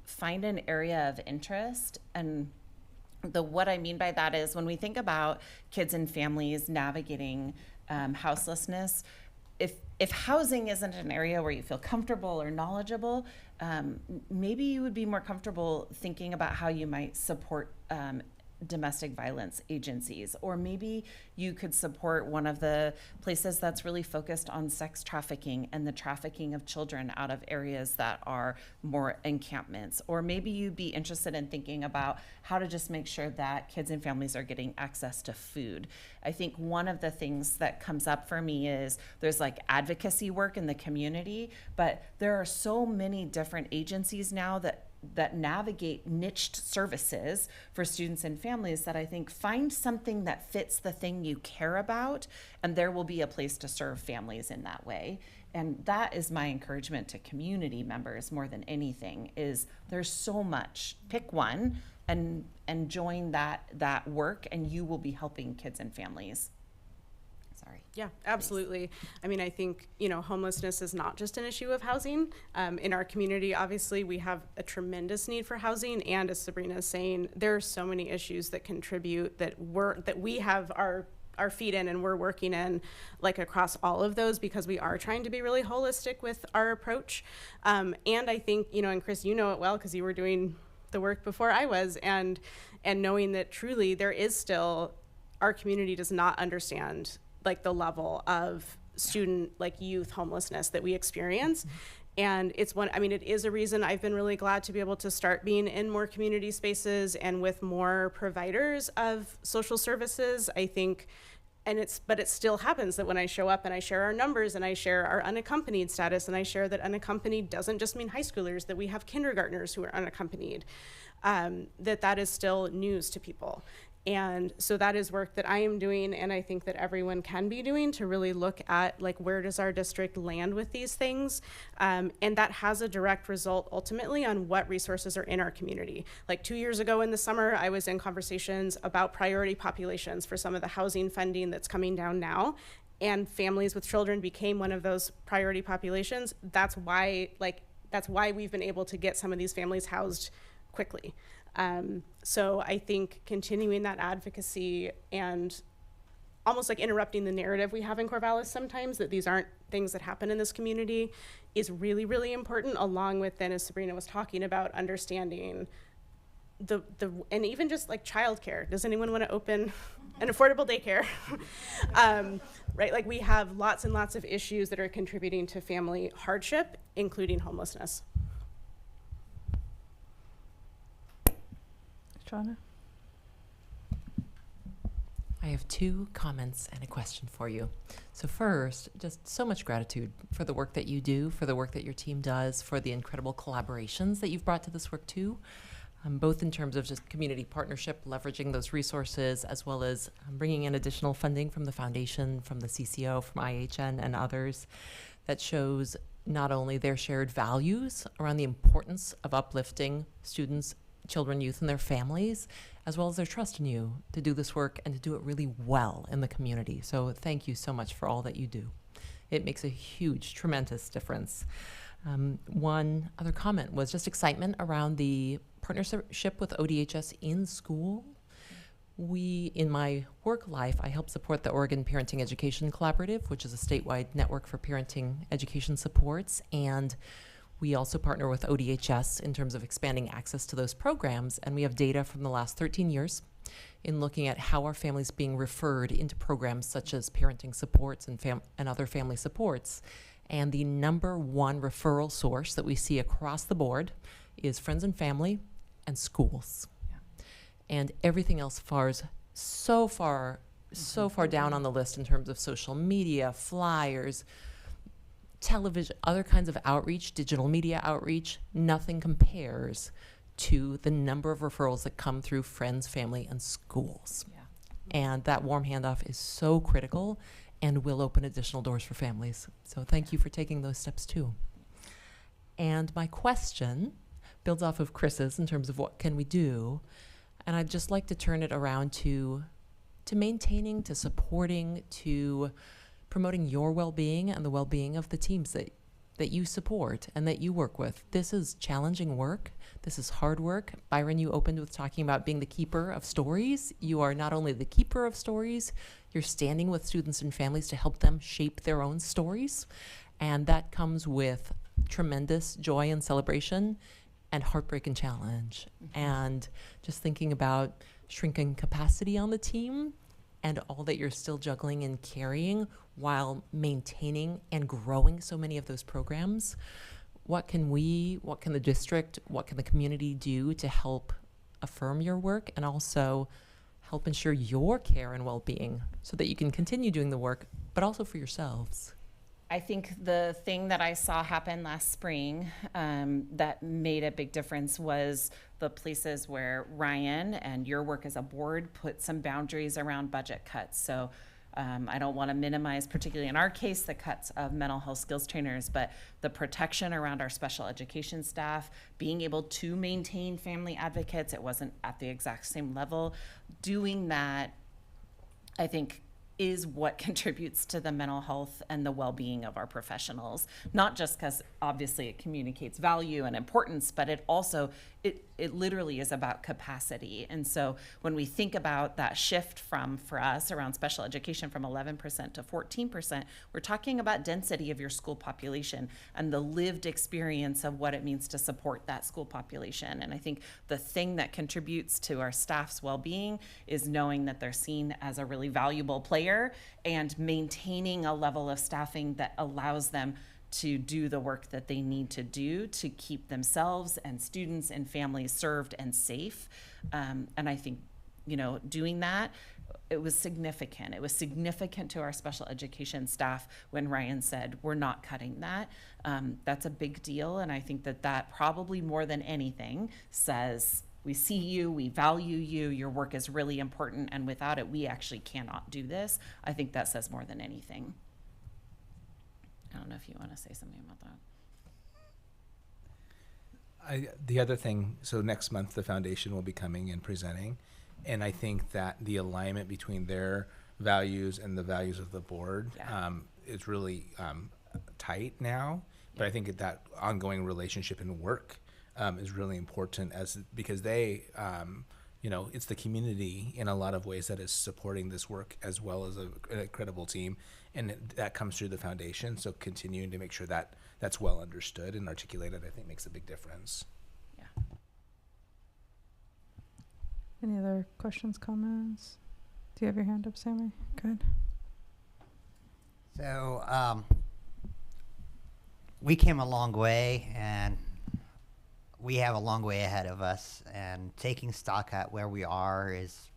S16: find an area of interest. And what I mean by that is when we think about kids and families navigating houselessness, if housing isn't an area where you feel comfortable or knowledgeable, maybe you would be more comfortable thinking about how you might support domestic violence agencies, or maybe you could support one of the places that's really focused on sex trafficking and the trafficking of children out of areas that are more encampments, or maybe you'd be interested in thinking about how to just make sure that kids and families are getting access to food. I think one of the things that comes up for me is there's like advocacy work in the community, but there are so many different agencies now that navigate niched services for students and families that I think find something that fits the thing you care about, and there will be a place to serve families in that way. And that is my encouragement to community members more than anything, is there's so much. Pick one and join that work, and you will be helping kids and families. Sorry.
S15: Yeah, absolutely. I mean, I think, you know, homelessness is not just an issue of housing. In our community, obviously, we have a tremendous need for housing. And as Sabrina is saying, there are so many issues that contribute that we have our feet in and we're working in, like, across all of those, because we are trying to be really holistic with our approach. And I think, you know, and Chris, you know it well because you were doing the work before I was, and knowing that truly there is still, our community does not understand like the level of student, like youth homelessness that we experience. And it's it is a reason I've been really glad to be able to start being in more community spaces and with more providers of social services. I think, but it still happens that when I show up and I share our numbers and I share our unaccompanied status, and I share that unaccompanied doesn't just mean high schoolers, that we have kindergartners who are unaccompanied, that is still news to people. And so that is work that I am doing, and I think that everyone can be doing, to really look at, like, where does our district land with these things? And that has a direct result ultimately on what resources are in our community. Like 2 years ago in the summer, I was in conversations about priority populations for some of the housing funding that's coming down now, and families with children became one of those priority populations. That's why we've been able to get some of these families housed quickly. So I think continuing that advocacy and almost like interrupting the narrative we have in Corvallis sometimes, that these aren't things that happen in this community, is really, really important, along with then, as Sabrina was talking about, understanding and even just like childcare. Does anyone want to open an affordable daycare? Right, like we have lots and lots of issues that are contributing to family hardship, including homelessness.
S4: I have 2 comments and a question for you. So first, just so much gratitude for the work that you do, for the work that your team does, for the incredible collaborations that you've brought to this work too, both in terms of just community partnership, leveraging those resources, as well as bringing in additional funding from the foundation, from the CCO, from IHN, and others. That shows not only their shared values around the importance of uplifting students, children, youth, and their families, as well as their trust in you to do this work and to do it really well in the community. So thank you so much for all that you do. It makes a huge, tremendous difference. One other comment was just excitement around the partnership with ODHS in school. In my work life, I help support the Oregon Parenting Education Collaborative, which is a statewide network for parenting education supports. And we also partner with ODHS in terms of expanding access to those programs. And we have data from the last 13 years in looking at how are families being referred into programs such as parenting supports and other family supports. And the number one referral source that we see across the board is friends and family and schools. And everything else falls so far down on the list in terms of social media, flyers, television, other kinds of outreach, digital media outreach. Nothing compares to the number of referrals that come through friends, family, and schools. Yeah. And that warm handoff is so critical and will open additional doors for families. So thank you for taking those steps too. And my question builds off of Chris's in terms of what can we do. And I'd just like to turn it around to maintaining, to supporting, to promoting your well-being and the well-being of the teams that you support and that you work with. This is challenging work. This is hard work. Byron, you opened with talking about being the keeper of stories. You are not only the keeper of stories, you're standing with students and families to help them shape their own stories. And that comes with tremendous joy and celebration and heartbreak and challenge. And just thinking about shrinking capacity on the team and all that you're still juggling and carrying while maintaining and growing so many of those programs. What can the district, what can the community do to help affirm your work and also help ensure your care and well-being so that you can continue doing the work, but also for yourselves?
S16: I think the thing that I saw happen last spring that made a big difference was the places where Ryan and your work as a board put some boundaries around budget cuts. So I don't want to minimize, particularly in our case, the cuts of mental health skills trainers, but the protection around our special education staff, being able to maintain family advocates, it wasn't at the exact same level. Doing that, I think, is what contributes to the mental health and the well-being of our professionals, not just because obviously it communicates value and importance, but it also, it literally is about capacity. And so when we think about that shift for us around special education from 11% to 14%, we're talking about density of your school population and the lived experience of what it means to support that school population. And I think the thing that contributes to our staff's well-being is knowing that they're seen as a really valuable player and maintaining a level of staffing that allows them to do the work that they need to do to keep themselves and students and families served and safe. And I think, doing that, it was significant. It was significant to our special education staff when Ryan said, we're not cutting that. That's a big deal. And I think that probably more than anything says, we see you, we value you, your work is really important, and without it, we actually cannot do this. I think that says more than anything. I don't know if you want to say something about that.
S8: The other thing, so next month the foundation will be coming and presenting, and I think that the alignment between their values and the values of the board is really tight now. But I think that ongoing relationship and work is really important because they, it's the community in a lot of ways that is supporting this work as well as an incredible team. And that comes through the foundation. So continuing to make sure that that's well understood and articulated, I think makes a big difference.
S16: Yeah.
S1: Any other questions, comments? Do you have your hand up, Sammy? Good.
S7: So we came a long way, and we have a long way ahead of us, and taking stock at where we are is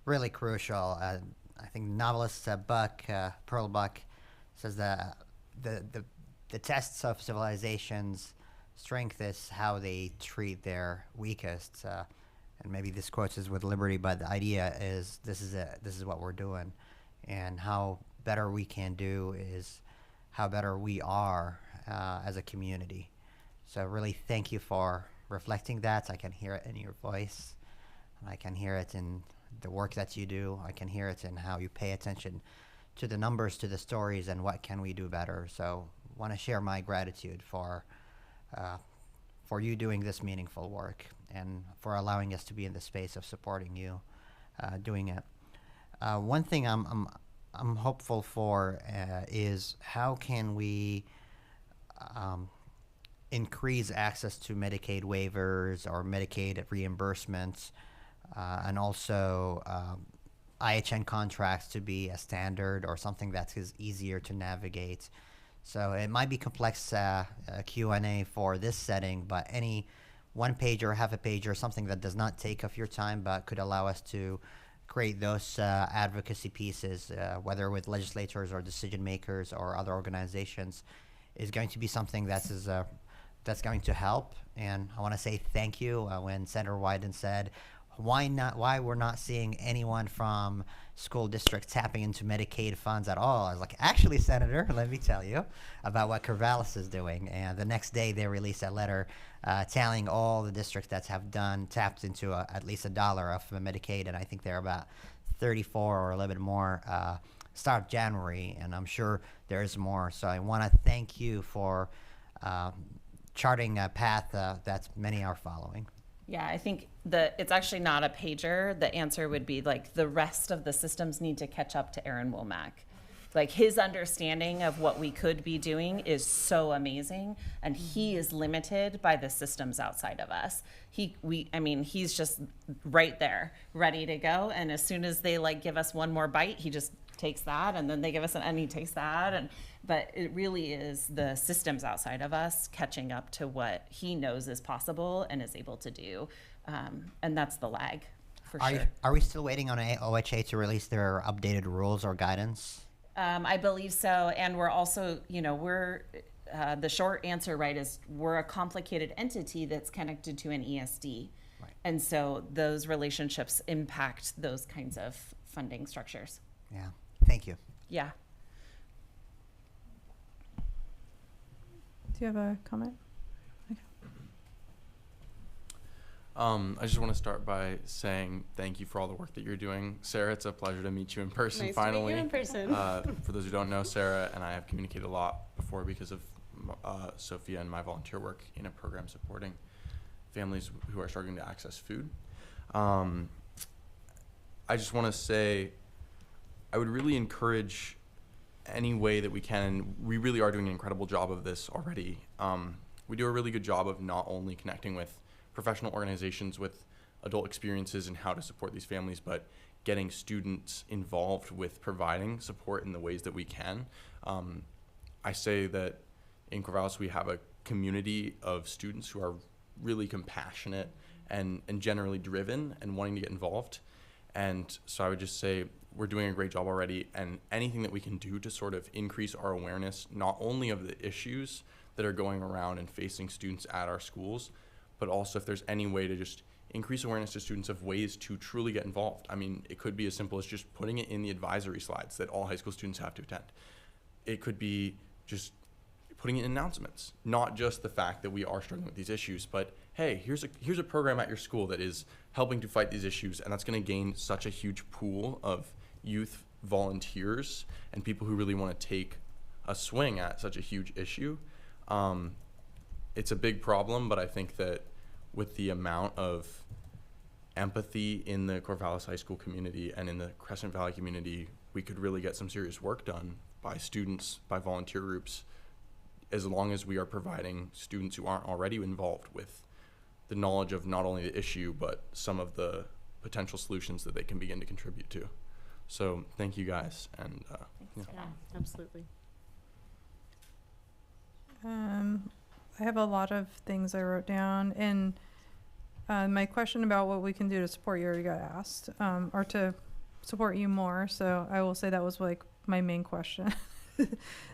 S7: really crucial. I think novelist Pearl Buck says that the tests of civilization's strength is how they treat their weakest. And maybe this quote is with liberty, but the idea is this is what we're doing, and how better we can do is how better we are as a community. So really thank you for reflecting that. I can hear it in your voice. I can hear it in the work that you do. I can hear it in how you pay attention to the numbers, to the stories, and what can we do better. So want to share my gratitude for you doing this meaningful work and for allowing us to be in the space of supporting you doing it. One thing I'm hopeful for is how can we increase access to Medicaid waivers or Medicaid reimbursements, and also IHN contracts to be a standard or something that is easier to navigate. So it might be complex Q&A for this setting, but any one page or half a page or something that does not take up your time but could allow us to create those advocacy pieces, whether with legislators or decision makers or other organizations, is going to be something that's going to help. And I want to say thank you when Senator Wyden said, why we're not seeing anyone from school districts tapping into Medicaid funds at all. I was like, actually, Senator, let me tell you about what Corvallis is doing. And the next day they released a letter telling all the districts that have tapped into at least $1 of Medicaid, and I think they're about 34 or a little bit more start January, and I'm sure there's more. So I want to thank you for charting a path that many are following.
S16: Yeah, I think it's actually not a pager. The answer would be like the rest of the systems need to catch up to Aaron Womack. Like his understanding of what we could be doing is so amazing, and he is limited by the systems outside of us. He's just right there, ready to go. And as soon as they like give us one more bite, he just takes that, and then they give us and he takes that. But it really is the systems outside of us catching up to what he knows is possible and is able to do. And that's the lag, for sure.
S7: Are we still waiting on OHA to release their updated rules or guidance?
S16: I believe so. And we're also, the short answer, right, is we're a complicated entity that's connected to an ESD. Right. And so those relationships impact those kinds of funding structures.
S7: Yeah. Thank you.
S16: Yeah.
S1: Do you have a comment? Okay.
S6: I just want to start by saying thank you for all the work that you're doing. Sarah, it's a pleasure to meet you in person finally.
S15: Nice to meet you in person.
S6: For those who don't know, Sarah and I have communicated a lot before because of Sophia and my volunteer work in a program supporting families who are struggling to access food. I just want to say I would really encourage any way that we can. We really are doing an incredible job of this already. We do a really good job of not only connecting with professional organizations with adult experiences and how to support these families, but getting students involved with providing support in the ways that we can. I say that in Corvallis we have a community of students who are really compassionate and generally driven and wanting to get involved. And so I would just say we're doing a great job already, and anything that we can do to sort of increase our awareness, not only of the issues that are going around and facing students at our schools, but also if there's any way to just increase awareness to students of ways to truly get involved. I mean, it could be as simple as just putting it in the advisory slides that all high school students have to attend. It could be just putting it in announcements, not just the fact that we are struggling with these issues, but hey, here's a program at your school that is helping to fight these issues, and that's going to gain such a huge pool of youth volunteers and people who really want to take a swing at such a huge issue. It's a big problem, but I think that with the amount of empathy in the Corvallis High School community and in the Crescent Valley community, we could really get some serious work done by students, by volunteer groups, as long as we are providing students who aren't already involved with the knowledge of not only the issue, but some of the potential solutions that they can begin to contribute to. So thank you guys. And
S15: Yeah, absolutely.
S1: I have a lot of things I wrote down, and my question about what we can do to support you already got asked, or to support you more. So I will say that was like my main question.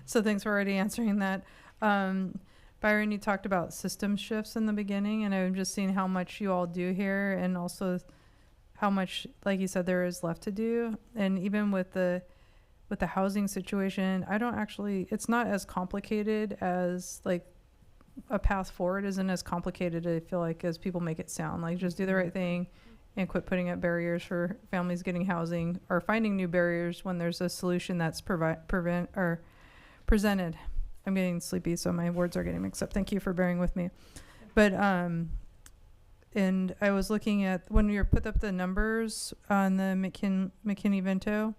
S1: So thanks for already answering that. Byron, you talked about system shifts in the beginning, and I'm just seeing how much you all do here, and also how much, like you said, there is left to do. And even with the with the housing situation, it's not as complicated as like a path forward isn't as complicated, I feel like, as people make it sound. Like, just do the right thing and quit putting up barriers for families getting housing, or finding new barriers when there's a solution that's presented. I'm getting sleepy, so my words are getting mixed up. Thank you for bearing with me. But and I was looking at when you put up the numbers on the McKinney-Vento,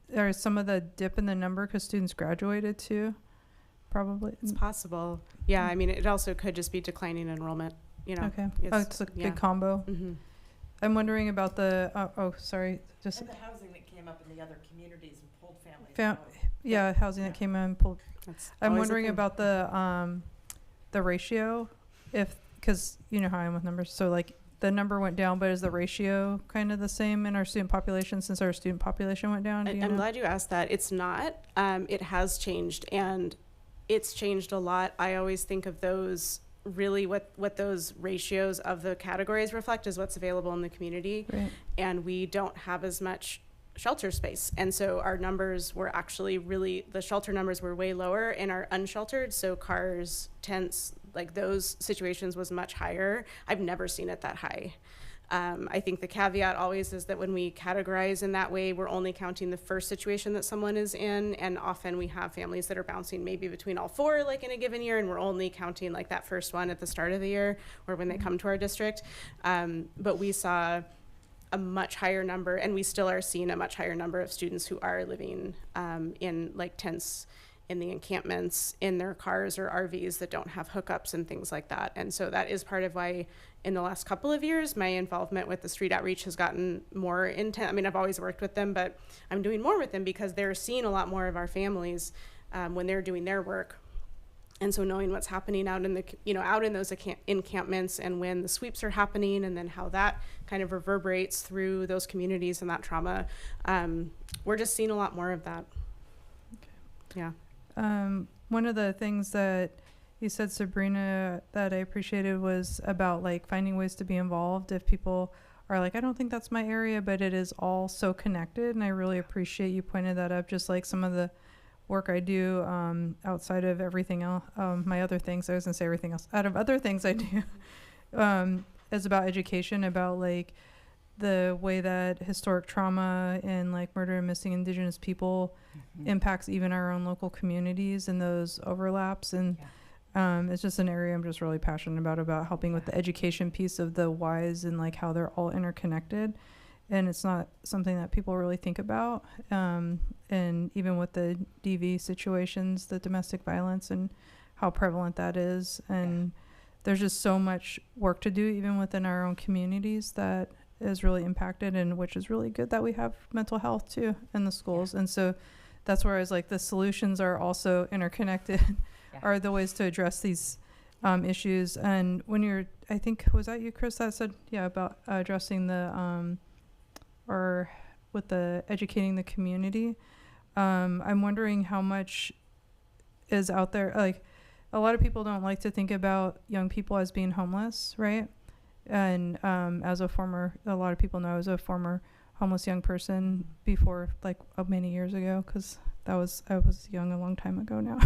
S1: there's some of the dip in the number because students graduated too, probably.
S15: It's possible. Yeah, I mean, it also could just be declining enrollment, you know.
S1: Okay. It's a good combo.
S15: Mm-hmm.
S1: I'm wondering about the, sorry, just.
S18: And the housing that came up in the other communities and pulled families out.
S1: Yeah, housing that came in and pulled. I'm
S15: always a
S1: wondering
S15: thing.
S1: about the ratio, because you know how I am with numbers. So like the number went down, but is the ratio kind of the same in our student population since our student population went down? Do you
S15: I'm
S1: know?
S15: glad you asked that. It's not. It has changed, and it's changed a lot. I always think of those really what those ratios of the categories reflect is what's available in the community.
S1: Right.
S15: And we don't have as much shelter space. And so our numbers were actually the shelter numbers were way lower, and our unsheltered, so cars, tents, like those situations was much higher. I've never seen it that high. I think the caveat always is that when we categorize in that way, we're only counting the first situation that someone is in, and often we have families that are bouncing maybe between all four, like in a given year, and we're only counting like that first one at the start of the year or when they come to our district. But we saw a much higher number, and we still are seeing a much higher number of students who are living in like tents, in the encampments, in their cars or RVs that don't have hookups and things like that. And so that is part of why in the last couple of years, my involvement with the street outreach has gotten more intense. I mean, I've always worked with them, but I'm doing more with them because they're seeing a lot more of our families when they're doing their work. And so knowing what's happening out in out in those encampments, and when the sweeps are happening, and then how that kind of reverberates through those communities and that trauma, we're just seeing a lot more of that. Okay. Yeah.
S1: One of the things that you said, Sabrina, that I appreciated was about like finding ways to be involved if people are like, I don't think that's my area, but it is all so connected. And I really appreciate you pointed that up, just like some of the work I do outside of everything else, my other things, I was gonna say everything else, out of other things I do, is about education, about like the way that historic trauma and like murder and missing Indigenous people impacts even our own local communities and those overlaps. And it's just an area I'm just really passionate about helping with the education piece of the whys and like how they're all interconnected. And it's not something that people really think about. And even with the DV situations, the domestic violence and how prevalent that is. And there's just so much work to do even within our own communities that is really impacted, and which is really good that we have mental health too in the schools. And so that's where I was like, the solutions are also interconnected, are the ways to address these issues. And when I think, was that you, Chris, that said, about addressing the, or with the educating the community. I'm wondering how much is out there. Like, a lot of people don't like to think about young people as being homeless, right? And as a lot of people know, I was a former homeless young person before, like many years ago, because I was young a long time ago now.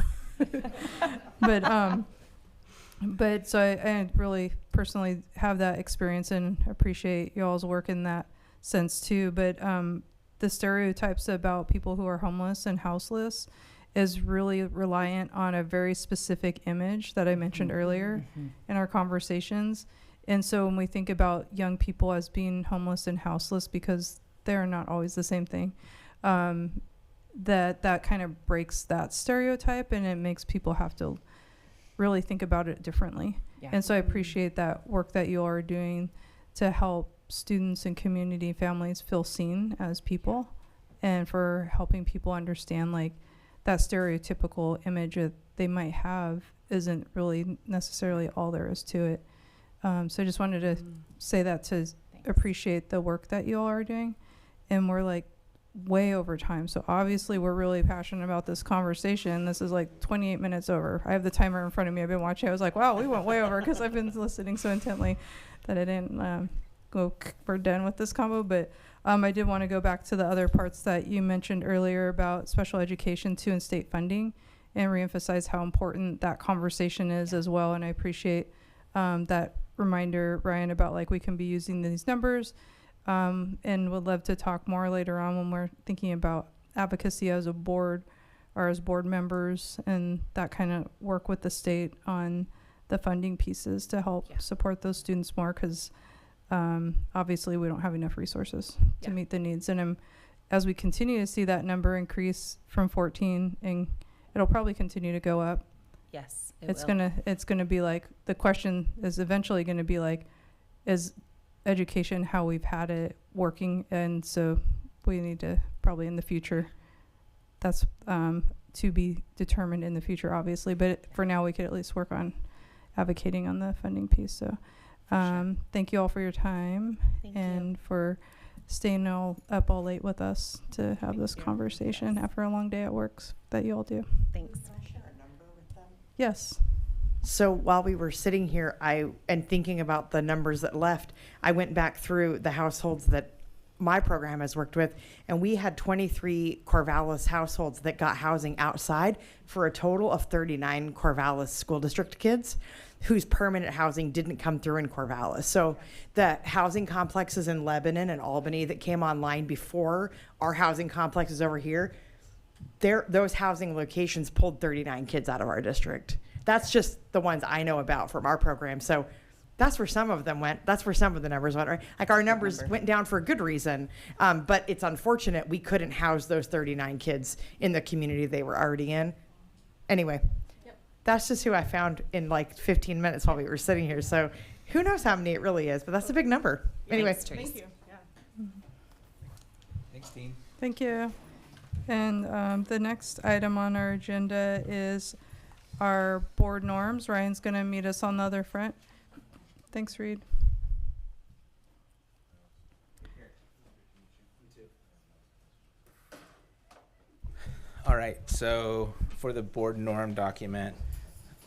S1: But so I really personally have that experience and appreciate y'all's work in that sense too. But the stereotypes about people who are homeless and houseless is really reliant on a very specific image that I mentioned earlier in our conversations. And so when we think about young people as being homeless and houseless, because they're not always the same thing, that kind of breaks that stereotype, and it makes people have to really think about it differently. And so I appreciate that work that you are doing to help students and community families feel seen as people, and for helping people understand like that stereotypical image that they might have isn't really necessarily all there is to it. So I just wanted to say that to appreciate the work that you all are doing. And we're like way over time. So obviously we're really passionate about this conversation. This is like 28 minutes over. I have the timer in front of me. I've been watching. I was like, wow, we went way over, because I've been listening so intently that I didn't we're done with this combo. But I did want to go back to the other parts that you mentioned earlier about special education too and state funding, and reemphasize how important that conversation is as well. And I appreciate that reminder, Ryan, about like we can be using these numbers, and would love to talk more later on when we're thinking about advocacy as a board or as board members, and that kind of work with the state on the funding pieces to help support those students more, because obviously we don't have enough resources to meet the needs. And as we continue to see that number increase from 14, and it'll probably continue to go up.
S16: Yes,
S1: It's gonna be like, the question is eventually gonna be like, is education how we've had it working? And so we need to probably in the future, that's to be determined in the future, obviously, but for now we could at least work on advocating on the funding piece. So thank you all for your time and for staying up all late with us to have this conversation after a long day at work that you all do.
S16: Thanks.
S1: Yes.
S3: So while we were sitting here, and thinking about the numbers that left, I went back through the households that my program has worked with, and we had 23 Corvallis households that got housing outside for a total of 39 Corvallis school district kids whose permanent housing didn't come through in Corvallis. So the housing complexes in Lebanon and Albany that came online before our housing complexes over here, those housing locations pulled 39 kids out of our district. That's just the ones I know about from our program. So that's where some of them went. That's where some of the numbers went, right? Like our numbers went down for a good reason. But it's unfortunate we couldn't house those 39 kids in the community they were already in. Anyway, that's just who I found in like 15 minutes while we were sitting here. So who knows how many it really is, but that's a big number. Anyway.
S15: Thank you. Yeah.
S8: Thanks, Dean.
S1: Thank you. And the next item on our agenda is our board norms. Ryan's going to meet us on the other front. Thanks, Reed.
S8: All right, so for the board norm document,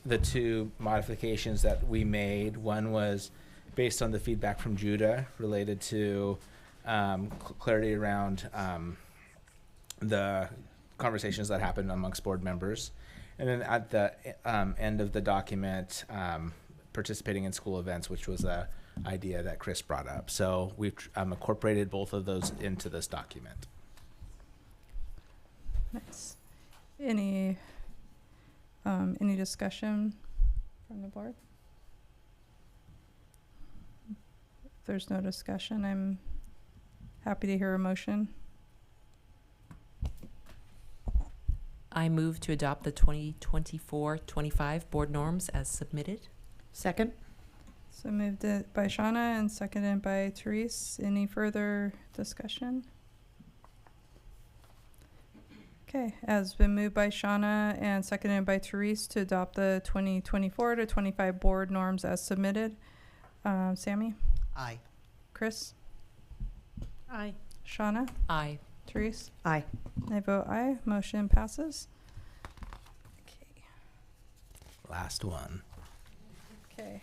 S8: the two modifications that we made, one was based on the feedback from Judah related to clarity around the conversations that happened amongst board members. And then at the end of the document, participating in school events, which was a idea that Chris brought up. So we've incorporated both of those into this document.
S1: Nice. Any discussion from the board? If there's no discussion, I'm happy to hear a motion.
S4: I move to adopt the 2024-25 board norms as submitted.
S3: Second.
S1: So moved it by Shauna and seconded by Therese. Any further discussion? Okay, has been moved by Shauna and seconded by Therese to adopt the 2024-25 board norms as submitted. Sammy?
S7: Aye.
S1: Chris?
S5: Aye.
S1: Shauna?
S4: Aye.
S1: Therese?
S3: Aye.
S1: I vote aye. Motion passes. Okay.
S8: Last one.
S1: Okay.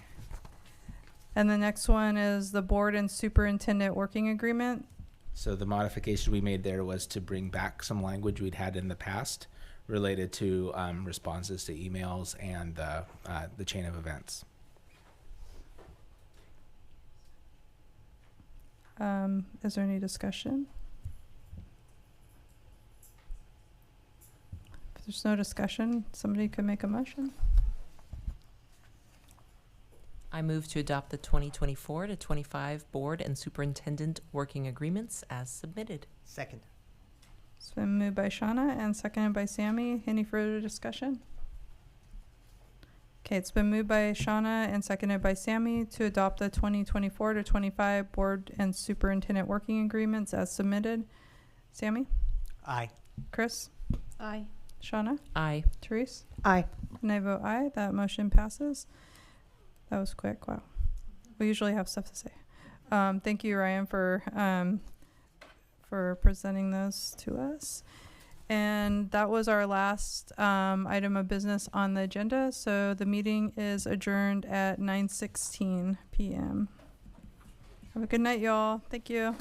S1: And the next one is the board and superintendent working agreement.
S8: So the modification we made there was to bring back some language we'd had in the past related to responses to emails and the chain of events.
S1: Is there any discussion? If there's no discussion, somebody could make a motion.
S4: I move to adopt the 2024-25 board and superintendent working agreements as submitted.
S7: Second.
S1: It's been moved by Shauna and seconded by Sammy. Any further discussion? Okay, it's been moved by Shauna and seconded by Sammy to adopt the 2024-25 board and superintendent working agreements as submitted. Sammy?
S7: Aye.
S1: Chris?
S5: Aye.
S1: Shauna?
S4: Aye.
S1: Therese?
S3: Aye.
S1: And I vote aye. That motion passes. That was quick. Wow. We usually have stuff to say. Thank you, Ryan, for presenting those to us. And that was our last item of business on the agenda. So the meeting is adjourned at 9:16 p.m. Have a good night, y'all. Thank you.